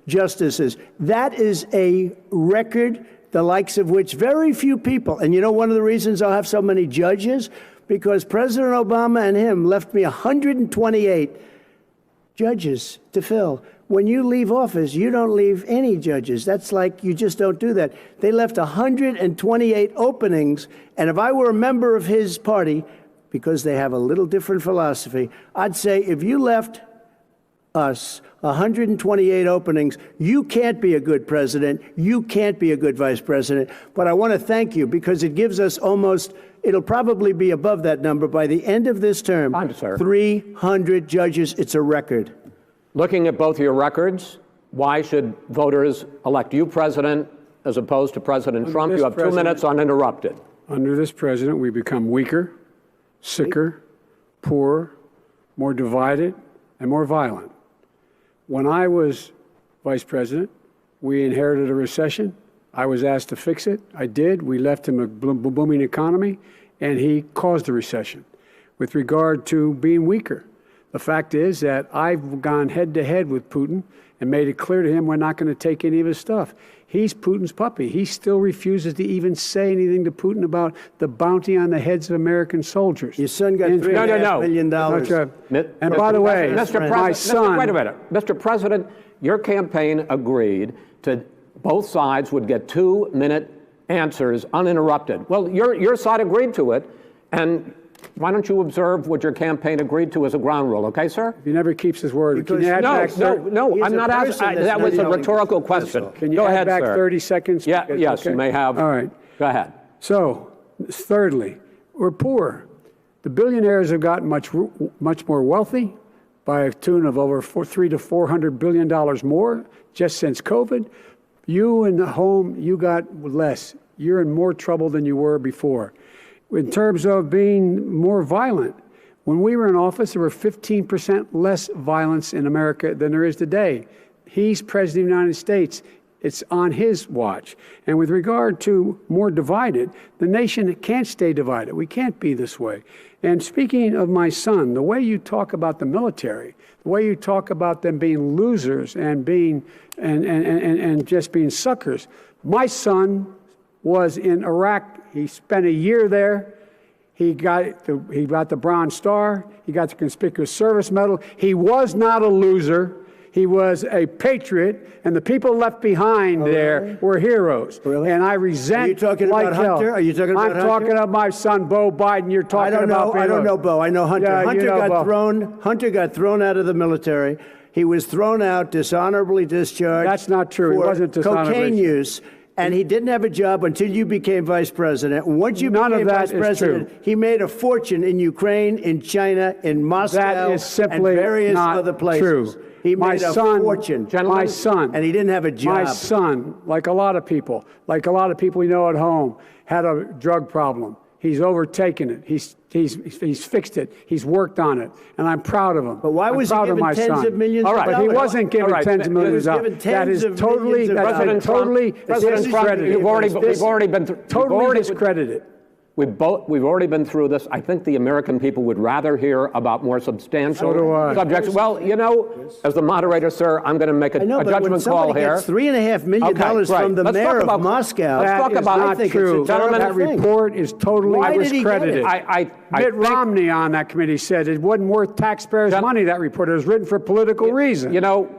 justices. That is a record, the likes of which very few people, and you know one of the reasons I'll have so many judges? Because President Obama and him left me 128 judges to fill. When you leave office, you don't leave any judges. That's like, you just don't do that. They left 128 openings, and if I were a member of his party, because they have a little different philosophy, I'd say if you left us 128 openings, you can't be a good president, you can't be a good vice president. But I want to thank you because it gives us almost, it'll probably be above that number by the end of this term. 300 judges, it's a record. Looking at both of your records, why should voters elect you president as opposed to President Trump? You have 2 minutes uninterrupted. Under this president, we become weaker, sicker, poorer, more divided, and more violent. When I was vice president, we inherited a recession. I was asked to fix it. I did. We left him a booming economy, and he caused the recession. With regard to being weaker, the fact is that I've gone head-to-head with Putin and made it clear to him we're not going to take any of his stuff. He's Putin's puppy. He still refuses to even say anything to Putin about the bounty on the heads of American soldiers. Your son got $3.5 million. And by the way, my son... Wait a minute. Mr. President, your campaign agreed to both sides would get 2-minute answers uninterrupted. Well, your side agreed to it, and why don't you observe what your campaign agreed to as a ground rule, okay, sir? He never keeps his word. Can you add back No, I'm not asking. That was a rhetorical question. Can you add back 30 seconds? Yeah, yes, you may have. All right. Go ahead. So, thirdly, we're poor. The billionaires have gotten much more wealthy by a tune of over $300 to $400 billion more just since COVID. You in the home, you got less. You're in more trouble than you were before. In terms of being more violent, when we were in office, there were 15% less violence in America than there is today. He's president of the United States. It's on his watch. And with regard to more divided, the nation can't stay divided. We can't be this way. And speaking of my son, the way you talk about the military, the way you talk about them being losers and being and just being suckers. My son was in Iraq. He spent a year there. He got the Bronze Star. He got the Conspicuous Service Medal. He was not a loser. He was a patriot, and the people left behind there were heroes. Really? And I resent. Are you talking about Hunter? Are you talking about Hunter? I'm talking about my son, Beau Biden. You're talking about. I don't know Beau. I know Hunter. Yeah, Hunter got thrown out of the military. He was thrown out, dishonorably discharged. That's not true. He wasn't dishonorably. Cocaine use. And he didn't have a job until you became vice president. Once you became vice president, he made a fortune in Ukraine, in China, in Moscow, That is simply and various not other places. true. He made a fortune. My son, and he didn't have a job. My son, like a lot of people we know at home, had a drug problem. He's overtaken it. He's fixed it. He's worked on it, and I'm proud of him. But why was he given tens of millions of dollars? But he wasn't given tens of millions of dollars. That is totally discredited. We've already been through. Totally discredited. We've already been through this. I think the American people would rather hear about more substantial subjects. Well, you know, as the moderator, sir, I'm going to make a judgment call here. Gets $3.5 million from the mayor of Moscow. That is not true. That report is totally discredited. Mitt Romney on that committee said it wasn't worth taxpayers' money, that report. It was written for political reasons. You know,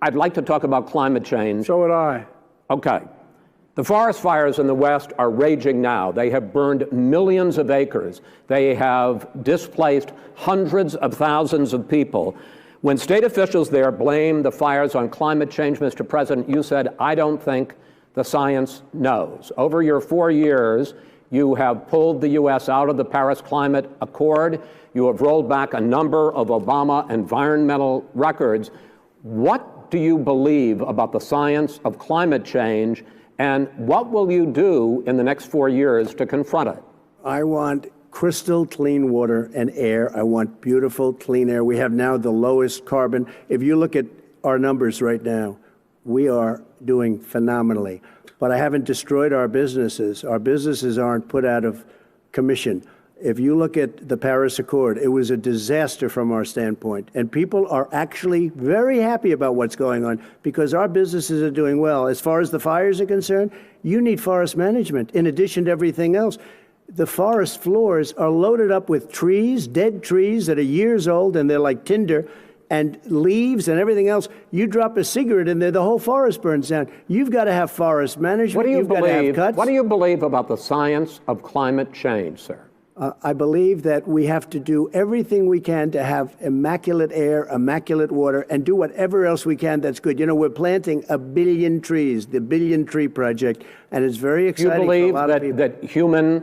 I'd like to talk about climate change. So would I. Okay. The forest fires in the West are raging now. They have burned millions of acres. They have displaced hundreds of thousands of people. When state officials there blame the fires on climate change, Mr. President, you said, I don't think the science knows. Over your 4 years, you have pulled the U.S. out of the Paris Climate Accord. You have rolled back a number of Obama environmental records. What do you believe about the science of climate change? And what will you do in the next 4 years to confront it? I want crystal clean water and air. I want beautiful, clean air. We have now the lowest carbon. If you look at our numbers right now, we are doing phenomenally. But I haven't destroyed our businesses. Our businesses aren't put out of commission. If you look at the Paris Accord, it was a disaster from our standpoint. And people are actually very happy about what's going on because our businesses are doing well. As far as the fires are concerned, you need forest management in addition to everything else. The forest floors are loaded up with trees, dead trees that are years old, and they're like tinder, and leaves and everything else. You drop a cigarette in there, the whole forest burns down. You've got to have forest management. What do you You've got to have cuts. What do you believe about the science of climate change, sir? I believe that we have to do everything we can to have immaculate air, immaculate water, and do whatever else we can that's good. You know, we're planting 1 billion trees, the Billion Tree Project, and it's very exciting for a lot of people. That human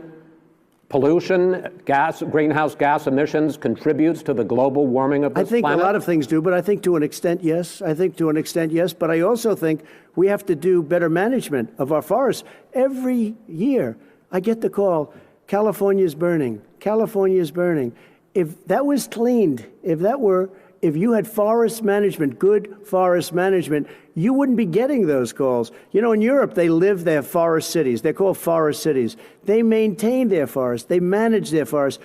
pollution, greenhouse gas emissions contributes to the global warming of this planet? I think a lot of things do, but I think to an extent, yes. But I also think we have to do better management of our forests. Every year, I get the call, California's burning. California's burning. If that was cleaned, if you had forest management, good forest management, you wouldn't be getting those calls. You know, in Europe, they have forest cities. They're called forest cities. They maintain their forests. They manage their forests.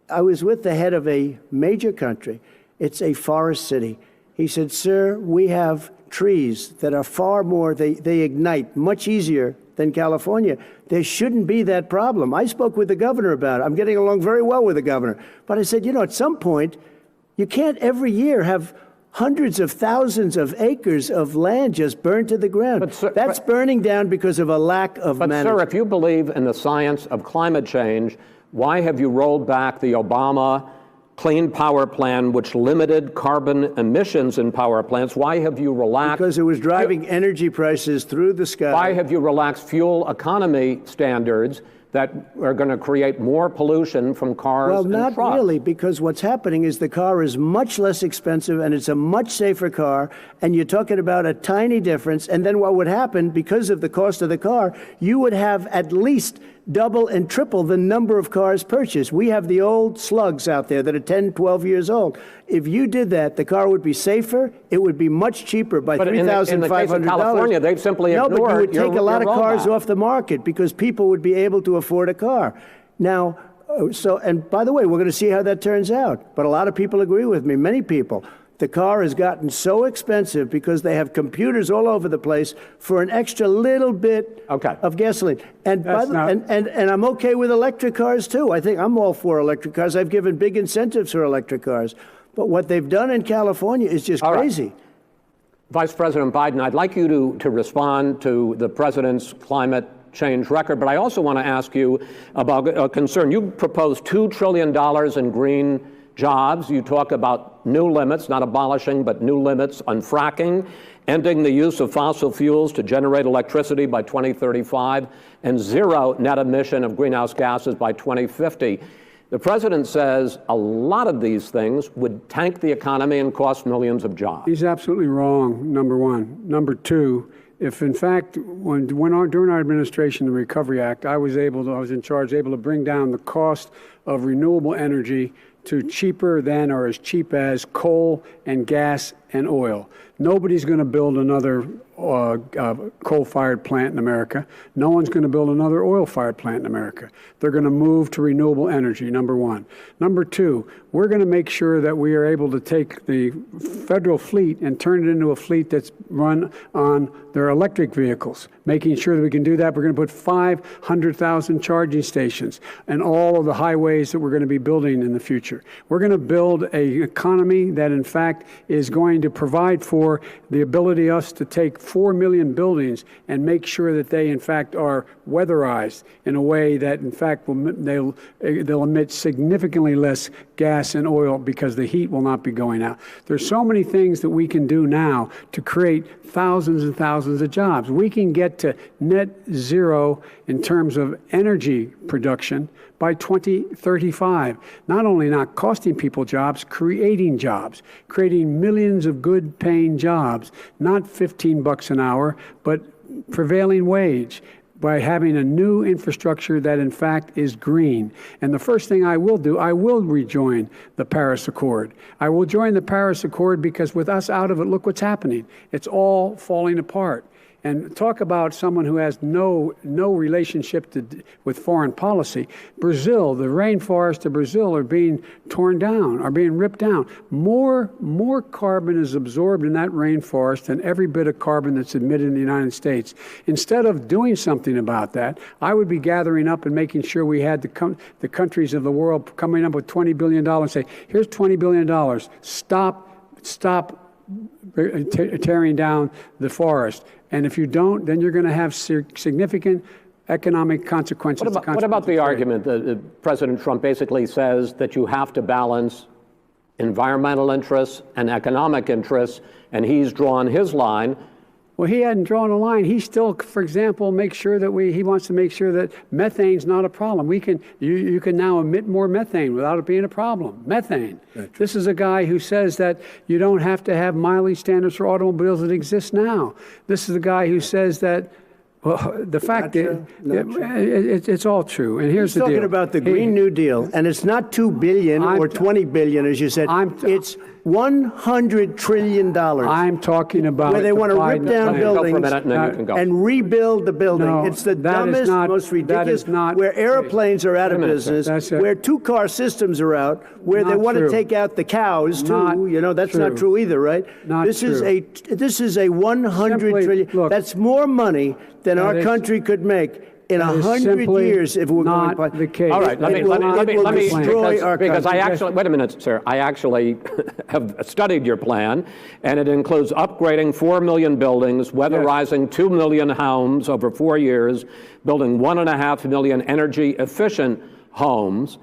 I was with the head of a major country. It's a forest city. He said, sir, we have trees that are far more, they ignite much easier than California. There shouldn't be that problem. I spoke with the governor about it. I'm getting along very well with the governor. But I said, you know, at some point, you can't every year have hundreds of thousands of acres of land just burned to the ground. That's burning down because of a lack of management. But, sir, if you believe in the science of climate change, why have you rolled back the Obama Clean Power Plan, which limited carbon emissions in power plants? Why have you relaxed? Because it was driving energy prices through the sky. Why have you relaxed fuel economy standards that are going to create more pollution from cars and trucks? Well, not really, because what's happening is the car is much less expensive and it's a much safer car, and you're talking about a tiny difference. And then what would happen, because of the cost of the car, you would have at least double and triple the number of cars purchased. We have the old slugs out there that are 10, 12 years old. If you did that, the car would be safer. It would be much cheaper by $3,500. In the case of California, they've simply ignored No, but you would take a lot of cars rollback off the market because people would be able to afford a car. Now, and by the way, we're going to see how that turns out. But a lot of people agree with me, many people. The car has gotten so expensive because they have computers all over the place for an extra little bit of gasoline. And and I'm okay with electric cars too. I think I'm all for electric cars. I've given big incentives for electric cars. But what they've done in California is just crazy. Right. Vice President Biden, I'd like you to respond to the president's climate change record, but I also want to ask you about a concern. You proposed $2 trillion in green jobs. You talk about new limits, not abolishing, but new limits on fracking, ending the use of fossil fuels to generate electricity by 2035, and zero net emission of greenhouse gases by 2050. The president says a lot of these things would tank the economy and cost millions of jobs. He's absolutely wrong, number one. Number two, if in fact, during our administration, the Recovery Act, I was in charge, able to bring down the cost of renewable energy to cheaper than or as cheap as coal and gas and oil. Nobody's going to build another coal-fired plant in America. No one's going to build another oil-fired plant in America. They're going to move to renewable energy, number one. Number two, we're going to make sure that we are able to take the federal fleet and turn it into a fleet that's run on their electric vehicles. Making sure that we can do that, we're going to put 500,000 charging stations and all of the highways that we're going to be building in the future. We're going to build an economy that, in fact, is going to provide for the ability of us to take 4 million buildings and make sure that they, in fact, are weatherized in a way that, in fact, they'll emit significantly less gas and oil because the heat will not be going out. There's so many things that we can do now to create thousands and thousands of jobs. We can get to net zero in terms of energy production by 2035. Not only not costing people jobs, creating millions of good paying jobs, not $15 an hour, but prevailing wage, by having a new infrastructure that in fact is green. And the first thing I will do, I will rejoin the Paris Accord. I will join the Paris Accord because with us out of it, look what's happening. It's all falling apart. And talk about someone who has no relationship with foreign policy. Brazil, the rainforests of Brazil are being torn down, are being ripped down. More carbon is absorbed in that rainforest than every bit of carbon that's emitted in the United States. Instead of doing something about that, I would be gathering up and making sure we had the countries of the world coming up with $20 billion and say, here's $20 billion. Stop tearing down the forest. And if you don't, then you're going to have significant economic consequences. What about the argument that President Trump basically says that you have to balance environmental interests and economic interests, and he's drawn his line? Well, he hadn't drawn a line. He still, for example, makes sure that he wants to make sure that methane's not a problem. You can now emit more methane without it being a problem. Methane. This is a guy who says that you don't have to have mileage standards for automobiles that exist now. This is a guy who says that, well, the fact is, it's all true. And here's the deal. He's talking about the Green New Deal, and it's not $2 billion or $20 billion, as you said. It's $100 trillion. I'm talking about where they want to rip down buildings and rebuild the building. No, it's the dumbest, most ridiculous. Where airplanes are out of business, where two-car systems are out, where they want to take out the cows too. You know, that's not true either, right? This is a $100 trillion. Look, that's more money than our country could make in 100 years if we're going to the case. All right, let me destroy our because I actually wait a minute, sir. I actually have studied your plan, and it includes upgrading 4 million buildings, weatherizing 2 million homes over 4 years, building 1.5 million energy efficient homes.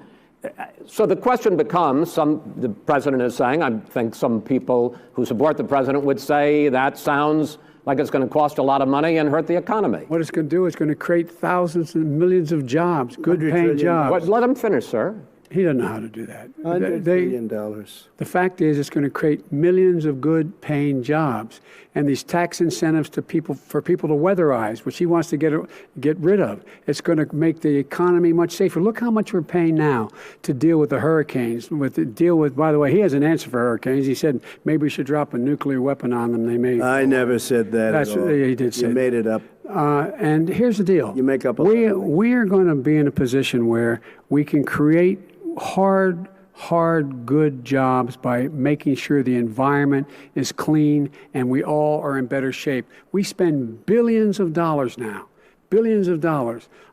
So the question becomes, the president is saying, I think some people who support the president would say that sounds like it's going to cost a lot of money and hurt the economy. What it's going to do is going to create thousands and millions of jobs, good-paying jobs. Let him finish, sir. He doesn't know how to do that. $100 billion. The fact is, it's going to create millions of good-paying jobs, and these tax incentives for people to weatherize, which he wants to get rid of. It's going to make the economy much safer. Look how much we're paying now to deal with the hurricanes. By the way, he has an answer for hurricanes. He said maybe we should drop a nuclear weapon on them. They may. I never said that. That's at all. He did say. You made it up. And here's the deal. You make up. We are going to be in a position where we can create hard, good jobs by making sure the environment is clean and we all are in better shape. We spend billions of dollars now,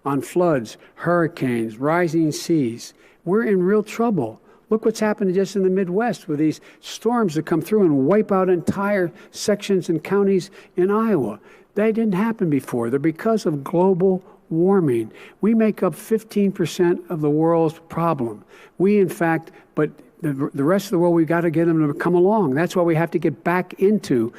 on floods, hurricanes, rising seas. We're in real trouble. Look what's happened just in the Midwest with these storms that come through and wipe out entire sections and counties in Iowa. That didn't happen before. They're because of global warming. We make up 15% of the world's problem. But the rest of the world, we've got to get them to come along. That's why we have to get back into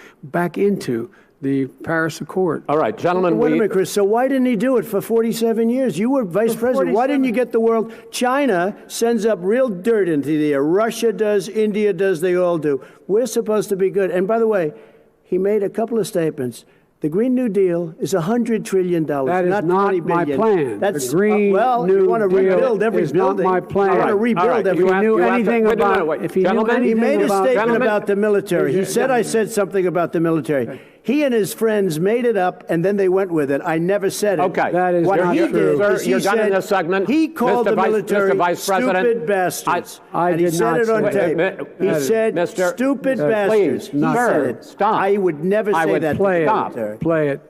the Paris Accord. All right, gentlemen. Wait a minute, Chris. So why didn't he do it for 47 years? You were vice president. Why didn't you get the world? China sends up real dirt into the air. Russia does. India does. They all do. We're supposed to be good. And by the way, he made a couple of statements. The Green New Deal is $100 trillion. That is not my plan. That's the Green New you want to Deal rebuild every is building. not my plan. I want to rebuild every. If he knew anything about, if he knew anything he made a statement gentlemen, about the military. He said I said something about the military. He and his friends made it up, and then they went with it. I never said it. Okay. That is what not he true. did is Sir, you're he done in said this segment. he called the military Mr. Vice President, stupid bastards. I and he did said not it on say tape. that. He said Mr. stupid Please, bastards. He sir, said it. stop. I would never say I would that. Play to the it. military. Play it.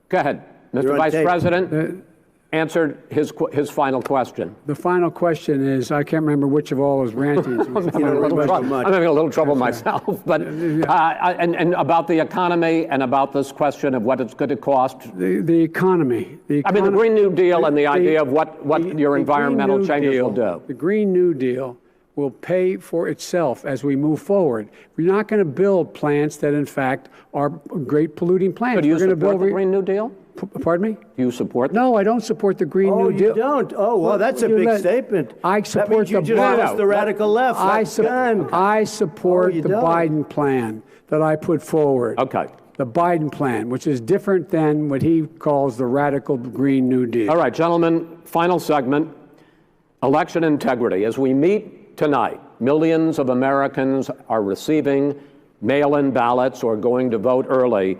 Go ahead. You're Mr. on Vice tape. President answered his final question. The final question is, I can't remember which of all his rantings. I'm having a little trouble myself, but and about the economy and about this question of what it's going to cost. The economy. I mean, the Green New Deal and the idea of what your environmental changes will do. The Green New Deal will pay for itself as we move forward. We're not going to build plants that, in fact, are great polluting plants. So do you We're going to support build the Green New Deal? Pardon me? Do you support? No, I don't support the Green New Deal. Oh, you don't? Oh, well, that's a big statement. I support that means you just lost the radical left. I support the Biden plan that I put forward. Okay. The Biden plan, which is different than what he calls the radical Green New Deal. All right, gentlemen, final segment, election integrity. As we meet tonight, millions of Americans are receiving mail-in ballots or going to vote early.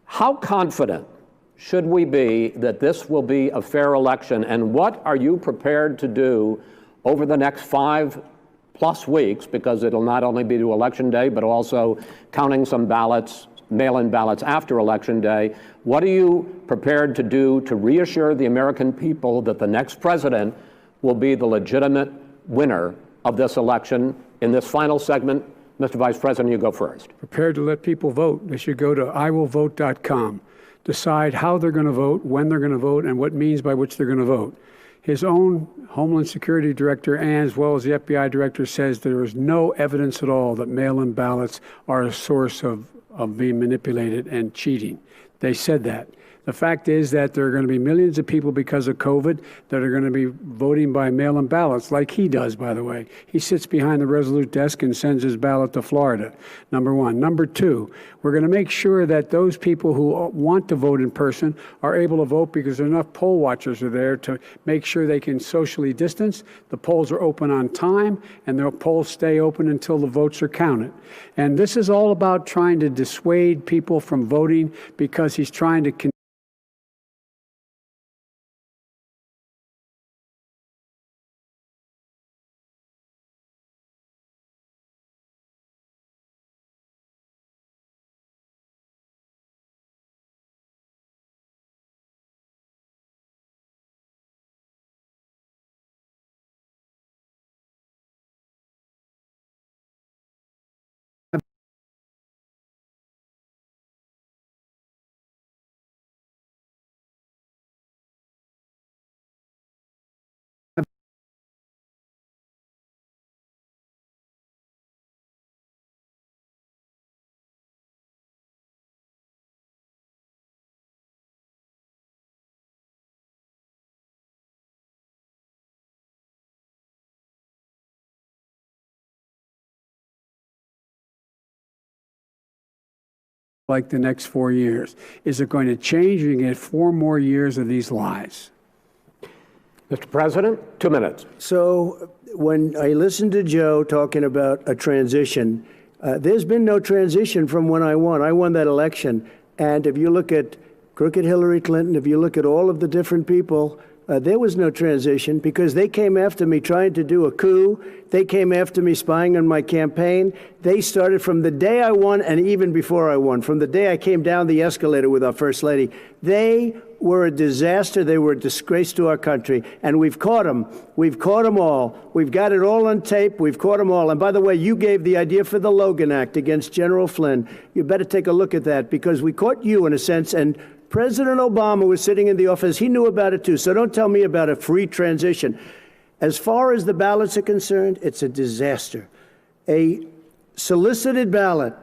How confident should we be that this will be a fair election, and what are you prepared to do over the next 5+ weeks, because it'll not only be to Election Day, but also counting some ballots, mail-in ballots after Election Day. What are you prepared to do to reassure the American people that the next president will be the legitimate winner of this election? In this final segment, Mr. Vice President, you go first. Prepared to let people vote. They should go to iwillvote.com. Decide how they're going to vote, when they're going to vote, and what means by which they're going to vote. His own Homeland Security Director, and as well as the FBI Director, says there is no evidence at all that mail-in ballots are a source of being manipulated and cheating. They said that. The fact is that there are going to be millions of people because of COVID that are going to be voting by mail-in ballots, like he does, by the way. He sits behind the Resolute desk and sends his ballot to Florida, number one. Number two, we're going to make sure that those people who want to vote in person are able to vote because enough poll watchers are there to make sure they can socially distance. The polls are open on time, and the polls stay open until the votes are counted. And this is all about trying to dissuade people from voting because he's trying to like the next 4 years. Is it going to change? You can get 4 more years of these lies. Mr. President, 2 minutes. So when I listened to Joe talking about a transition, there's been no transition from when I won. I won that election. And if you look at crooked Hillary Clinton, if you look at all of the different people, there was no transition because they came after me trying to do a coup. They came after me spying on my campaign. They started from the day I won and even before I won, from the day I came down the escalator with our First Lady. They were a disaster. They were a disgrace to our country. And we've caught them. We've caught them all. We've got it all on tape. We've caught them all. And by the way, you gave the idea for the Logan Act against General Flynn. You better take a look at that because we caught you in a sense. And President Obama was sitting in the office. He knew about it, too. So don't tell me about a free transition. As far as the ballots are concerned, it's a disaster. A solicited ballot,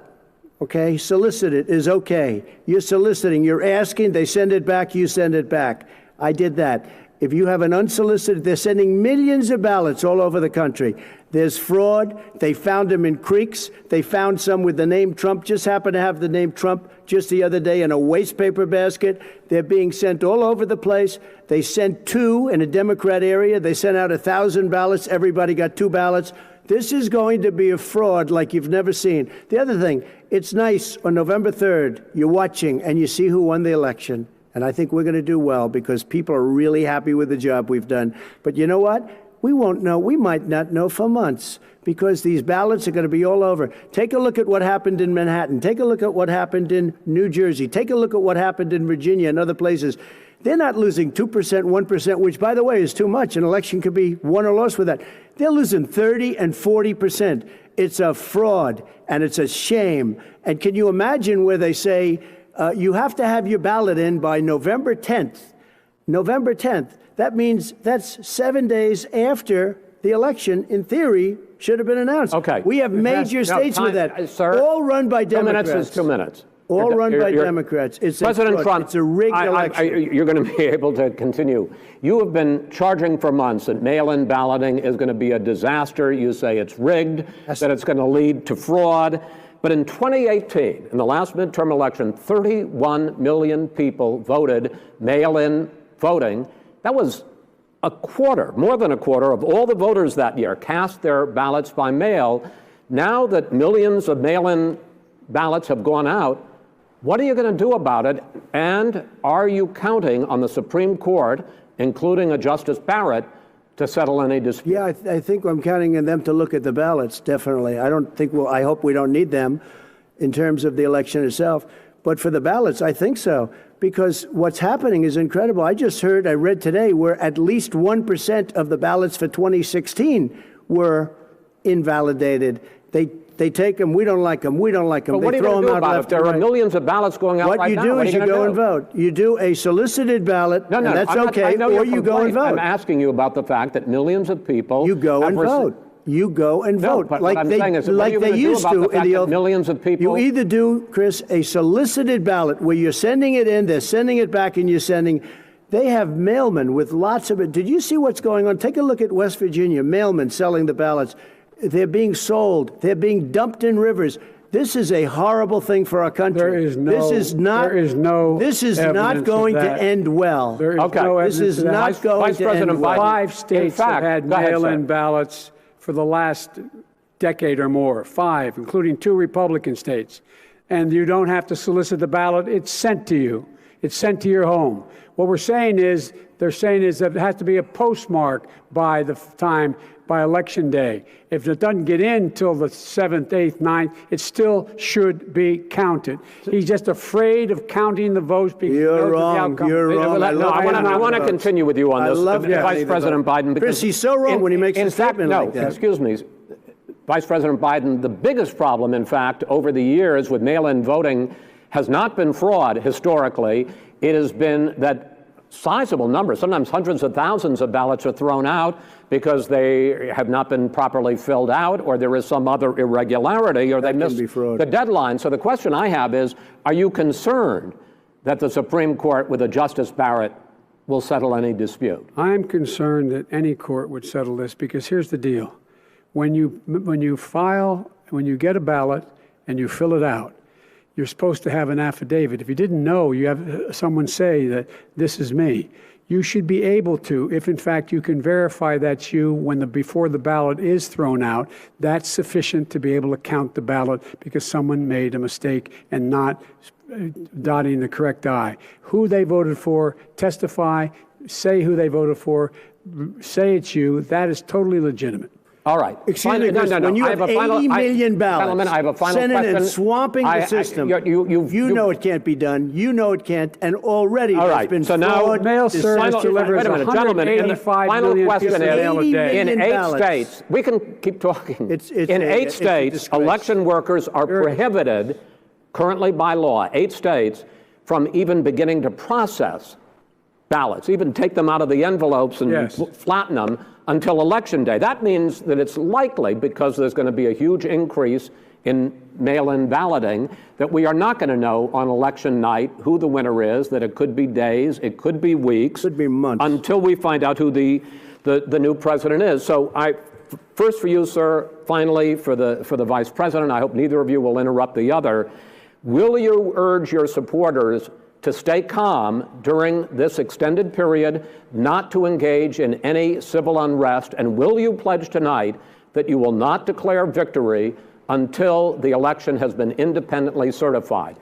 okay, solicited is okay. You're soliciting, you're asking, they send it back, you send it back. I did that. If you have an unsolicited, they're sending millions of ballots all over the country. There's fraud. They found them in creeks. They found some with the name Trump, just happened to have the name Trump just the other day in a waste paper basket. They're being sent all over the place. They sent 2 in a Democrat area. They sent out 1,000 ballots. Everybody got 2 ballots. This is going to be a fraud like you've never seen. The other thing, it's nice on November 3rd, you're watching and you see who won the election. And I think we're going to do well because people are really happy with the job we've done. But you know what? We won't know. We might not know for months because these ballots are going to be all over. Take a look at what happened in Manhattan. Take a look at what happened in New Jersey. Take a look at what happened in Virginia and other places. They're not losing 2%, 1%, which, by the way, is too much. An election could be won or lost with that. They're losing 30 and 40%. It's a fraud, and it's a shame. And can you imagine where they say, you have to have your ballot in by November 10th. November 10th. That means that's 7 days after the election, in theory, should have been announced. Okay. We have major states with that. Sir, all run by Democrats. 2 minutes is 2 minutes. All run by Democrats. It's President Trump, it's a rigged election. You're going to be able to continue. You have been charging for months that mail-in balloting is going to be a disaster. You say it's rigged, that it's going to lead to fraud. But in 2018, in the last midterm election, 31 million people voted mail-in voting. That was a quarter, more than a quarter of all the voters that year cast their ballots by mail. Now that millions of mail-in ballots have gone out, what are you going to do about it? And are you counting on the Supreme Court, including a Justice Barrett, to settle any dispute? Yeah, I think I'm counting on them to look at the ballots, definitely. I hope we don't need them in terms of the election itself. But for the ballots, I think so. Because what's happening is incredible. I read today, where at least 1% of the ballots for 2016 were invalidated. They take them, we don't like them, we don't like them. But what are you going to do about it? If there are millions of ballots going out right now, what you do is you go and vote. You do a solicited ballot, and that's okay, or you go and vote. I'm asking you about the fact that millions of people... You go and vote. You go and vote. But what I'm saying is, what are you going to do about the fact that millions of people... You either do, Chris, a solicited ballot where you're sending it in, they're sending it back, and you're sending... They have mailmen with lots of it. Did you see what's going on? Take a look at West Virginia, mailmen selling the ballots. They're being sold. They're being dumped in rivers. This is a horrible thing for our country. This is not going to end well. This is not going to end well. 5 states have had mail-in ballots for the last decade or more. 5, including 2 Republican states. And you don't have to solicit the ballot. It's sent to you. It's sent to your home. What they're saying is that it has to be a postmark by the time, by Election Day. If it doesn't get in till the 7th, 8th, 9th, it still should be counted. He's just afraid of counting the votes because You're wrong. You're wrong. I want to continue with you on this, Vice President Biden. Chris, he's so wrong when he makes a statement like that. Excuse me. Vice President Biden, the biggest problem, in fact, over the years with mail-in voting has not been fraud historically. It has been that sizable numbers, sometimes hundreds of thousands of ballots are thrown out because they have not been properly filled out, or there is some other irregularity, or they missed the deadline. So the question I have is, are you concerned that the Supreme Court with a Justice Barrett will settle any dispute? I'm concerned that any court would settle this because here's the deal. When you get a ballot and you fill it out, you're supposed to have an affidavit. If you didn't know, you have someone say that this is me. You should be able to, if in fact you can verify that's you before the ballot is thrown out, that's sufficient to be able to count the ballot because someone made a mistake and not dotting the correct I. Who they voted for, testify, say who they voted for, say it's you, that is totally legitimate. All right. Excuse me, Chris, when you have 80 million ballots, I have a final Senate question. and swamping the system, you know it can't be done. You know it can't, and already there's been fraud. Now, mail service delivers 185 million pieces of mail a day. In 8 states, we can keep talking. In 8 states, election workers are prohibited, currently by law, 8 states, from even beginning to process ballots, even take them out of the envelopes and Yes. flatten them until Election Day. That means that it's likely, because there's going to be a huge increase in mail-in balloting, that we are not going to know on election night who the winner is, that it could be days, it could be weeks. Could be months. Until we find out who the new president is. So first for you, sir, finally for the vice president, I hope neither of you will interrupt the other. Will you urge your supporters to stay calm during this extended period, not to engage in any civil unrest? And will you pledge tonight that you will not declare victory until the election has been independently certified?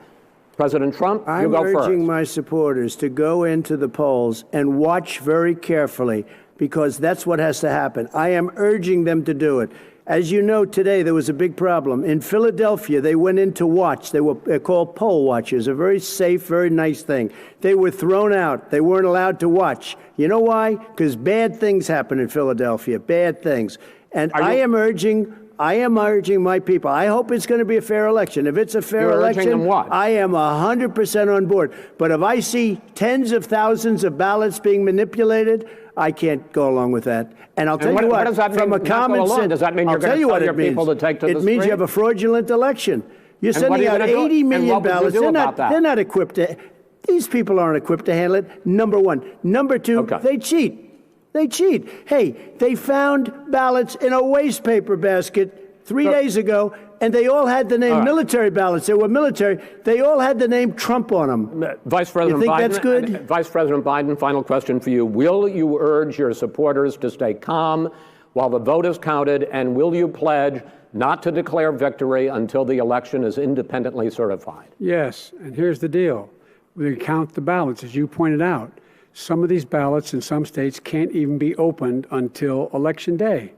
President Trump, you go first. I'm urging my supporters to go into the polls and watch very carefully, because that's what has to happen. I am urging them to do it. As you know, today there was a big problem. In Philadelphia, they went in to watch. They're called poll watchers, a very safe, very nice thing. They were thrown out. They weren't allowed to watch. You know why? Because bad things happen in Philadelphia, bad things. And I am urging my people. I hope it's going to be a fair election. If it's a fair election, urging them what? I am 100% on board. But if I see tens of thousands of ballots being manipulated, I can't go along with that. And I'll tell you what, does that mean, from a not go common along? sense, Does that mean you're I'll tell going you to what tell your it people means. to take to the It means street? you have a fraudulent election. You're And what are sending you out gonna do? 80 And million what would you ballots. do about that? They're not equipped to. These people aren't equipped to handle it. Number one. Number two, they cheat. They cheat. Hey, they found ballots in a waste paper basket 3 days ago, and they all had the name military ballots. They were military. They all had the name Trump on them. Vice President you think Biden, that's good? Vice President Biden, final question for you. Will you urge your supporters to stay calm while the vote is counted, and will you pledge not to declare victory until the election is independently certified? Yes, and here's the deal. We count the ballots, as you pointed out. Some of these ballots in some states can't even be opened until Election Day.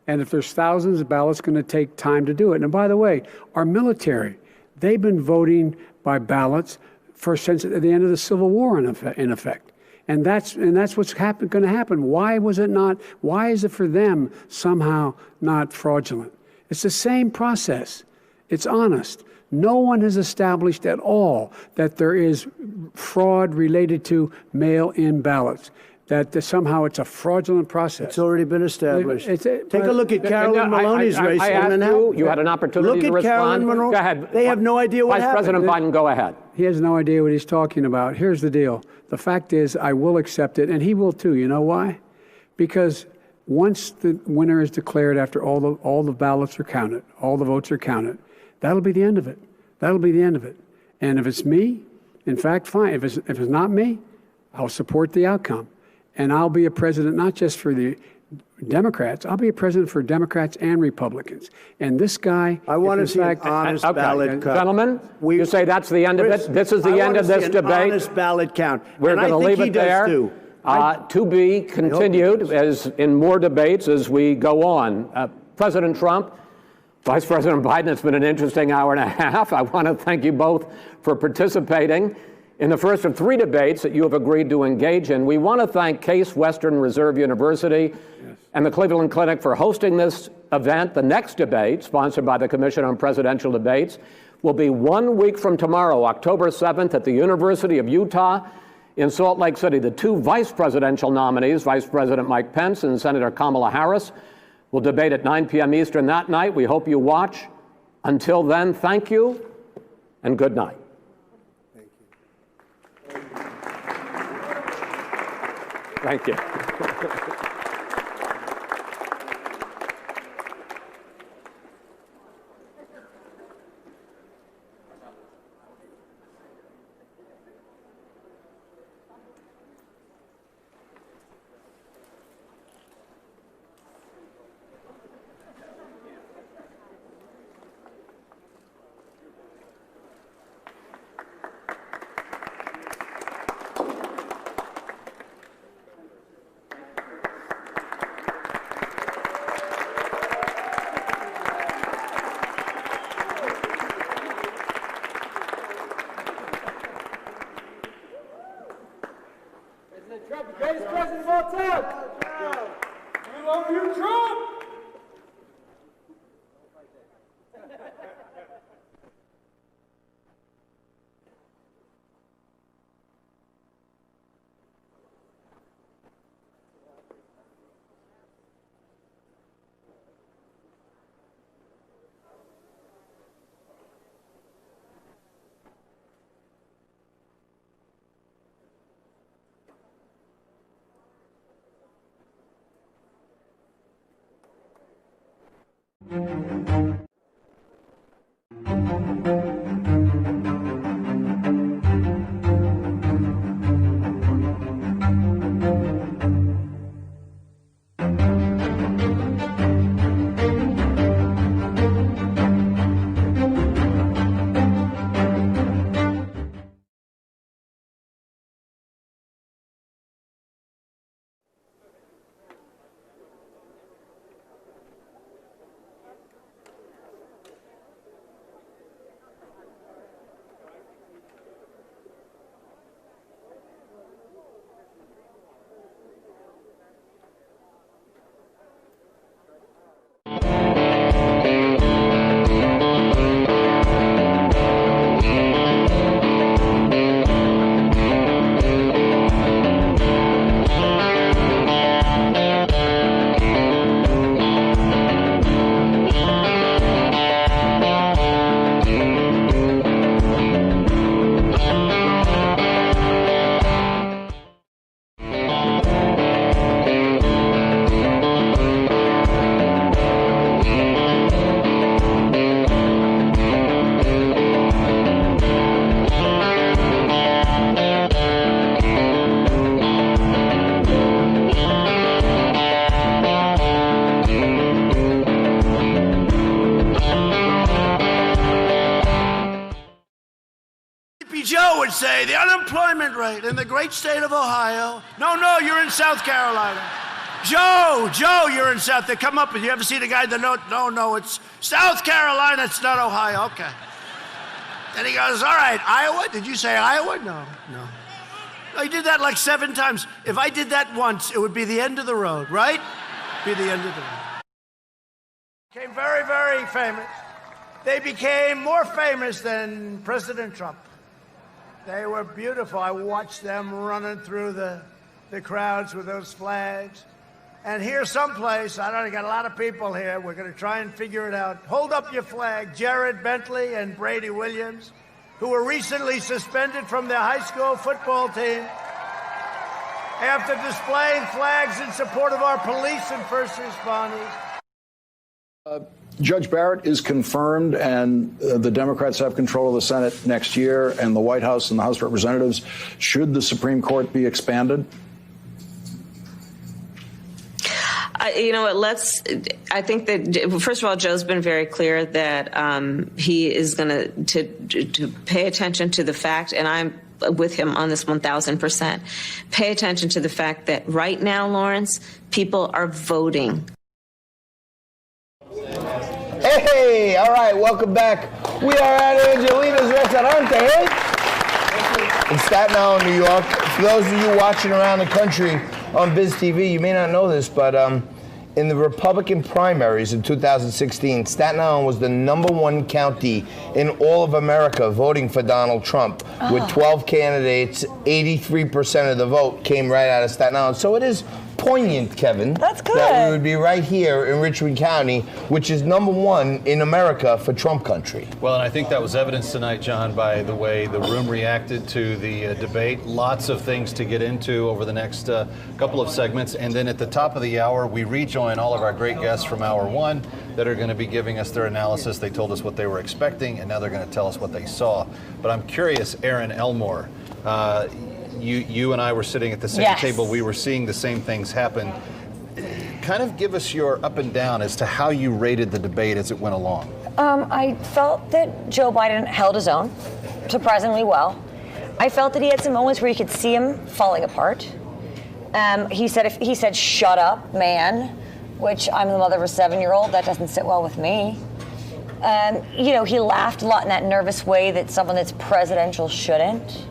And if there's thousands of ballots, it's going to take time to do it. And by the way, our military, they've been voting by ballots since at the end of the Civil War, in effect. And that's what's going to happen. Why was it not? Why is it for them somehow not fraudulent? It's the same process. It's honest. No one has established at all that there is fraud related to mail-in ballots, that somehow it's a fraudulent process. It's already been established. Take a look at Carolyn Maloney's race. You had an opportunity to respond. Look at Carolyn Maloney. Go ahead. They have no idea what happened. Vice President Biden, go ahead. He has no idea what he's talking about. Here's the deal. The fact is, I will accept it, and he will too. You know why? Because once the winner is declared, after all the ballots are counted, all the votes are counted, that'll be the end of it. That'll be the end of it. And if it's me, in fact, fine. If it's not me, I'll support the outcome. And I'll be a president not just for the Democrats. I'll be a president for Democrats and Republicans. And this guy, I want to see an honest ballot count. Gentlemen, you say that's the end of it? This is the end of this debate? An honest ballot count. We're going to leave it there. To be continued as in more debates as we go on. President Trump, Vice President Biden, it's been an interesting hour and a half. I want to thank you both for participating in the first of 3 debates that you have agreed to engage in. We want to thank Case Western Reserve University and the Cleveland Clinic for hosting this event. The next debate, sponsored by the Commission on Presidential Debates, will be 1 week from tomorrow, October 7th, at the University of Utah in Salt Lake City. The 2 vice presidential nominees, Vice President Mike Pence and Senator Kamala Harris, will debate at 9 p.m. Eastern that night. We hope you watch. Until then, thank you and good night. Thank you. Trump, the greatest president of all time. We love you, Trump. Joe would say the unemployment rate in the great state of Ohio. No, you're in South Carolina. Joe, you're in South. They come up and you ever see the guy that no, it's South Carolina. It's not Ohio. Okay. And he goes, all right, Iowa. Did you say Iowa? No. I did that like 7 times. If I did that once, it would be the end of the road, right? Be the end of the road. Became very, very famous. They became more famous than President Trump. They were beautiful. I watched them running through the crowds with those flags. And here someplace, I don't know, got a lot of people here. We're going to try and figure it out. Hold up your flag. Jared Bentley and Brady Williams, who were recently suspended from their high school football team after displaying flags in support of our police and first responders. Judge Barrett is confirmed, and the Democrats have control of the Senate next year, and the White House and the House of Representatives. Should the Supreme Court be expanded? You know what, I think that, first of all, Joe's been very clear that he is going to pay attention to the fact, and I'm with him on this 1,000%, pay attention to the fact that right now, Lawrence, people are voting. Hey, all right, welcome back. We are at Angelina's Restaurante in Staten Island, New York. For those of you watching around the country on Biz TV, you may not know this, but in the Republican primaries in 2016, Staten Island was the #1 county in all of America voting for Donald Trump. With 12 candidates, 83% of the vote came right out of Staten Island. So it is poignant, Kevin, that's good, that we would be right here in Richmond County, which is #1 in America for Trump country. Well, and I think that was evidenced tonight, John, by the way the room reacted to the debate. Lots of things to get into over the next couple of segments. And then at the top of the hour, we rejoin all of our great guests from Hour 1 that are going to be giving us their analysis. They told us what they were expecting, and now they're going to tell us what they saw. But I'm curious, Aaron Elmore, you and I were sitting at the same table. We were seeing the same things happen. Kind of give us your up and down as to how you rated the debate as it went along. I felt that Joe Biden held his own surprisingly well. I felt that he had some moments where you could see him falling apart. He said, "Shut up, man," which I'm the mother of a 7-year-old. That doesn't sit well with me. He laughed a lot in that nervous way that someone that's presidential shouldn't.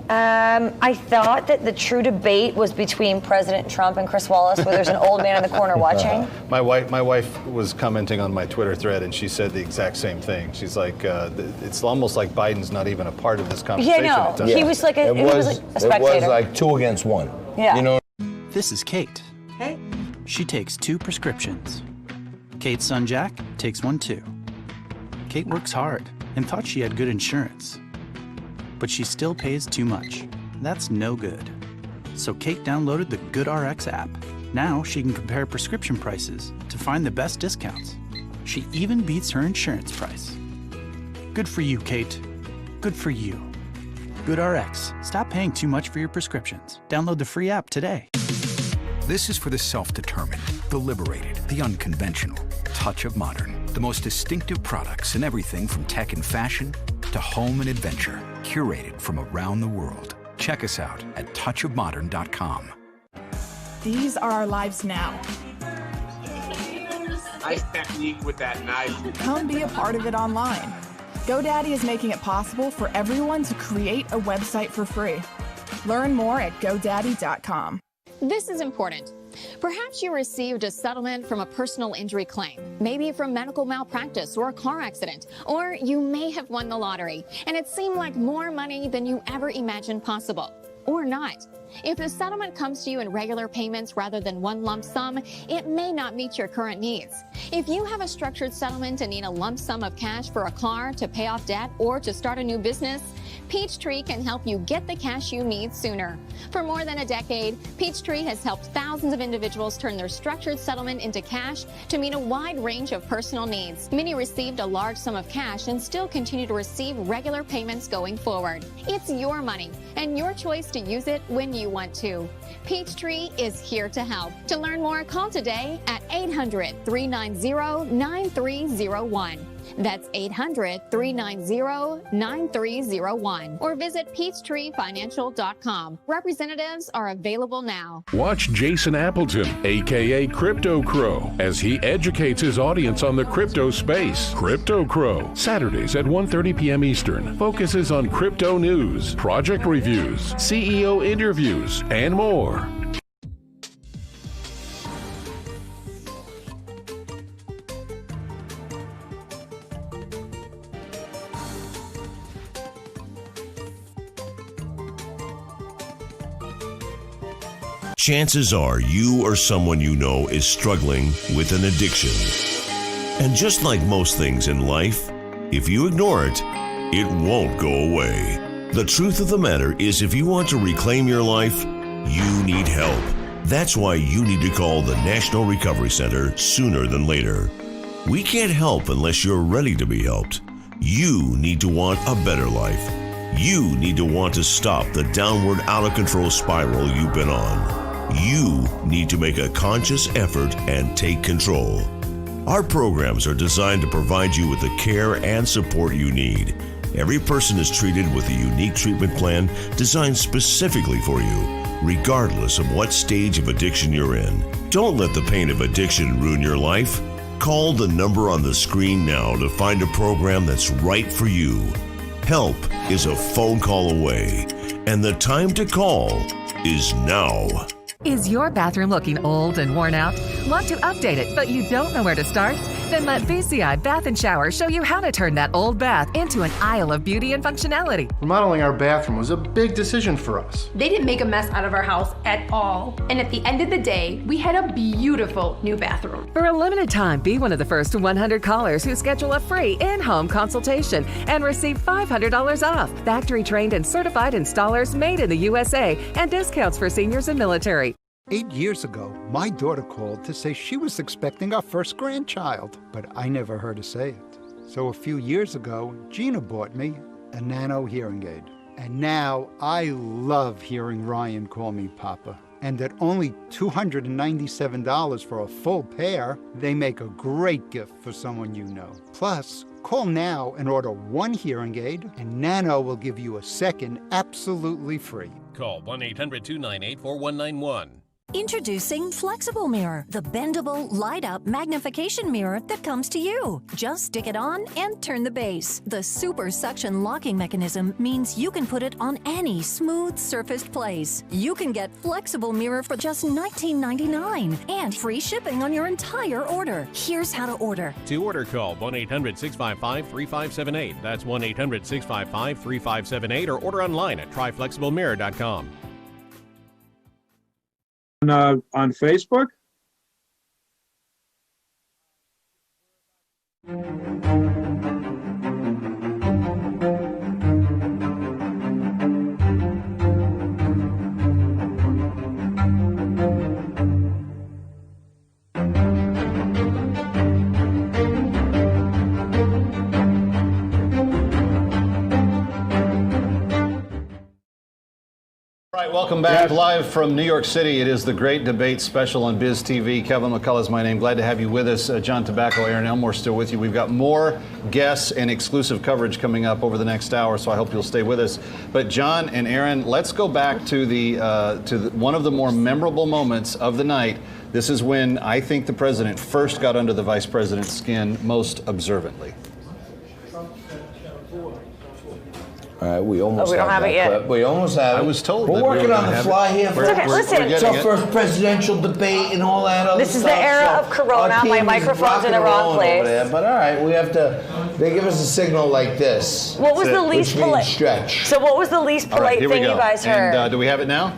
I thought that the true debate was between President Trump and Chris Wallace, where there's an old man in the corner watching. My wife was commenting on my Twitter thread, and she said the exact same thing. She's like, it's almost like Biden's not even a part of this conversation. Yeah, no. He was like a spectator. It was like 2 against 1. Yeah. You know. This is Kate. Hey. She takes 2 prescriptions. Kate's son Jack takes 1 too. Kate works hard and thought she had good insurance. But she still pays too much. That's no good. So Kate downloaded the GoodRx app. Now she can compare prescription prices to find the best discounts. She even beats her insurance price. Good for you, Kate. Good for you. GoodRx. Stop paying too much for your prescriptions. Download the free app today. This is for the self-determined, the liberated, the unconventional. Touch of Modern. The most distinctive products in everything from tech and fashion to home and adventure. Curated from around the world. Check us out at touchofmodern.com. These are our lives now. Nice technique with that knife. Come be a part of it online. GoDaddy is making it possible for everyone to create a website for free. Learn more at GoDaddy.com. This is important. Perhaps you received a settlement from a personal injury claim, maybe from medical malpractice or a car accident, or you may have won the lottery, and it seemed like more money than you ever imagined possible. Or not. If the settlement comes to you in regular payments rather than one lump sum, it may not meet your current needs. If you have a structured settlement and need a lump sum of cash for a car, to pay off debt, or to start a new business, Peachtree can help you get the cash you need sooner. For more than a decade, Peachtree has helped thousands of individuals turn their structured settlement into cash to meet a wide range of personal needs. Many received a large sum of cash and still continue to receive regular payments going forward. It's your money and your choice to use it when you want to. Peachtree is here to help. To learn more, call today at 800-390-9301. That's 800-390-9301. Or visit PeachtreeFinancial.com. Representatives are available now. Watch Jason Appleton, a.k.a. Crypto Crow, as he educates his audience on the crypto space. Crypto Crow, Saturdays at 1:30 p.m. Eastern, focuses on crypto news, project reviews, CEO interviews, and more. Chances are you or someone you know is struggling with an addiction. And just like most things in life, if you ignore it, it won't go away. The truth of the matter is, if you want to reclaim your life, you need help. That's why you need to call the National Recovery Center sooner than later. We can't help unless you're ready to be helped. You need to want a better life. You need to want to stop the downward, out-of-control spiral you've been on. You need to make a conscious effort and take control. Our programs are designed to provide you with the care and support you need. Every person is treated with a unique treatment plan designed specifically for you, regardless of what stage of addiction you're in. Don't let the pain of addiction ruin your life. Call the number on the screen now to find a program that's right for you. Help is a phone call away, and the time to call is now. Is your bathroom looking old and worn out? Want to update it, but you don't know where to start? Then let BCI Bath & Shower show you how to turn that old bath into an aisle of beauty and functionality. Remodeling our bathroom was a big decision for us. They didn't make a mess out of our house at all. And at the end of the day, we had a beautiful new bathroom. For a limited time, be one of the first 100 callers who schedule a free in-home consultation and receive $500 off. Factory-trained and certified installers made in the USA and discounts for seniors and military. 8 years ago, my daughter called to say she was expecting our first grandchild, but I never heard her say it. So a few years ago, Gina bought me a Nano hearing aid. And now I love hearing Ryan call me Papa. And at only $297 for a full pair, they make a great gift for someone you know. Plus, call now and order one hearing aid, and Nano will give you a second absolutely free. Call 1-800-298-4191. Introducing Flexible Mirror, the bendable, light-up magnification mirror that comes to you. Just stick it on and turn the base. The super suction locking mechanism means you can put it on any smooth surfaced place. You can get Flexible Mirror for just $19.99 and free shipping on your entire order. Here's how to order. To order, call 1-800-655-3578. That's 1-800-655-3578, or order online at tryflexiblemirror.com. On Facebook? All right, welcome back live from New York City. It is the Great Debate Special on Biz TV. Kevin McCullough is my name. Glad to have you with us. John Tabacco, Aaron Elmore still with you. We've got more guests and exclusive coverage coming up over the next hour, so I hope you'll stay with us. But John and Aaron, let's go back to one of the more memorable moments of the night. This is when I think the president first got under the vice president's skin most observantly. All right, we almost we don't have that it yet. clip. We almost have it. I was told We're that we working were on gonna the have fly it. here. We're- Okay, listen. It's our first presidential debate and all that other This is stuff. the era so of Corona. our team My is microphone's rocking in the and wrong rolling place. over there, but all right, we have to. They give us a signal like this. What was the least which means polite? stretch. So what was the least All right, polite here we thing go. you guys heard? And do we have it now?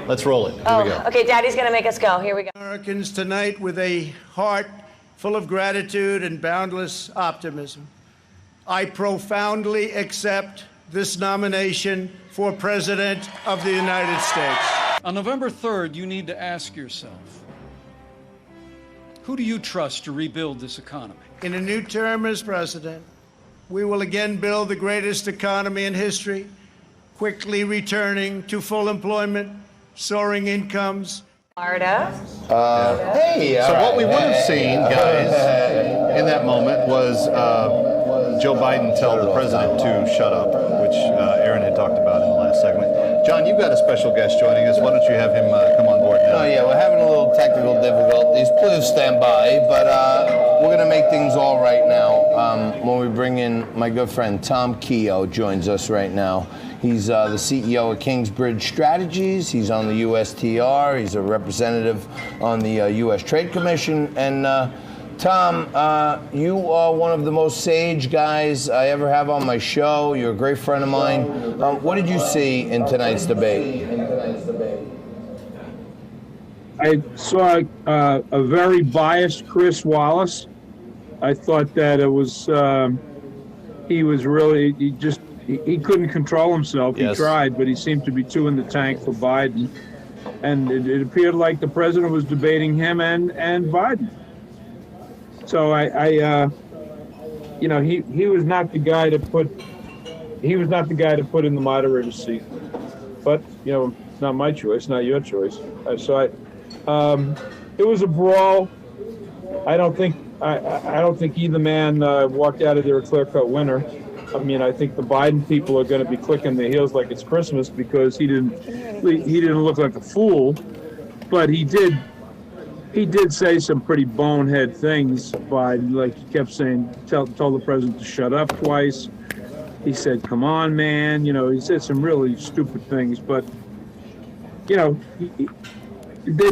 Let's roll it. Here we go. Okay, Daddy's gonna make us go. Here we go. Americans tonight with a heart full of gratitude and boundless optimism. I profoundly accept this nomination for President of the United States. On November 3rd, you need to ask yourself, who do you trust to rebuild this economy? In a new term as president, we will again build the greatest economy in history, quickly returning to full employment, soaring incomes. Florida. Hey. So what we would have seen, guys, in that moment was Joe Biden tell the president to shut up, which Aaron had talked about in the last segment. John, you've got a special guest joining us. Why don't you have him come on board now? Oh yeah, we're having a little technical difficulties. Please stand by, but we're gonna make things all right now. When we bring in my good friend Tom Keogh joins us right now. He's the CEO of Kingsbridge Strategies. He's on the USTR. He's a representative on the U.S. Trade Commission. And Tom, you are one of the most sage guys I ever have on my show. You're a great friend of mine. What did you see in tonight's debate? I saw a very biased Chris Wallace. I thought that it was he was really he couldn't control himself. Yes. He tried, but he seemed to be too in the tank for Biden, and it appeared like the president was debating him and Biden. So he was not the guy to put in the moderator's seat. But it's not my choice, not your choice. It was a brawl. I don't think either man walked out of there a clear-cut winner. I mean, I think the Biden people are going to be clicking their heels like it's Christmas because he didn't look like a fool, but he did say some pretty bonehead things. By like he kept saying, told the president to shut up twice. He said, "Come on, man." He said some really stupid things, but they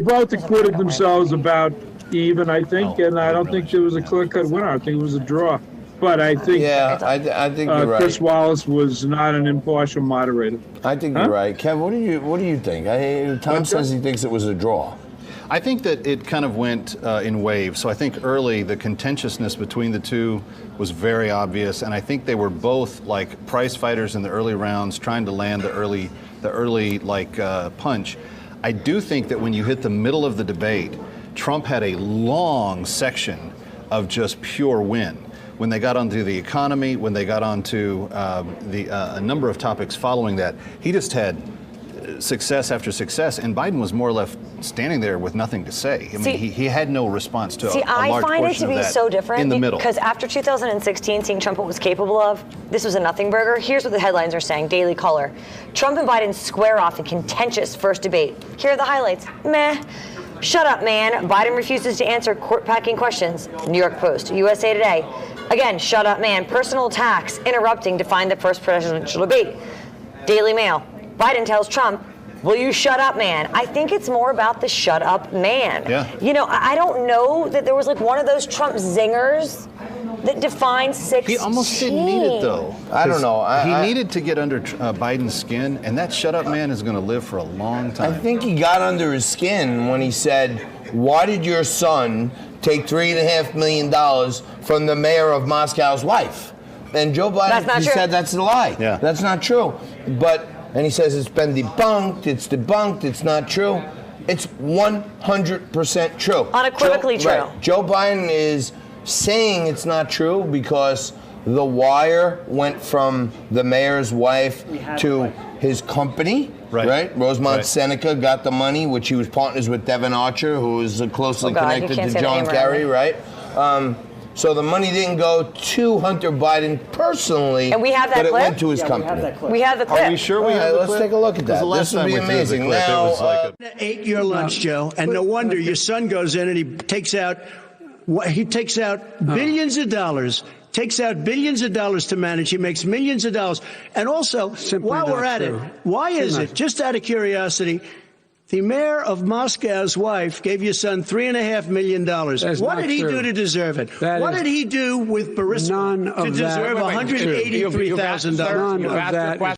both acquitted themselves about even, I think, and I don't think there was a clear-cut winner. I think it was a draw. But I think, I think you're right. Chris Wallace was not an impartial moderator. I think you're right. Kev, what do you think? Tom says he thinks it was a draw. I think that it kind of went in waves. So I think early the contentiousness between the two was very obvious, and I think they were both like prize fighters in the early rounds, trying to land the early punch. I do think that when you hit the middle of the debate, Trump had a long section of just pure win. When they got onto the economy, when they got onto a number of topics following that, he just had success after success, and Biden was more or less standing there with nothing to say. I mean, he had no response to a large portion of that. I find it to be so different in the middle. because after 2016, seeing Trump what was capable of, this was a nothing burger. Here's what the headlines are saying. Daily Caller. Trump and Biden square off in contentious first debate. Here are the highlights. Meh. Shut up, man. Biden refuses to answer court-packing questions. New York Post. USA Today. Again, shut up, man. Personal attacks interrupting to find the first presidential debate. Daily Mail. Biden tells Trump, will you shut up, man? I think it's more about the shut up, man. Yeah. I don't know that there was like one of those Trump zingers that defines 16. He almost didn't need it, though. I don't know. He needed to get under Biden's skin, and that shut up man is going to live for a long time. I think he got under his skin when he said, why did your son take $3.5 million from the mayor of Moscow's wife? And Joe Biden said that's a lie. Yeah. That's not true. And he says it's been debunked, it's not true. It's 100% true. Unequivocally true. Right. Joe Biden is saying it's not true because The Wire went from the mayor's wife to his company, right? Rosemont Seneca got the money, which he was partners with Devin Archer, who was closely connected to John Kerry, right? So the money didn't go to Hunter Biden personally, and we have that but it clip? went to his company. We have the clip. Are we sure we have the clip? Let's take a look at that. This would be amazing. Now, 8-year lunch, Joe, and no wonder your son goes in and he takes out billions of dollars. Takes out billions of dollars to manage. He makes millions of dollars. And also, while we're at it, why is it, just out of curiosity, the mayor of Moscow's wife gave your son $3.5 million. What did he do to deserve it? What did he do with Burisma to deserve $183,000? None of that.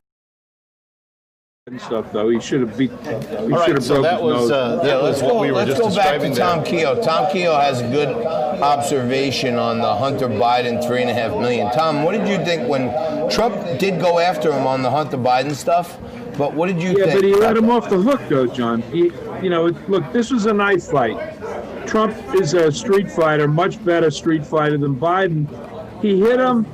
And stuff though, he should have beat. All right, so that was what we were just describing. Let's go back to Tom Keogh. Tom Keogh has a good observation on the Hunter Biden $3.5 million. Tom, what did you think when Trump did go after him on the Hunter Biden stuff? But what did you think? Yeah, but he let him off the hook, though, John. Look, this was a knife fight. Trump is a street fighter, much better street fighter than Biden. He hit him.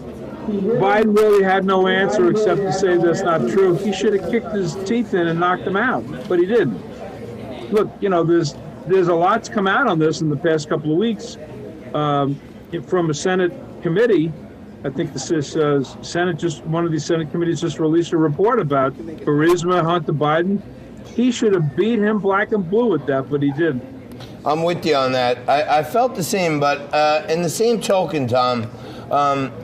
Biden really had no answer except to say that's not true. He should have kicked his teeth in and knocked him out, but he didn't. Look, there's a lot's come out on this in the past couple of weeks from a Senate committee. I think one of these Senate committees just released a report about Burisma, Hunter Biden. He should have beat him black and blue at that, but he didn't. I'm with you on that. I felt the same, but in the same token, Tom,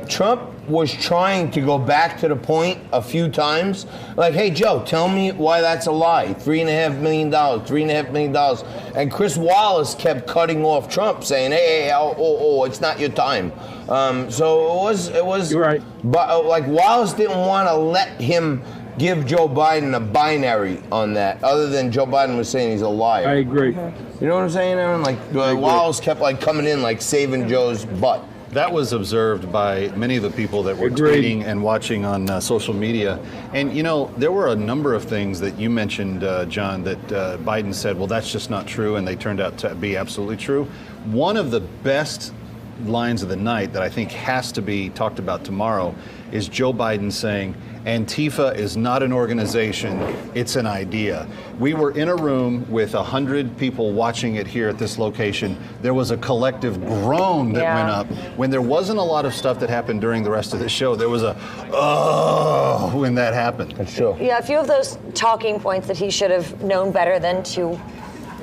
Trump was trying to go back to the point a few times. Like, hey, Joe, tell me why that's a lie. $3.5 million. And Chris Wallace kept cutting off Trump, saying, hey, it's not your time. So it was. You're right. But Wallace didn't want to let him give Joe Biden a binary on that, other than Joe Biden was saying he's a liar. I agree. You know what I'm saying, Aaron? Wallace kept coming in, saving Joe's butt. That was observed by many of the people that were tweeting and watching on social media. And, there were a number of things that you mentioned, John, that Biden said, well, that's just not true, and they turned out to be absolutely true. One of the best lines of the night that I think has to be talked about tomorrow is Joe Biden saying, Antifa is not an organization, it's an idea. We were in a room with 100 people watching it here at this location. There was a collective groan that went up. When there wasn't a lot of stuff that happened during the rest of the show, there was a, when that happened. That's true. Yeah, a few of those talking points that he should have known better than to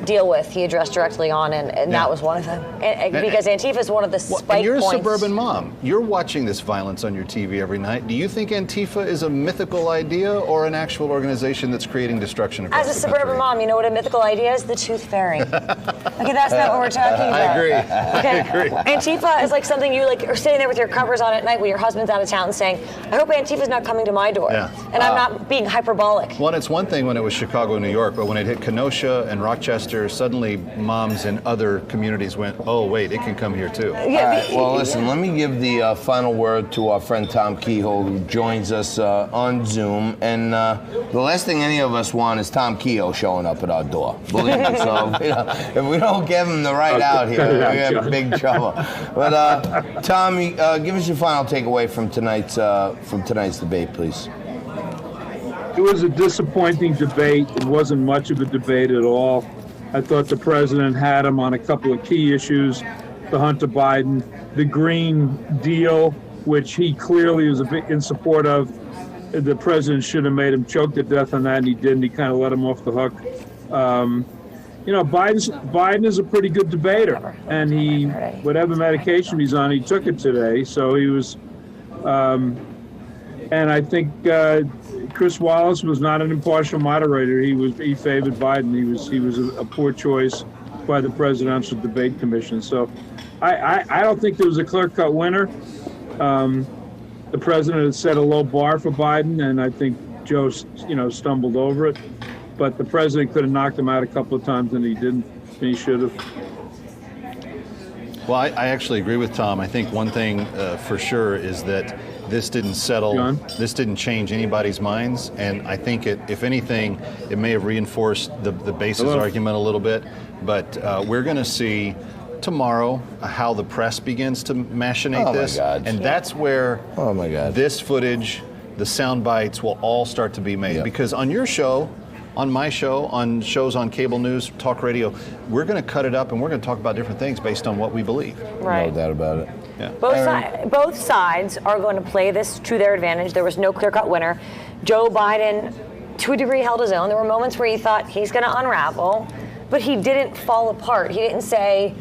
deal with, he addressed directly on, and that was one of them. Because Antifa is one of the spike points. You're a suburban mom. You're watching this violence on your TV every night. Do you think Antifa is a mythical idea or an actual organization that's creating destruction across the country? As a suburban mom, you know what a mythical idea is? The tooth fairy. Okay, that's not what we're talking about. I agree. Okay. I agree. Antifa is like something you are sitting there with your covers on at night when your husband's out of town saying, I hope Antifa's not coming to my door. Yeah. And I'm not being hyperbolic. Well, it's one thing when it was Chicago, New York, but when it hit Kenosha and Rochester, suddenly moms in other communities went, oh, wait, it can come here too. All right, well, listen, let me give the final word to our friend Tom Keogh, who joins us on Zoom. And the last thing any of us want is Tom Keogh showing up at our door. Believe me. So if we don't give him the right out here, we have big trouble. But Tom, give us your final takeaway from tonight's debate, please. It was a disappointing debate. It wasn't much of a debate at all. I thought the president had him on a couple of key issues, the Hunter Biden, the Green Deal, which he clearly was a bit in support of. The president should have made him choke to death on that, and he didn't. He kind of let him off the hook. Biden is a pretty good debater, and whatever medication he's on, he took it today. So he was, and I think Chris Wallace was not an impartial moderator. He favored Biden. He was a poor choice by the Presidential Debate Commission. So I don't think there was a clear-cut winner. The president had set a low bar for Biden, and I think Joe, stumbled over it. But the president could have knocked him out a couple of times, and he didn't. And he should have. Well, I actually agree with Tom. I think one thing for sure is that this didn't settle, this didn't change anybody's minds, and I think if anything, it may have reinforced the basis argument a little bit, but we're going to see tomorrow how the press begins to machinate this, and that's where this footage, the sound bites will all start to be made. Because on your show, on my show, on shows on cable news, talk radio, we're going to cut it up and we're going to talk about different things based on what we believe. Right. No doubt about it. Yeah. Both sides are going to play this to their advantage. There was no clear-cut winner. Joe Biden, to a degree, held his own. There were moments where he thought he's going to unravel, but he didn't fall apart. He didn't say,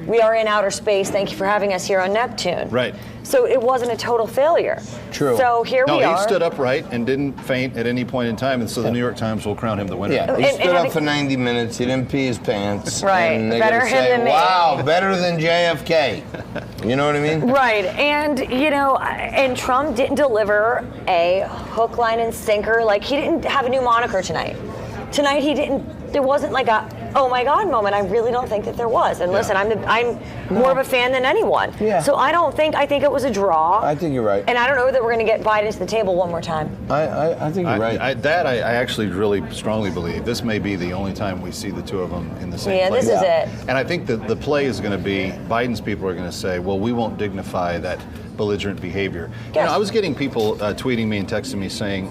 we are in outer space, thank you for having us here on Neptune. Right. So it wasn't a total failure. True. So here we are. No, he stood upright and didn't faint at any point in time, and so the New York Times will crown him the winner. Yeah, he stood up for 90 minutes. He didn't pee his pants. Right. And they're Better gonna him say, than me. wow, better than JFK. You know what I mean? Right. And, and Trump didn't deliver a hook, line, and sinker. Like, he didn't have a new moniker tonight. Tonight, there wasn't like a, oh my God moment. I really don't think that there was. And listen, I'm more of a fan than anyone. Yeah. So I think it was a draw. I think you're right. And I don't know that we're going to get Biden to the table one more time. I think you're right. I actually really strongly believe this may be the only time we see the two of them in the same place. This is it. And I think that the play is going to be, Biden's people are going to say, well, we won't dignify that belligerent behavior. Yes. I was getting people tweeting me and texting me saying,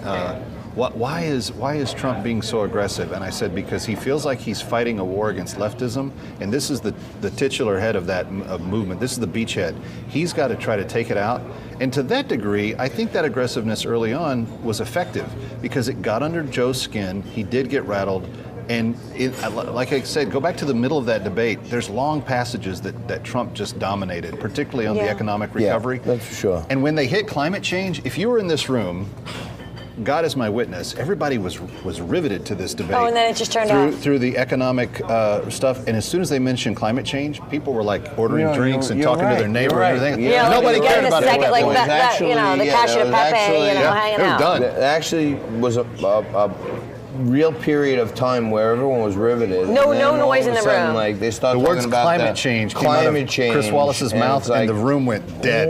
why is Trump being so aggressive? And I said, because he feels like he's fighting a war against leftism, and this is the titular head of that movement. This is the beachhead. He's got to try to take it out. And to that degree, I think that aggressiveness early on was effective because it got under Joe's skin. He did get rattled. And like I said, go back to the middle of that debate. There's long passages that Trump just dominated, particularly on the economic recovery. Yeah, that's for sure. And when they hit climate change, if you were in this room, God is my witness, everybody was riveted to this debate. Oh, and then it just turned out. Through the economic stuff. And as soon as they mentioned climate change, people were like ordering drinks and talking to their neighbor and everything. Yeah, nobody cared about it. Second, like the Cassia de Pepe, hanging out. Done. It actually was a real period of time where everyone was riveted. No and then noise all in of the a sudden, room. Like they started The talking words about climate change came out of Chris Wallace's mouth, and the room went dead.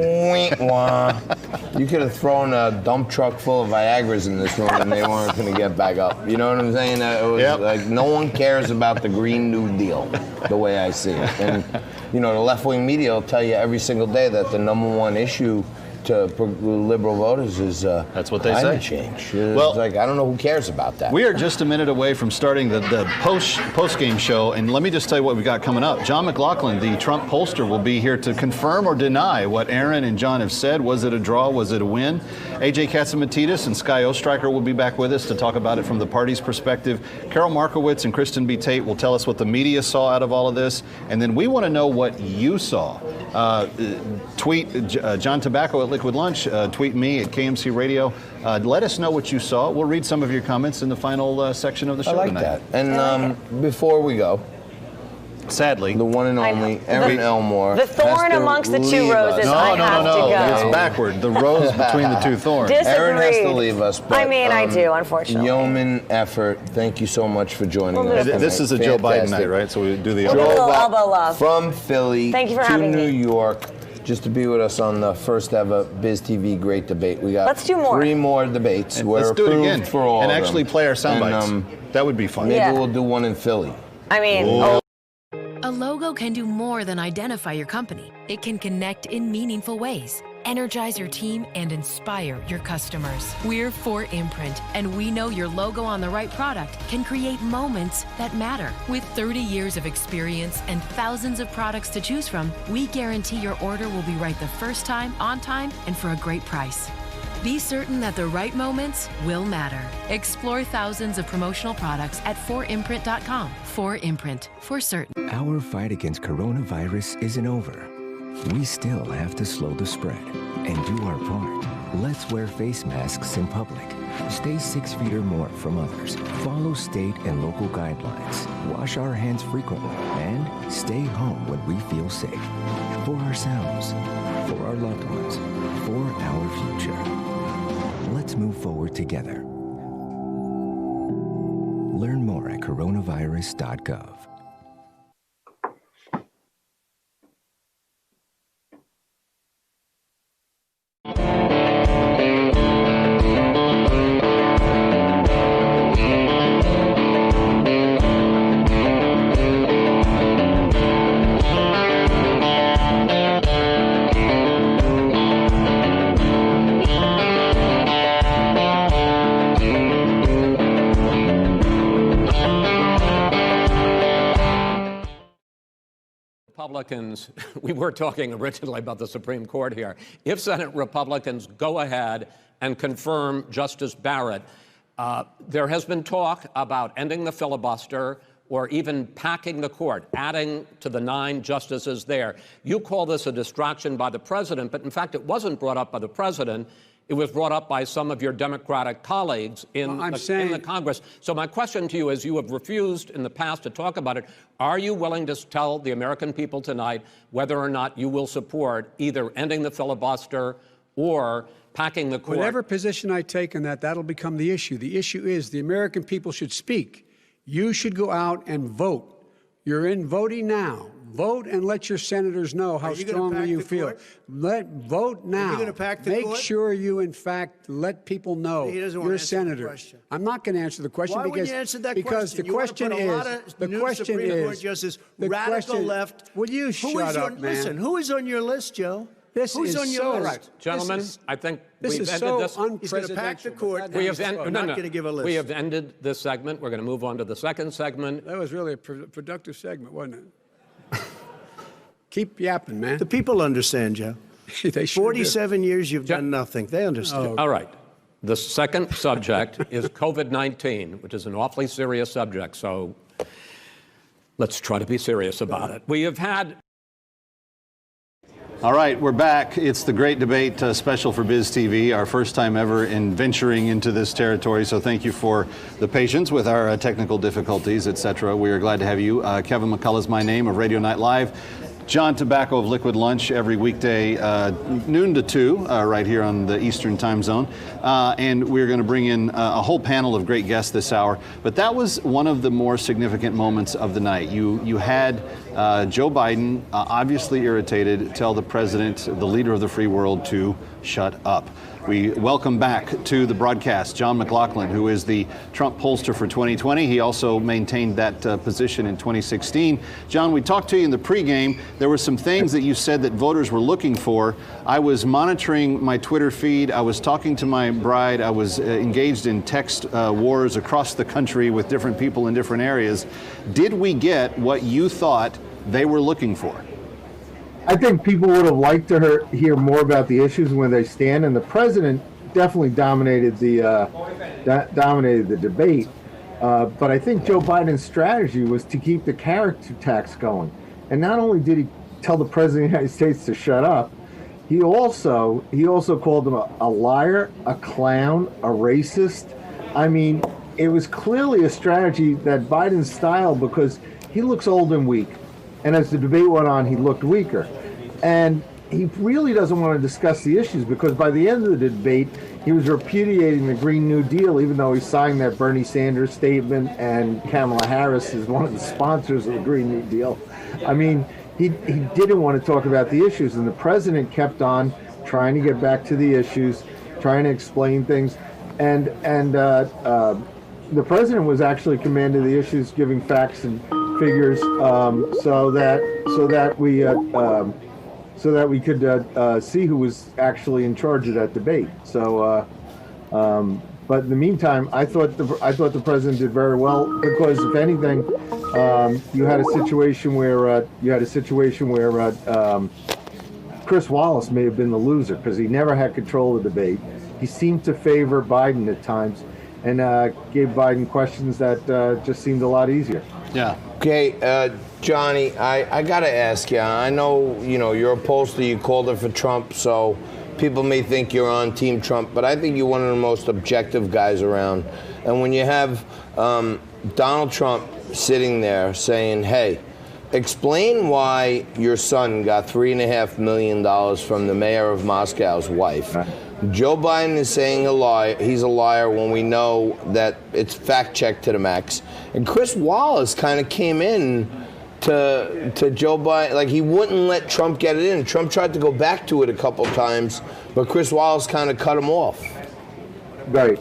You could have thrown a dump truck full of Viagras in this room, and they weren't going to get back up. You know what I'm saying? It was like no one cares about the Green New Deal, the way I see it. And the left-wing media will tell you every single day that the number one issue to liberal voters is that's what they climate say. Change. Well, it's like I don't know who cares about that. We are just a minute away from starting the post-game show, and let me just tell you what we got coming up. John McLaughlin, the Trump pollster, will be here to confirm or deny what Aaron and John have said. Was it a draw? Was it a win? AJ Katzimatidis and Sky Ostriker will be back with us to talk about it from the party's perspective. Carol Markowitz and Kristen B. Tate will tell us what the media saw out of all of this, and then we want to know what you saw. Tweet John Tobacco at Liquid Lunch, tweet me at KMC Radio. Let us know what you saw. We'll read some of your comments in the final section of the show I like tonight. that. And before we go, sadly, the one and only Aaron Elmore. The thorn amongst the two roses. No. It's backward. The rose between the two thorns. Aaron has to leave us. But, I do, unfortunately. Yeoman effort. Thank you so much for joining us. This is a Joe Biden night, right? So we do the elbow love. From Philly Thank you for to having New me. York. Just to be with us on the first ever Biz TV Great Debate. We got Let's do more. 3 more debates. And We're let's do it approved again for all and of actually them. play our sound And, bites. That would be fun. Maybe we'll do one in Philly. I mean, A logo can do more than identify your company. It can connect in meaningful ways, energize your team, and inspire your customers. We're 4imprint, and we know your logo on the right product can create moments that matter. With 30 years of experience and thousands of products to choose from, we guarantee your order will be right the first time, on time, and for a great price. Be certain that the right moments will matter. Explore thousands of promotional products at 4imprint.com. 4imprint, for certain. Our fight against coronavirus isn't over. We still have to slow the spread and do our part. Let's wear face masks in public. Stay 6 feet or more from others. Follow state and local guidelines. Wash our hands frequently and stay home when we feel safe. For ourselves, for our loved ones, for our future. Let's move forward together. Learn more at coronavirus.gov. Republicans, we were talking originally about the Supreme Court here. If Senate Republicans go ahead and confirm Justice Barrett, there has been talk about ending the filibuster or even packing the court, adding to the 9 justices there. You call this a distraction by the president, but in fact, it wasn't brought up by the president. It was brought up by some of your Democratic colleagues in the Congress. So my question to you is, you have refused in the past to talk about it. Are you willing to tell the American people tonight whether or not you will support either ending the filibuster or packing the court? Whatever position I take on that, that'll become the issue. The issue is the American people should speak. You should go out and vote. You're in voting now. Vote and let your senators know how strongly you feel. Vote now. Are you going to pack the court? Make sure you, in fact, let people know you're a senator. I'm not going to answer the question Why wouldn't you answer that because the question? question is Supreme Court justice, radical left. Will you shut up, man? Listen, who is on your list, Joe? Who's on your list? Right. Gentlemen, I think this is so unprecedented. He's going to pack the court. I'm not going to give a list. We have ended this segment. We're going to move on to the second segment. That was really a productive segment, wasn't it? Keep yapping, man. The people understand, Joe. They 47 years you've done nothing. They understand. All right. The second subject is COVID-19, which is an awfully serious subject. So let's try to be serious about it. We have had... All right, we're back. It's the Great Debate special for Biz TV, our first time ever in venturing into this territory. So thank you for the patience with our technical difficulties, etc. We are glad to have you. Kevin McCullough is my name of Radio Night Live. John Tobacco of Liquid Lunch every weekday, noon to 2, right here on the Eastern Time Zone. And we're going to bring in a whole panel of great guests this hour. But that was one of the more significant moments of the night. You had Joe Biden, obviously irritated, tell the president, the leader of the free world, to shut up. We welcome back to the broadcast John McLaughlin, who is the Trump pollster for 2020. He also maintained that position in 2016. John, we talked to you in the pregame. There were some things that you said that voters were looking for. I was monitoring my Twitter feed. I was talking to my bride. I was engaged in text wars across the country with different people in different areas. Did we get what you thought they were looking for? I think people would have liked to hear more about the issues and where they stand, and the president definitely dominated the debate. But I think Joe Biden's strategy was to keep the character tax going. And not only did he tell the president of the United States to shut up, he also called him a liar, a clown, a racist. I mean, it was clearly a strategy that Biden's style, because he looks old and weak. And as the debate went on, he looked weaker. And he really doesn't want to discuss the issues, because by the end of the debate, he was repudiating the Green New Deal, even though he signed that Bernie Sanders statement and Kamala Harris is one of the sponsors of the Green New Deal. I mean, he didn't want to talk about the issues. And the president kept on trying to get back to the issues, trying to explain things. And the president was actually commanding the issues, giving facts and figures, so that we could see who was actually in charge of that debate. So, but in the meantime, I thought the president did very well, because if anything, you had a situation where Chris Wallace may have been the loser, because he never had control of the debate. He seemed to favor Biden at times, and gave Biden questions that just seemed a lot easier. Yeah. Okay, Johnny, I got to ask you. I know, you're a pollster. You called it for Trump, so people may think you're on Team Trump, but I think you're one of the most objective guys around. And when you have Donald Trump sitting there saying, hey, explain why your son got $3.5 million from the mayor of Moscow's wife. Joe Biden is saying a lie. He's a liar when we know that it's fact-checked to the max. And Chris Wallace kind of came in to Joe Biden, like he wouldn't let Trump get it in. Trump tried to go back to it a couple times, but Chris Wallace kind of cut him off. Right.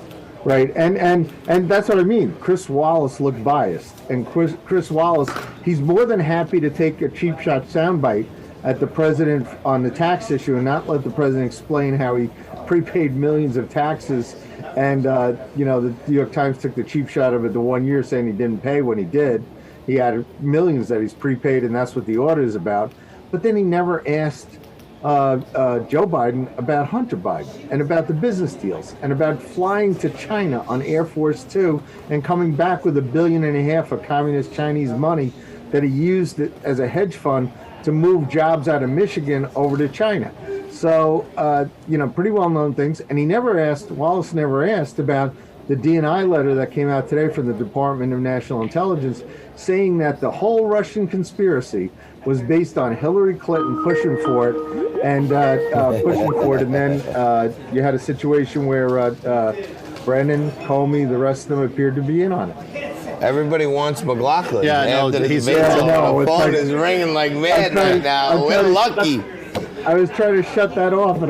And that's what I mean. Chris Wallace looked biased. And Chris Wallace, he's more than happy to take a cheap shot soundbite at the president on the tax issue and not let the president explain how he prepaid millions of taxes. And, the New York Times took the cheap shot of it the 1 year, saying he didn't pay when he did. He had millions that he's prepaid, and that's what the audit is about. But then he never asked Joe Biden about Hunter Biden and about the business deals and about flying to China on Air Force Two and coming back with $1.5 billion of communist Chinese money that he used as a hedge fund to move jobs out of Michigan over to China. So, pretty well-known things. And Wallace never asked about the DNI letter that came out today from the Department of National Intelligence saying that the whole Russian conspiracy was based on Hillary Clinton pushing for it, and then you had a situation where Brennan, Comey, the rest of them appeared to be in on it. Everybody wants McLaughlin. Yeah, After no, the he's debate, the phone like, is ringing like mad right now. We're lucky. I was trying to shut that off, and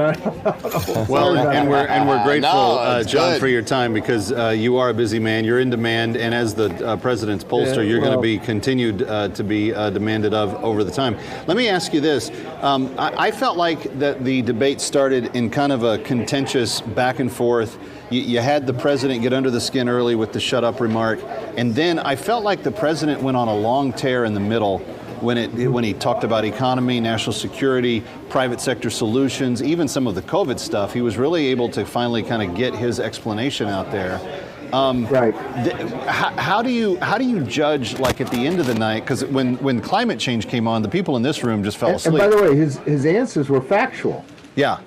Well, and we're grateful, No, it's John, good. for your time, because you are a busy man. You're in demand, and as the president's pollster, you're going to be continued to be demanded of over the time. Let me ask you this: I felt like that the debate started in kind of a contentious back and forth. You had the president get under the skin early with the "shut up" remark, and then I felt like the president went on a long tear in the middle. When he talked about economy, national security, private sector solutions, even some of the COVID stuff, he was really able to finally kind of get his explanation out there. Right. How do you judge, like, at the end of the night? Because when climate change came on, the people in this room just fell asleep. And by the way, his answers were factual. Yeah.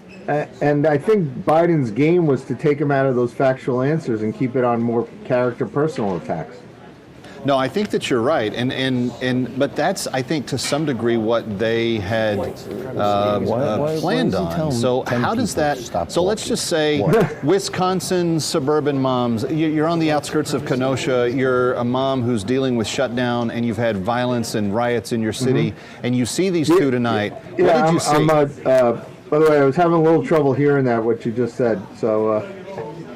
And I think Biden's game was to take him out of those factual answers and keep it on more character, personal attacks. No, I think that you're right, but that's, I think, to some degree what they had planned on. So how does that? So let's just say Wisconsin suburban moms. You're on the outskirts of Kenosha. You're a mom who's dealing with shutdown, and you've had violence and riots in your city, and you see these two tonight. What did you see? By the way, I was having a little trouble hearing what you just said. So.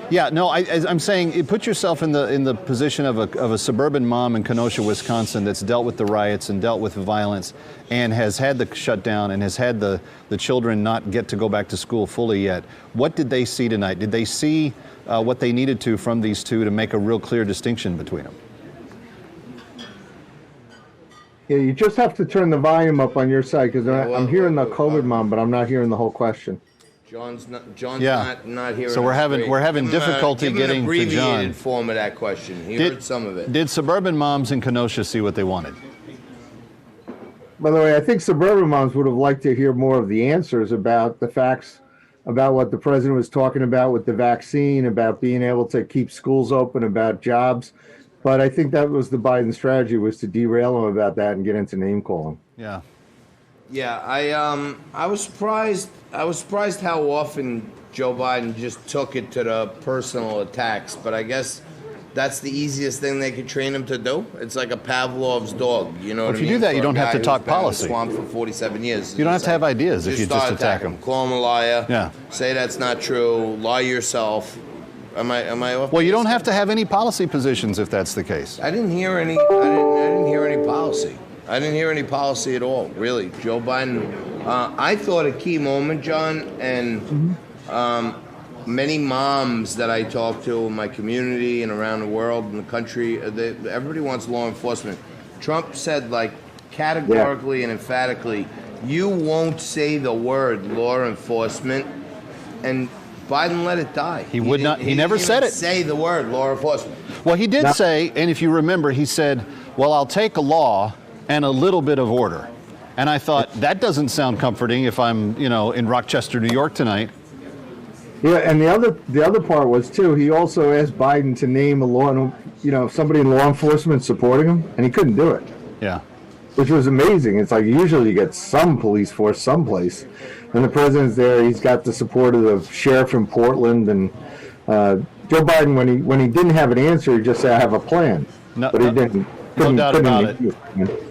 Yeah, no, I'm saying, put yourself in the position of a suburban mom in Kenosha, Wisconsin, that's dealt with the riots and dealt with the violence, and has had the shutdown and has had the children not get to go back to school fully yet. What did they see tonight? Did they see what they needed to from these two to make a real clear distinction between them? Yeah, you just have to turn the volume up on your side, because I'm hearing the COVID mom, but I'm not hearing the whole question. John's not hearing. So we're having difficulty getting to John. Give him an abbreviated form of that question. He heard some of it. Did suburban moms in Kenosha see what they wanted? By the way, I think suburban moms would have liked to hear more of the answers about the facts, about what the president was talking about with the vaccine, about being able to keep schools open, about jobs. But I think that was the Biden strategy, was to derail him about that and get into name calling. Yeah. Yeah, I was surprised. I was surprised how often Joe Biden just took it to the personal attacks. But I guess that's the easiest thing they could train him to do. It's like a Pavlov's dog. You know what I mean? If you do that, you For a don't have guy to who's talk been in the policy. Swamp for 47 years. You don't have to have ideas if you just start attack attacking him. Call him a liar. Yeah. Say that's not true. Lie yourself. Am I off? Well, you don't have to have any policy positions if that's the case. I didn't hear any. I didn't hear any policy. I didn't hear any policy at all, really. Joe Biden, I thought a key moment, John, and many moms that I talk to in my community and around the world and the country, everybody wants law enforcement. Trump said, like, categorically and emphatically, you won't say the word law enforcement, and Biden let it die. He would not. He never said it. Say the word law enforcement. Well, he did say, and if you remember, he said, well, I'll take a law and a little bit of order. And I thought, that doesn't sound comforting if I'm, in Rochester, New York tonight. Yeah, and the other part was, too, he also asked Biden to name somebody in law enforcement supporting him, and he couldn't do it. Yeah. Which was amazing. It's like usually you get some police force someplace. And the president's there, he's got the support of the sheriff in Portland, and Joe Biden, when he didn't have an answer, he just said, I have a plan. But he didn't. No doubt about it.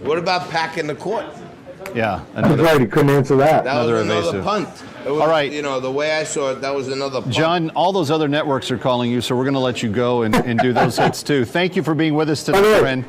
What about packing the court? Yeah. That's right, he couldn't answer that. That was another evasive punt. It was, All right. The way I saw it, that was another punt. John, all those other networks are calling you, so we're going to let you go and do those hits too. Thank you for being with us today, friend.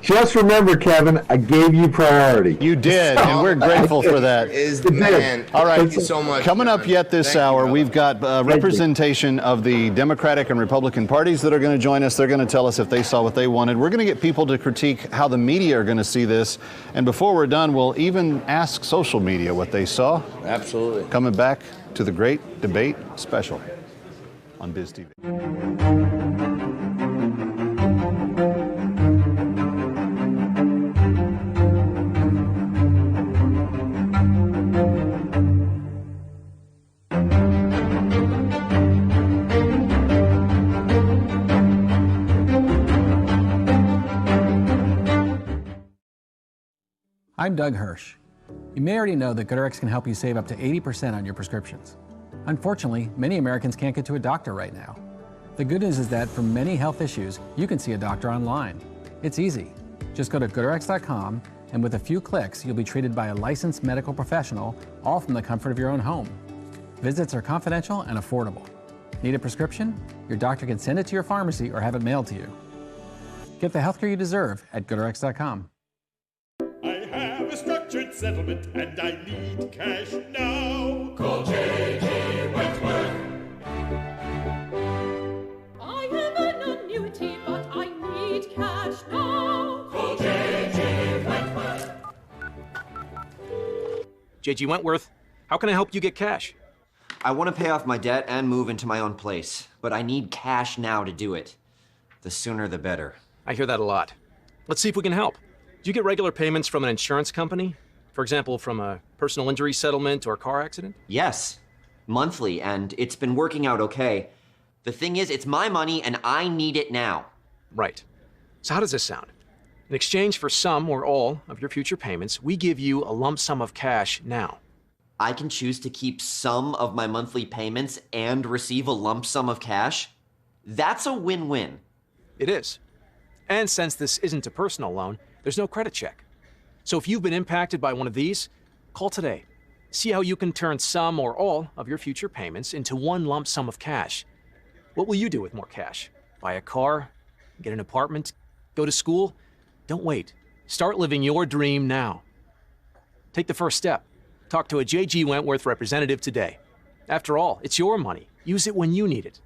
Just remember, Kevin, I gave you priority. You did, and we're grateful for that. Is the man. All right. Thank you so much. Coming up yet this hour, we've got representation of the Democratic and Republican parties that are going to join us. They're going to tell us if they saw what they wanted. We're going to get people to critique how the media are going to see this. And before we're done, we'll even ask social media what they saw. Absolutely. Coming back to the Great Debate Special on Biz TV. I'm Doug Hirsch. You may already know that GoodRx can help you save up to 80% on your prescriptions. Unfortunately, many Americans can't get to a doctor right now. The good news is that for many health issues, you can see a doctor online. It's easy. Just go to GoodRx.com, and with a few clicks, you'll be treated by a licensed medical professional, all from the comfort of your own home. Visits are confidential and affordable. Need a prescription? Your doctor can send it to your pharmacy or have it mailed to you. Get the healthcare you deserve at GoodRx.com. Have a structured settlement and I need cash now. Call J.G. Wentworth. I have an annuity, but I need cash now. Call J.G. Wentworth. J.G. Wentworth, how can I help you get cash? I want to pay off my debt and move into my own place, but I need cash now to do it. The sooner the better. I hear that a lot. Let's see if we can help. Do you get regular payments from an insurance company? For example, from a personal injury settlement or car accident? Yes, monthly, and it's been working out okay. The thing is, it's my money and I need it now. Right. So how does this sound? In exchange for some or all of your future payments, we give you a lump sum of cash now. I can choose to keep some of my monthly payments and receive a lump sum of cash? That's a win-win. It is. And since this isn't a personal loan, there's no credit check. So if you've been impacted by one of these, call today. See how you can turn some or all of your future payments into one lump sum of cash. What will you do with more cash? Buy a car? Get an apartment? Go to school? Don't wait. Start living your dream now. Take the first step. Talk to a J.G. Wentworth representative today. After all, it's your money. Use it when you need it.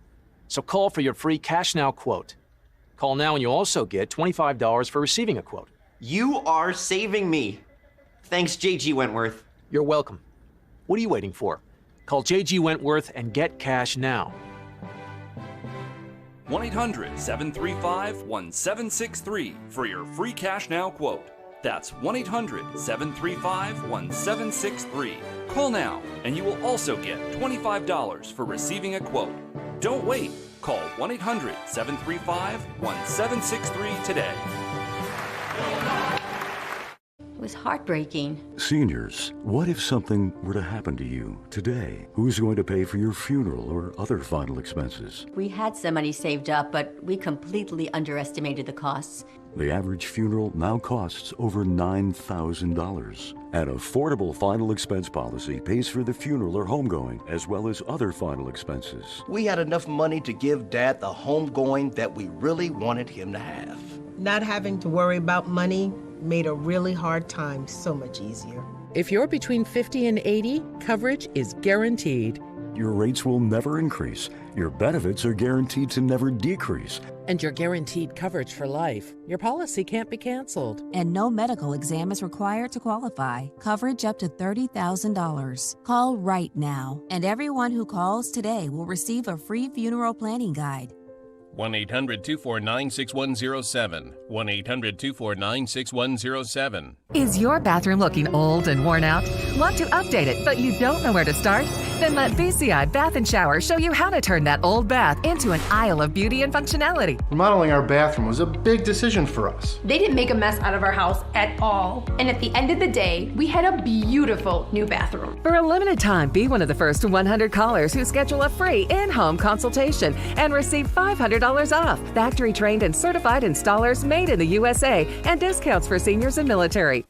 So call for your free Cash Now quote. Call now and you'll also get $25 for receiving a quote. You are saving me. Thanks, J.G. Wentworth. You're welcome. What are you waiting for? Call J.G. Wentworth and get cash now. 1-800-735-1763 for your free Cash Now quote. That's 1-800-735-1763. Call now and you will also get $25 for receiving a quote. Don't wait. Call 1-800-735-1763 today. It was heartbreaking. Seniors, what if something were to happen to you today? Who's going to pay for your funeral or other final expenses? We had some money saved up, but we completely underestimated the costs. The average funeral now costs over $9,000. An affordable final expense policy pays for the funeral or homegoing, as well as other final expenses. We had enough money to give Dad the homegoing that we really wanted him to have. Not having to worry about money made a really hard time so much easier. If you're between 50 and 80, coverage is guaranteed. Your rates will never increase. Your benefits are guaranteed to never decrease. And you're guaranteed coverage for life. Your policy can't be canceled. And no medical exam is required to qualify. Coverage up to $30,000. Call right now, and everyone who calls today will receive a free funeral planning guide. 1-800-249-6107. 1-800-249-6107. Is your bathroom looking old and worn out? Want to update it, but you don't know where to start? Then let BCI Bath & Shower show you how to turn that old bath into an aisle of beauty and functionality. Remodeling our bathroom was a big decision for us. They didn't make a mess out of our house at all. And at the end of the day, we had a beautiful new bathroom. For a limited time, be one of the first 100 callers who schedule a free in-home consultation and receive $500 off. Factory-trained and certified installers made in the USA and discounts for seniors and military.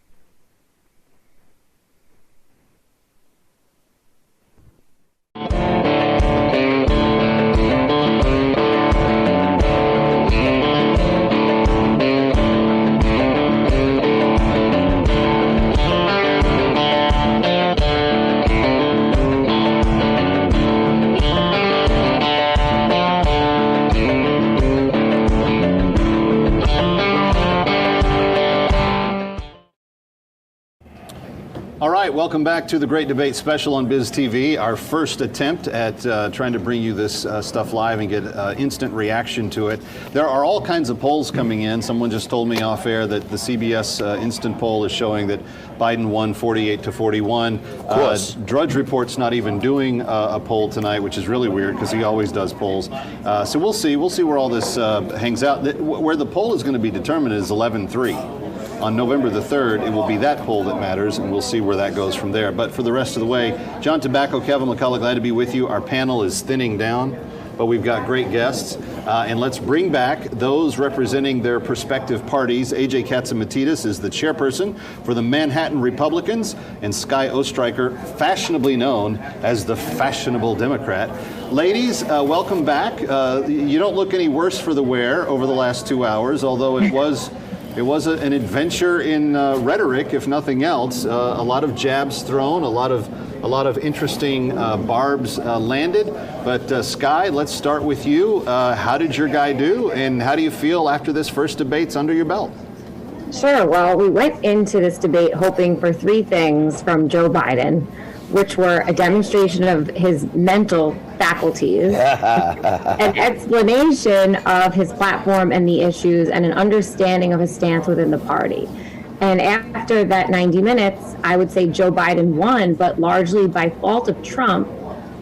All right, welcome back to the Great Debate Special on Biz TV. Our first attempt at trying to bring you this stuff live and get instant reaction to it. There are all kinds of polls coming in. Someone just told me off air that the CBS instant poll is showing that Biden won 48-41. Of course. Drudge Report's not even doing a poll tonight, which is really weird because he always does polls. So we'll see. We'll see where all this hangs out. Where the poll is going to be determined is 11-3. On November the 3rd, it will be that poll that matters, and we'll see where that goes from there. But for the rest of the way, John Tobacco, Kevin McCullough, glad to be with you. Our panel is thinning down, but we've got great guests. And let's bring back those representing their respective parties. A.J. Katzimatidis is the chairperson for the Manhattan Republicans, and Skye Oestreicher, fashionably known as the Fashionable Democrat. Ladies, welcome back. You don't look any worse for the wear over the last 2 hours, although it was... It was an adventure in rhetoric, if nothing else. A lot of jabs thrown, a lot of interesting barbs landed. But Skye, let's start with you. How did your guy do, and how do you feel after this first debate's under your belt? Sure. Well, we went into this debate hoping for three things from Joe Biden, which were a demonstration of his mental faculties, an explanation of his platform and the issues, and an understanding of his stance within the party. And after that 90 minutes, I would say Joe Biden won, but largely by fault of Trump,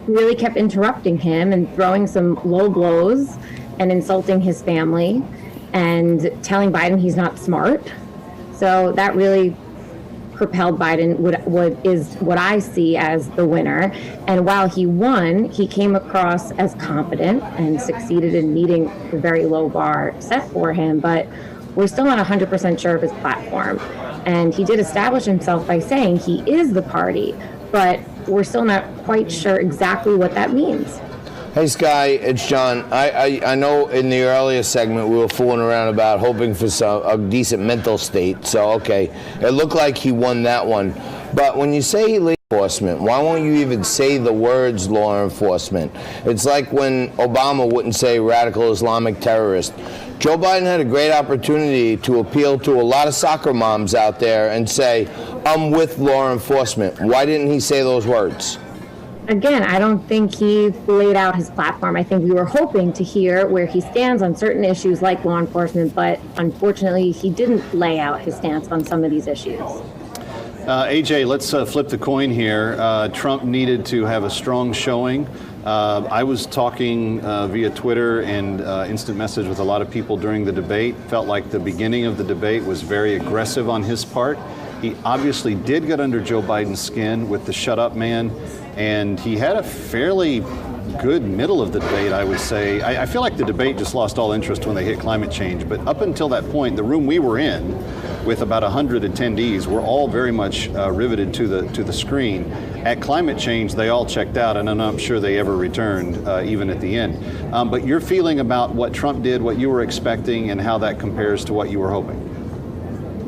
who really kept interrupting him and throwing some low blows and insulting his family and telling Biden he's not smart. So that really propelled Biden is what I see as the winner. And while he won, he came across as competent and succeeded in meeting the very low bar set for him, but we're still not 100% sure of his platform. And he did establish himself by saying he is the party, but we're still not quite sure exactly what that means. Hey, Skye, it's John. I know in the earlier segment we were fooling around about hoping for a decent mental state. So, okay, it looked like he won that one. But when you say law enforcement, why won't you even say the words law enforcement? It's like when Obama wouldn't say radical Islamic terrorist. Joe Biden had a great opportunity to appeal to a lot of soccer moms out there and say, I'm with law enforcement. Why didn't he say those words? Again, I don't think he laid out his platform. I think we were hoping to hear where he stands on certain issues like law enforcement, but unfortunately, he didn't lay out his stance on some of these issues. AJ, let's flip the coin here. Trump needed to have a strong showing. I was talking via Twitter and instant message with a lot of people during the debate. Felt like the beginning of the debate was very aggressive on his part. He obviously did get under Joe Biden's skin with the shut up man, and he had a fairly good middle of the debate, I would say. I feel like the debate just lost all interest when they hit climate change, but up until that point, the room we were in with about 100 attendees were all very much riveted to the screen. At climate change, they all checked out, and I'm not sure they ever returned, even at the end. But your feeling about what Trump did, what you were expecting, and how that compares to what you were hoping?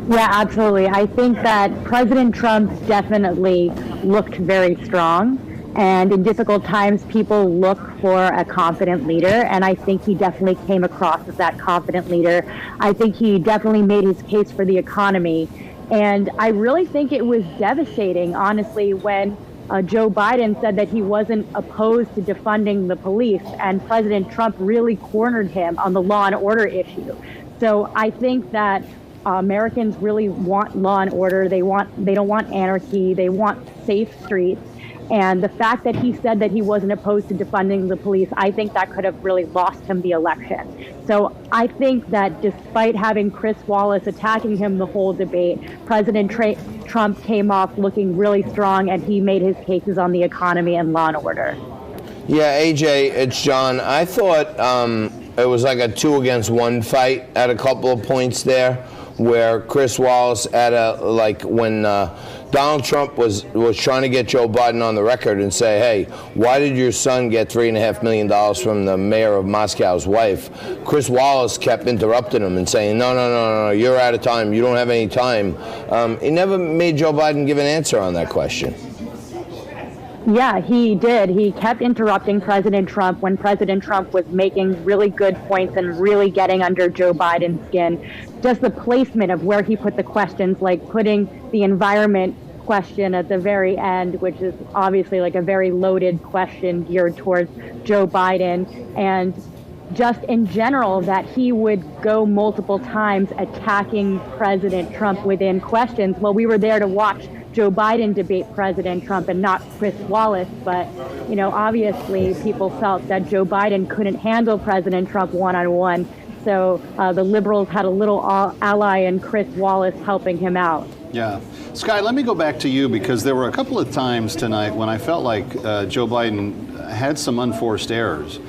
Yeah, absolutely. I think that President Trump definitely looked very strong. And in difficult times, people look for a confident leader. And I think he definitely came across as that confident leader. I think he definitely made his case for the economy. And I really think it was devastating, honestly, when Joe Biden said that he wasn't opposed to defunding the police. And President Trump really cornered him on the law and order issue. So I think that Americans really want law and order. They don't want anarchy. They want safe streets. And the fact that he said that he wasn't opposed to defunding the police, I think that could have really lost him the election. So I think that despite having Chris Wallace attacking him the whole debate, President Trump came off looking really strong, and he made his cases on the economy and law and order. Yeah, AJ, it's John. I thought it was like a 2-against-1 fight at a couple of points there, where Chris Wallace when Donald Trump was trying to get Joe Biden on the record and say, hey, why did your son get $3.5 million from the mayor of Moscow's wife? Chris Wallace kept interrupting him and saying, no, you're out of time. You don't have any time. He never made Joe Biden give an answer on that question. Yeah, he did. He kept interrupting President Trump when President Trump was making really good points and really getting under Joe Biden's skin. Just the placement of where he put the questions, like putting the environment question at the very end, which is obviously like a very loaded question geared towards Joe Biden, and just in general that he would go multiple times attacking President Trump within questions. Well, we were there to watch Joe Biden debate President Trump and not Chris Wallace, but obviously people felt that Joe Biden couldn't handle President Trump one-on-one, so the liberals had a little ally in Chris Wallace helping him out. Yeah. Sky, let me go back to you, because there were a couple of times tonight when I felt like Joe Biden had some unforced errors.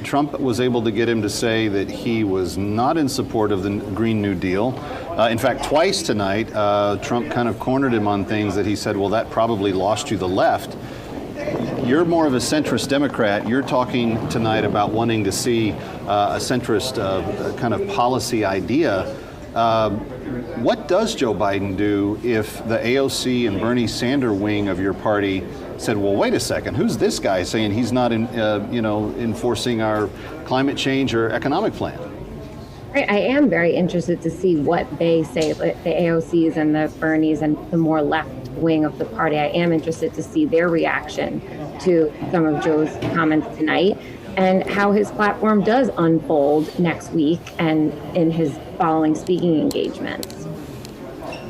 Trump was able to get him to say that he was not in support of the Green New Deal. In fact, twice tonight, Trump kind of cornered him on things that he said, well, that probably lost you the left. You're more of a centrist Democrat. You're talking tonight about wanting to see a centrist kind of policy idea. What does Joe Biden do if the AOC and Bernie Sanders wing of your party said, well, wait a second, who's this guy saying he's not enforcing our climate change or economic plan? Right, I am very interested to see what they say, the AOCs and the Bernies and the more left wing of the party. I am interested to see their reaction to some of Joe's comments tonight and how his platform does unfold next week and in his following speaking engagements.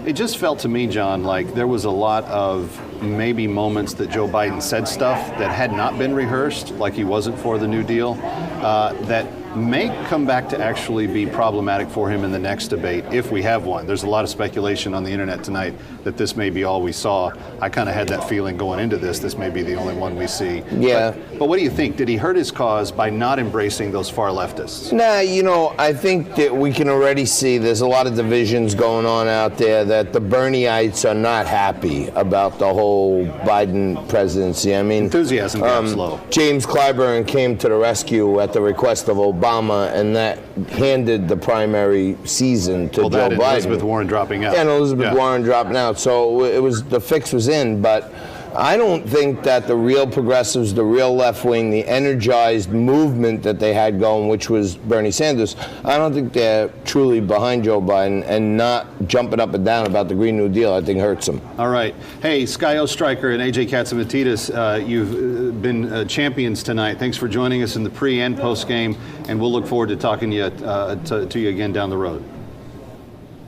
It just felt to me, John, like there was a lot of maybe moments that Joe Biden said stuff that had not been rehearsed, like he wasn't for the New Deal, that may come back to actually be problematic for him in the next debate, if we have one. There's a lot of speculation on the internet tonight that this may be all we saw. I kind of had that feeling going into this. This may be the only one we see. Yeah. But what do you think? Did he hurt his cause by not embracing those far leftists? Nah, I think that we can already see there's a lot of divisions going on out there, that the Bernieites are not happy about the whole Biden presidency. I mean, enthusiasm gets low. James Clyburn came to the rescue at the request of Obama, and that handed the primary season to Joe Biden. Elizabeth Warren dropping out. And Elizabeth Warren dropping out. So the fix was in, but I don't think that the real progressives, the real left wing, the energized movement that they had going, which was Bernie Sanders, I don't think they're truly behind Joe Biden, and not jumping up and down about the Green New Deal, I think hurts them. All right. Hey, Sky Ostriker and AJ Katsimatidis, you've been champions tonight. Thanks for joining us in the pre and post game, and we'll look forward to talking to you again down the road.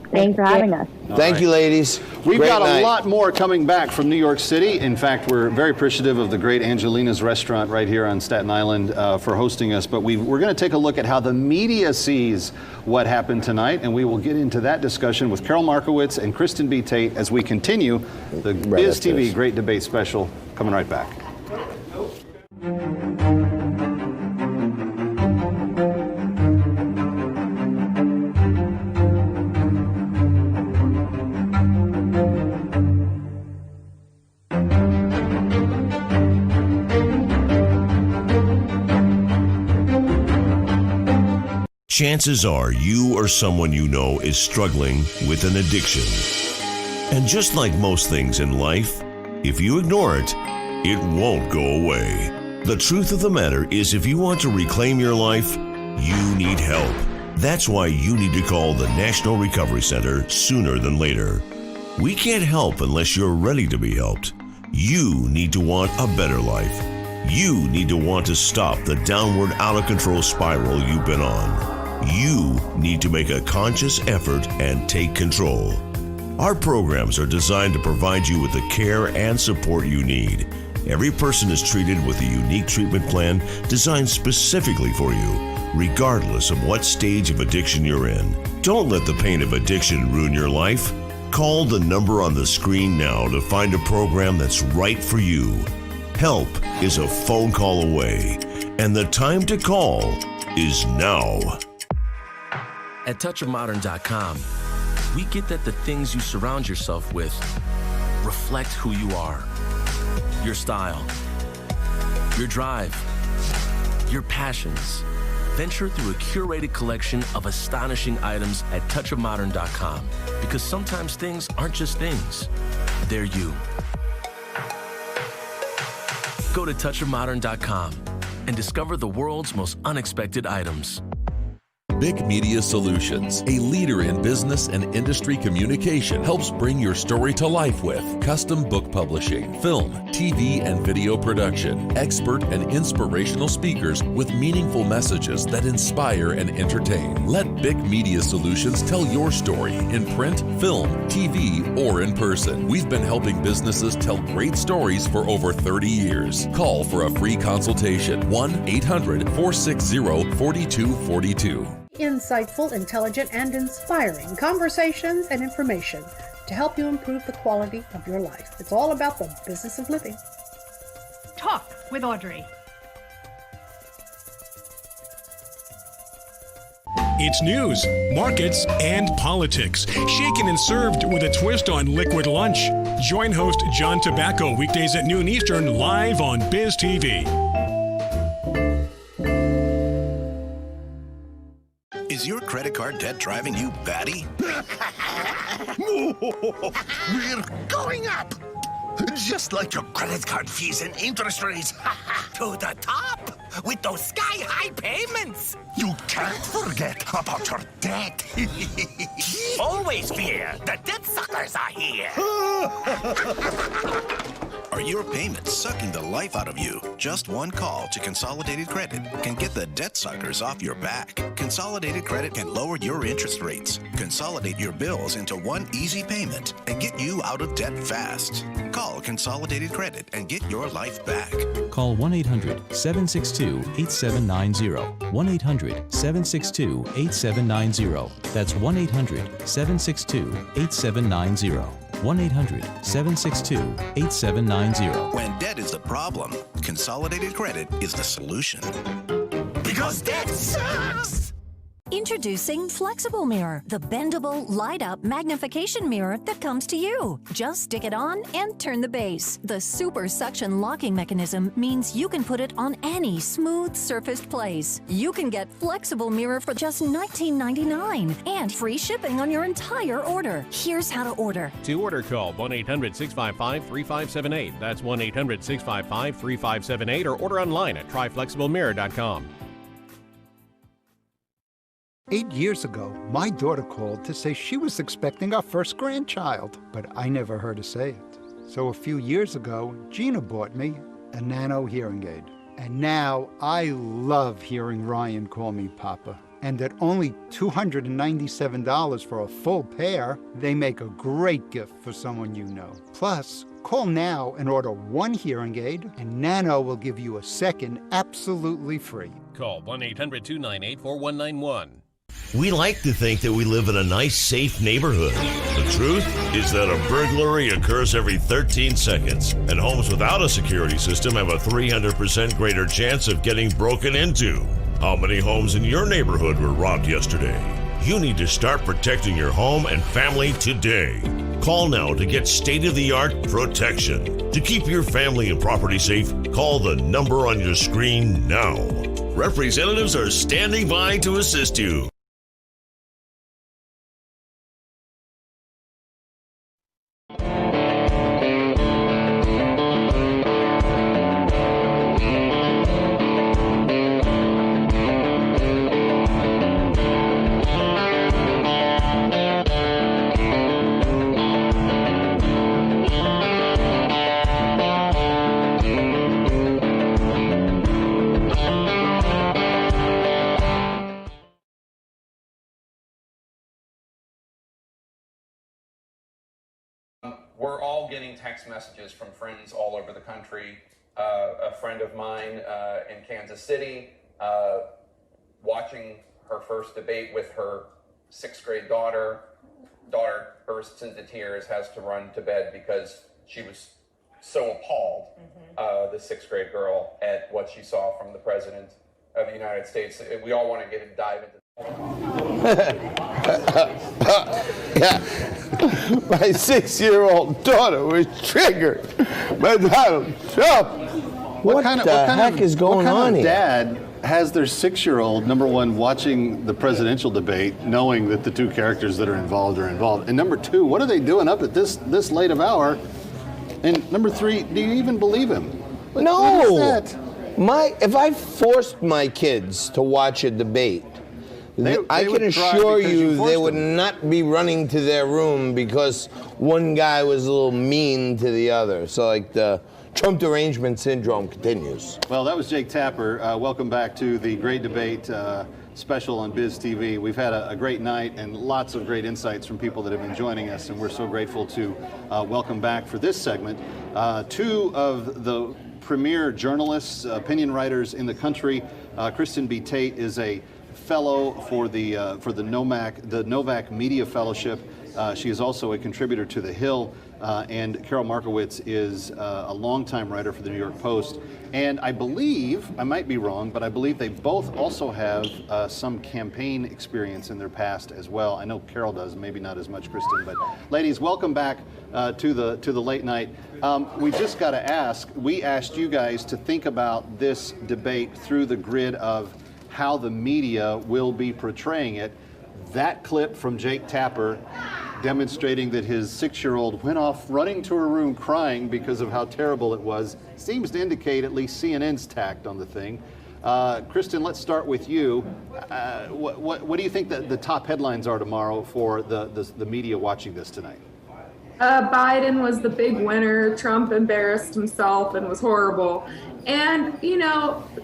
Thanks for having us. Thank you, ladies. We've Great got night. a lot more coming back from New York City. In fact, we're very appreciative of the great Angelina's restaurant right here on Staten Island for hosting us. But we're going to take a look at how the media sees what happened tonight, and we will get into that discussion with Carol Markowitz and Kristen B. Tate as we continue the Biz TV Great Debate Special. Coming right back. Chances are you or someone you know is struggling with an addiction. And just like most things in life, if you ignore it, it won't go away. The truth of the matter is, if you want to reclaim your life, you need help. That's why you need to call the National Recovery Center sooner than later. We can't help unless you're ready to be helped. You need to want a better life. You need to want to stop the downward, out-of-control spiral you've been on. You need to make a conscious effort and take control. Our programs are designed to provide you with the care and support you need. Every person is treated with a unique treatment plan designed specifically for you, regardless of what stage of addiction you're in. Don't let the pain of addiction ruin your life. Call the number on the screen now to find a program that's right for you. Help is a phone call away, and the time to call is now. At touchofmodern.com, we get that the things you surround yourself with reflect who you are. Your style, your drive, your passions. Venture through a curated collection of astonishing items at touchofmodern.com, because sometimes things aren't just things, they're you. Go to touchofmodern.com and discover the world's most unexpected items. BIC Media Solutions, a leader in business and industry communication, helps bring your story to life with custom book publishing, film, TV, and video production, expert and inspirational speakers with meaningful messages that inspire and entertain. Let BIC Media Solutions tell your story in print, film, TV, or in person. We've been helping businesses tell great stories for over 30 years. Call for a free consultation. 1-800-460-4242. Insightful, intelligent, and inspiring conversations and information to help you improve the quality of your life. It's all about the business of living. Talk with Audrey. It's news, markets, and politics, shaken and served with a twist on liquid lunch. Join host John Tobacco weekdays at noon Eastern, live on Biz TV. Is your credit card debt driving you batty? We're going up! Just like your credit card fees and interest rates. To the top! With those sky-high payments! You can't forget about your debt. Always fear, the debt suckers are here! Are your payments sucking the life out of you? Just one call to Consolidated Credit can get the debt suckers off your back. Consolidated Credit can lower your interest rates, consolidate your bills into one easy payment, and get you out of debt fast. Call Consolidated Credit and get your life back. Call 1-800-762-8790. 1-800-762-8790. That's 1-800-762-8790. 1-800-762-8790. When debt is the problem, Consolidated Credit is the solution. Because debt sucks! Introducing Flexible Mirror, the bendable, light-up magnification mirror that comes to you. Just stick it on and turn the base. The super suction locking mechanism means you can put it on any smooth surfaced place. You can get Flexible Mirror for just $19.99 and free shipping on your entire order. Here's how to order. To order, call 1-800-655-3578. That's 1-800-655-3578, or order online at tryflexiblemirror.com. 8 years ago, my daughter called to say she was expecting our first grandchild, but I never heard her say it. So a few years ago, Gina bought me a Nano hearing aid. And now I love hearing Ryan call me Papa. And at only $297 for a full pair, they make a great gift for someone you know. Plus, call now and order one hearing aid, and Nano will give you a second absolutely free. Call 1-800-298-4191. We like to think that we live in a nice, safe neighborhood. The truth is that a burglary occurs every 13 seconds, and homes without a security system have a 300% greater chance of getting broken into. How many homes in your neighborhood were robbed yesterday? You need to start protecting your home and family today. Call now to get state-of-the-art protection. To keep your family and property safe, call the number on your screen now. Representatives are standing by to assist you. We're all getting text messages from friends all over the country. A friend of mine in Kansas City, watching her first debate with her 6th grade daughter. Daughter bursts into tears, has to run to bed because she was so appalled, the 6th grade girl, at what she saw from the President of the United States. We all want to get a dive into Yeah. My 6-year-old daughter was triggered by Donald Trump. What the heck is going on here? Dad has their 6-year-old, number one, watching the presidential debate, knowing that the two characters that are involved? And number two, what are they doing up at this late of hour? And number three, do you even believe him? No. What is that? If I forced my kids to watch a debate, I can assure you they would not be running to their room because one guy was a little mean to the other. So like the Trump derangement syndrome continues. Well, that was Jake Tapper. Welcome back to the Great Debate special on Biz TV. We've had a great night and lots of great insights from people that have been joining us, and we're so grateful to welcome back for this segment two of the premier journalists, opinion writers in the country. Kristen B. Tate is a fellow for the Novak Media Fellowship. She is also a contributor to The Hill, and Carol Markowitz is a longtime writer for the New York Post. And I believe, I might be wrong, but I believe they both also have some campaign experience in their past as well. I know Carol does, maybe not as much, Kristen. But ladies, welcome back to the late night. We just got to ask. We asked you guys to think about this debate through the grid of how the media will be portraying it. That clip from Jake Tapper demonstrating that his 6-year-old went off running to her room crying because of how terrible it was seems to indicate at least CNN's tact on the thing. Kristen, let's start with you. What do you think the top headlines are tomorrow for the media watching this tonight? Biden was the big winner. Trump embarrassed himself and was horrible. And,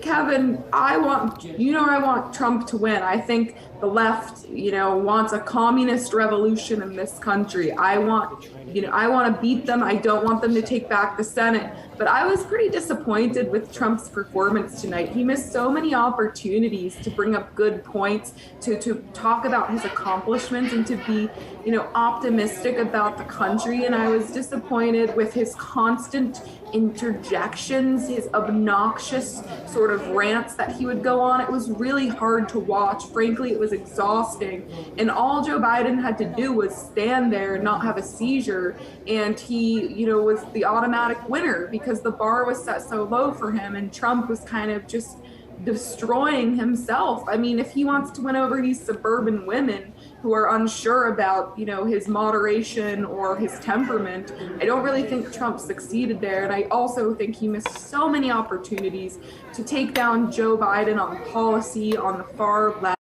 Kevin, I want Trump to win. I think the left, wants a communist revolution in this country. I want to beat them. I don't want them to take back the Senate. But I was pretty disappointed with Trump's performance tonight. He missed so many opportunities to bring up good points, to talk about his accomplishments and to be, optimistic about the country. And I was disappointed with his constant interjections, his obnoxious sort of rants that he would go on. It was really hard to watch. Frankly, it was exhausting. And all Joe Biden had to do was stand there and not have a seizure. And he, was the automatic winner because the bar was set so low for him. And Trump was kind of just destroying himself. I mean, if he wants to win over these suburban women who are unsure about, his moderation or his temperament, I don't really think Trump succeeded there. And I also think he missed so many opportunities to take down Joe Biden on policy on the far left.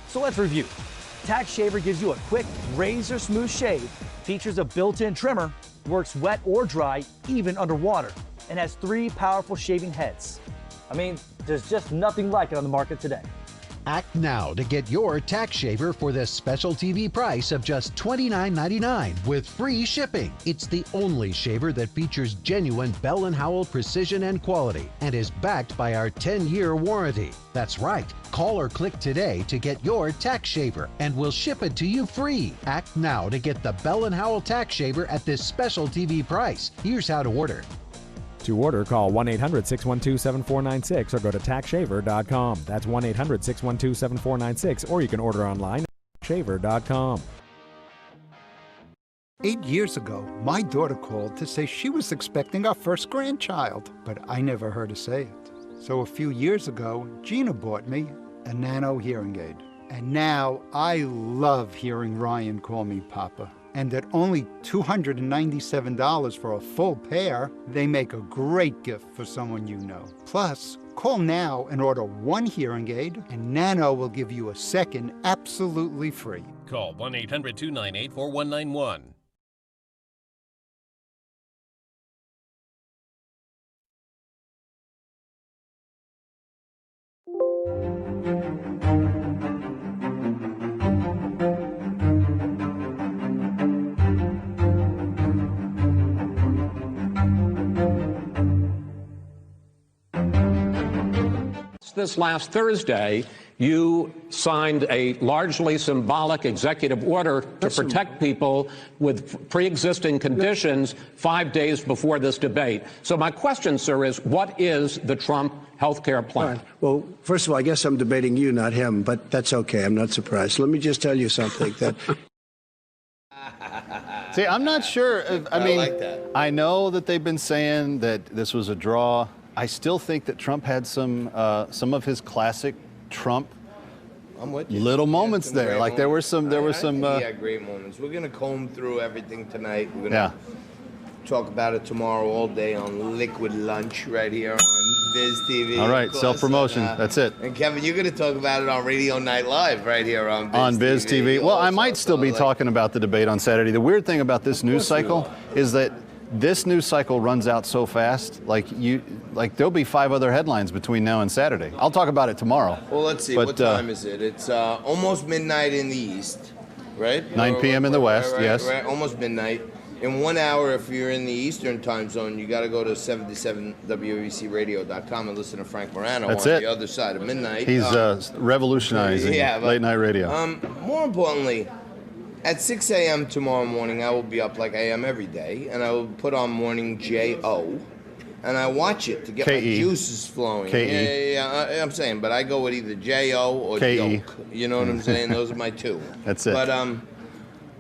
So let's review. Tax Shaver gives you a quick, razor-smooth shave, features a built-in trimmer, works wet or dry, even underwater, and has 3 powerful shaving heads. I mean, there's just nothing like it on the market today. Act now to get your Tax Shaver for this special TV price of just $29.99 with free shipping. It's the only shaver that features genuine Bell & Howell precision and quality and is backed by our 10-year warranty. That's right. Call or click today to get your Tax Shaver and we'll ship it to you free. Act now to get the Bell & Howell Tax Shaver at this special TV price. Here's how to order. To order, call 1-800-612-7496 or go to taxshaver.com. That's 1-800-612-7496, or you can order online at taxshaver.com. 8 years ago, my daughter called to say she was expecting our first grandchild, but I never heard her say it. So a few years ago, Gina bought me a Nano hearing aid. And now I love hearing Ryan call me Papa. And at only $297 for a full pair, they make a great gift for someone you know. Plus, call now and order 1 hearing aid, and Nano will give you a second absolutely free. Call 1-800-298-4191. This last Thursday, you signed a largely symbolic executive order to protect people with pre-existing conditions 5 days before this debate. So my question, sir, is what is the Trump health care plan? Right. Well, first of all, I guess I'm debating you, not him, but that's okay. I'm not surprised. Let me just tell you something that... See, I'm not sure. I mean, like that. I know that they've been saying that this was a draw. I still think that Trump had some of his classic Trump little moments there. Like there were some. Yeah, great moments. We're gonna comb through everything tonight. We're gonna talk about it tomorrow all day on Liquid Lunch right here on Biz TV. All right, self-promotion. That's it. And Kevin, you're gonna talk about it on Radio Night Live right here on Biz TV. Well, I might still be talking about the debate on Saturday. The weird thing about this news cycle is that this news cycle runs out so fast. Like there'll be 5 other headlines between now and Saturday. I'll talk about it tomorrow. Well, let's see. What time is it? It's almost midnight in the East, right? 9 p.m. in the West. Yes. Right. Almost midnight. In 1 hour, if you're in the Eastern time zone, you got to go to 77WABCRadio.com and listen to Frank Morano on the other side of midnight. He's revolutionizing late night radio. More importantly, at 6 a.m. tomorrow morning, I will be up like I am every day, and I will put on Morning J.O., and I watch it to get my juices flowing. Yeah, I'm saying, but I go with either J.O. or Yoke. You know what I'm saying? Those are my 2. That's it. But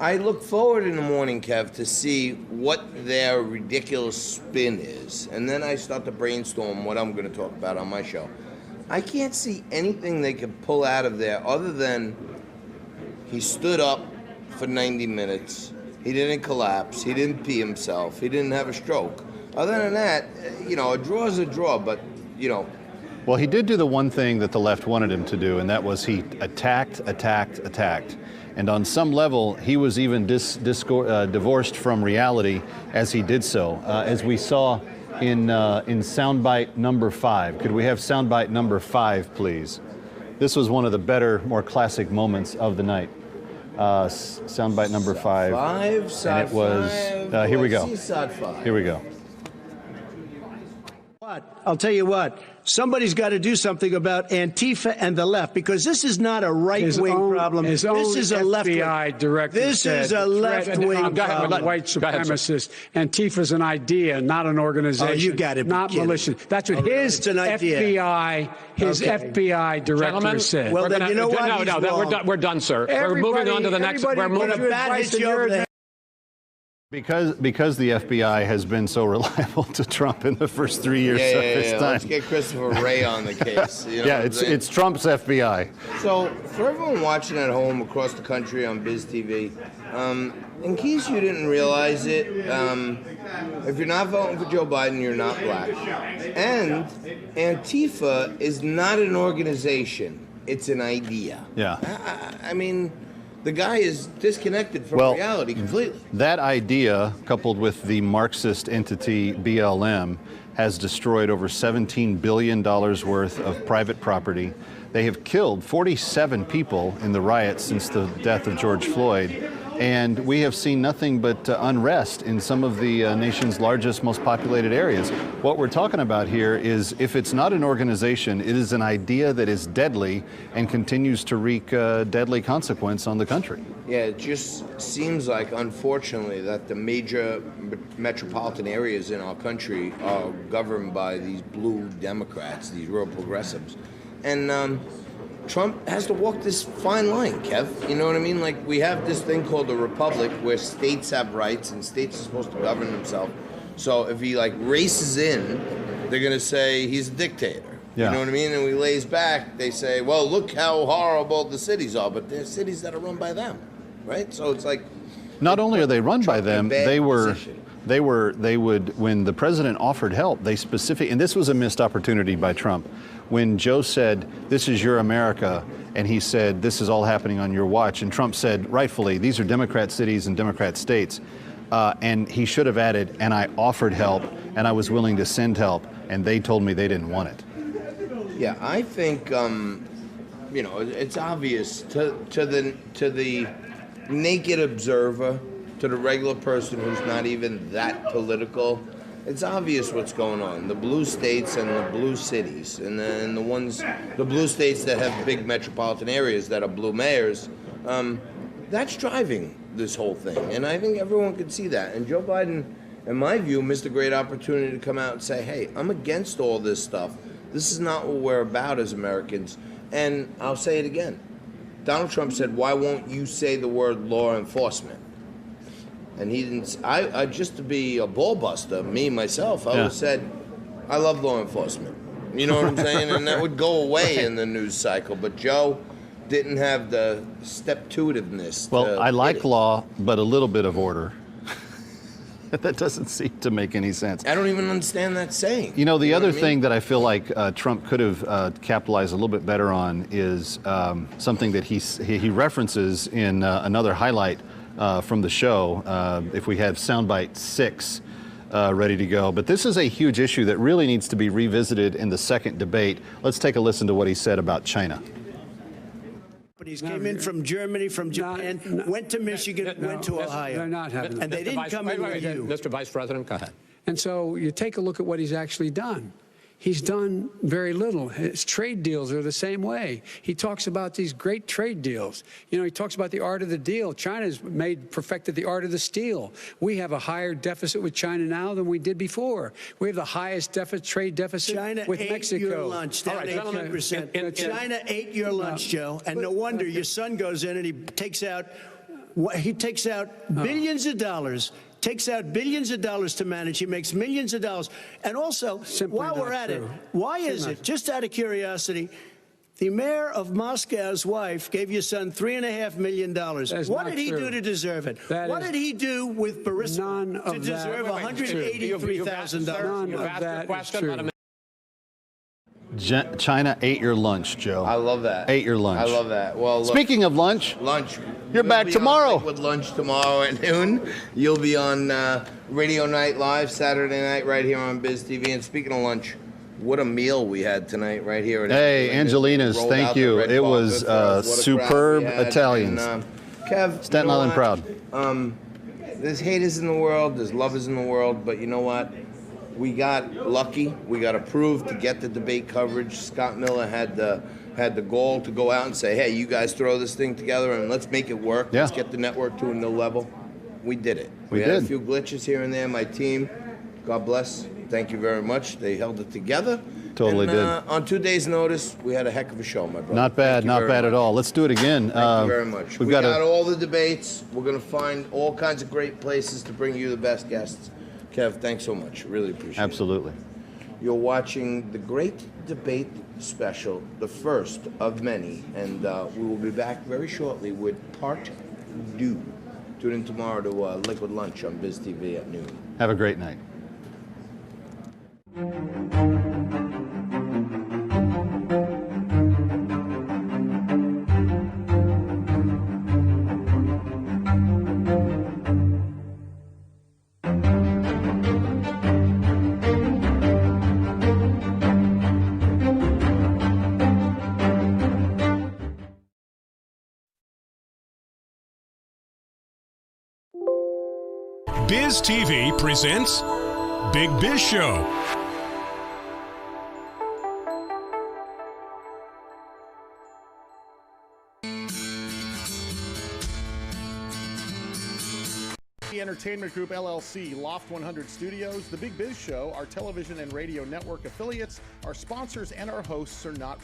I look forward in the morning, Kev, to see what their ridiculous spin is, and then I start to brainstorm what I'm going to talk about on my show. I can't see anything they could pull out of there other than he stood up for 90 minutes. He didn't collapse. He didn't pee himself. He didn't have a stroke. Other than that, a draw is a draw, but, Well, he did do the one thing that the left wanted him to do, and that was he attacked. And on some level, he was even divorced from reality as he did so, as we saw in soundbite number 5. Could we have soundbite number 5, please? This was one of the better, more classic moments of the night. Soundbite number 5. And it was, here we go. Here we go. I'll tell you what, somebody's got to do something about Antifa and the left, because this is not a right-wing problem. This is a left-wing. This is a left-wing problem. White supremacist. Antifa's an idea, not an organization. Oh, you got it. Not militia. That's what his FBI director said. Well, then you know what? No, we're done, sir. We're moving on to the next. We're moving. Because the FBI has been so reliable to Trump in the first 3 years of his time. Let's get Christopher Wray on the case. It's Trump's FBI. So for everyone watching at home across the country on Biz TV, in case you didn't realize it, if you're not voting for Joe Biden, you're not black. And Antifa is not an organization. it's an idea. Yeah. I mean, the guy is disconnected from reality completely. That idea, coupled with the Marxist entity BLM, has destroyed over $17 billion worth of private property. They have killed 47 people in the riots since the death of George Floyd. And we have seen nothing but unrest in some of the nation's largest, most populated areas. What we're talking about here is, if it's not an organization, it is an idea that is deadly and continues to wreak deadly consequence on the country. Yeah, it just seems like, unfortunately, that the major metropolitan areas in our country are governed by these blue Democrats, these real progressives. And Trump has to walk this fine line, Kev. You know what I mean? Like, we have this thing called the Republic where states have rights and states are supposed to govern themselves. So if he, like, races in, they're going to say he's a dictator. Yeah. You know what I mean? And when he lays back, they say, well, look how horrible the cities are. But they're cities that are run by them, right? So it's like... Not only are they run by them, they would, when the president offered help, they specifically, and this was a missed opportunity by Trump, when Joe said, this is your America, and he said, this is all happening on your watch, and Trump said, rightfully, these are Democrat cities and Democrat states, and he should have added, and I offered help, and I was willing to send help, and they told me they didn't want it. Yeah, I think, you know, it's obvious to the naked observer, to the regular person who's not even that political, it's obvious what's going on. The blue states and the blue cities, and then the blue states that have big metropolitan areas that are blue mayors, that's driving this whole thing. And I think everyone can see that. And Joe Biden, in my view, missed a great opportunity to come out and say, hey, I'm against all this stuff. This is not what we're about as Americans. And I'll say it again. Donald Trump said, why won't you say the word law enforcement? And he didn't. I just to be a ball buster, me myself, I would have said, I love law enforcement. You know what I'm saying? And that would go away in the news cycle. But Joe didn't have the step-to-itiveness. Well, I like law, but a little bit of order. That doesn't seem to make any sense. I don't even understand that saying. You know, the other thing that I feel like Trump could have capitalized a little bit better on is something that he references in another highlight from the show, if we have soundbite 6 ready to go. But this is a huge issue that really needs to be revisited in the second debate. Let's take a listen to what he said about China. Companies came in from Germany, from Japan, went to Michigan, went to Ohio. They're not having and they didn't come in with you. Mr. Vice President, go ahead. And so you take a look at what he's actually done. He's done very little. His trade deals are the same way. He talks about these great trade deals. You know, he talks about the art of the deal. China's perfected the art of the steal. We have a higher deficit with China now than we did before. We have the highest trade deficit with Mexico. China ate your lunch, down 18%. China ate your lunch, Joe, and no wonder your son goes in and he takes out billions of dollars. Takes out billions of dollars to manage. He makes millions of dollars. And also, while we're at it, why is it, just out of curiosity, the mayor of Moscow's wife gave your son $3.5 million. What did he do to deserve it? What did he do with Burisma to deserve $183,000? None of that is true. China ate your lunch, Joe. I love that. Ate your lunch. I love that. Well, look, speaking of lunch, you're back tomorrow. With lunch tomorrow at noon. You'll be on Radio Night Live Saturday night right here on Biz TV. And speaking of lunch, what a meal we had tonight right here. Hey, Angelina's, thank you. It was superb Italians. Kev, Staten Island proud. There's haters in the world, there's lovers in the world, but you know what? We got lucky. We got approved to get the debate coverage. Scott Miller had the goal to go out and say, hey, you guys throw this thing together and let's make it work. Yeah. Let's get the network to a new level. We did it. We had did. a few glitches here and there. My team, God bless, thank you very much. They held it together. Totally and, did. On 2 days' notice, we had a heck of a show, my brother. Not bad, not bad at all. Let's do it again. Thank you very much. We got all the debates. We're going to find all kinds of great places to bring you the best guests. Kev, thanks so much. Really appreciate it. Absolutely. You're watching the Great Debate Special, the first of many, and we will be back very shortly with part 2. Tune in tomorrow to Liquid Lunch on Biz TV at noon. Have a great night. Biz TV presents Big Biz Show. Entertainment Group LLC, Loft 100 Studios, The Big Biz Show, our television and radio network affiliates, our sponsors, and our hosts are not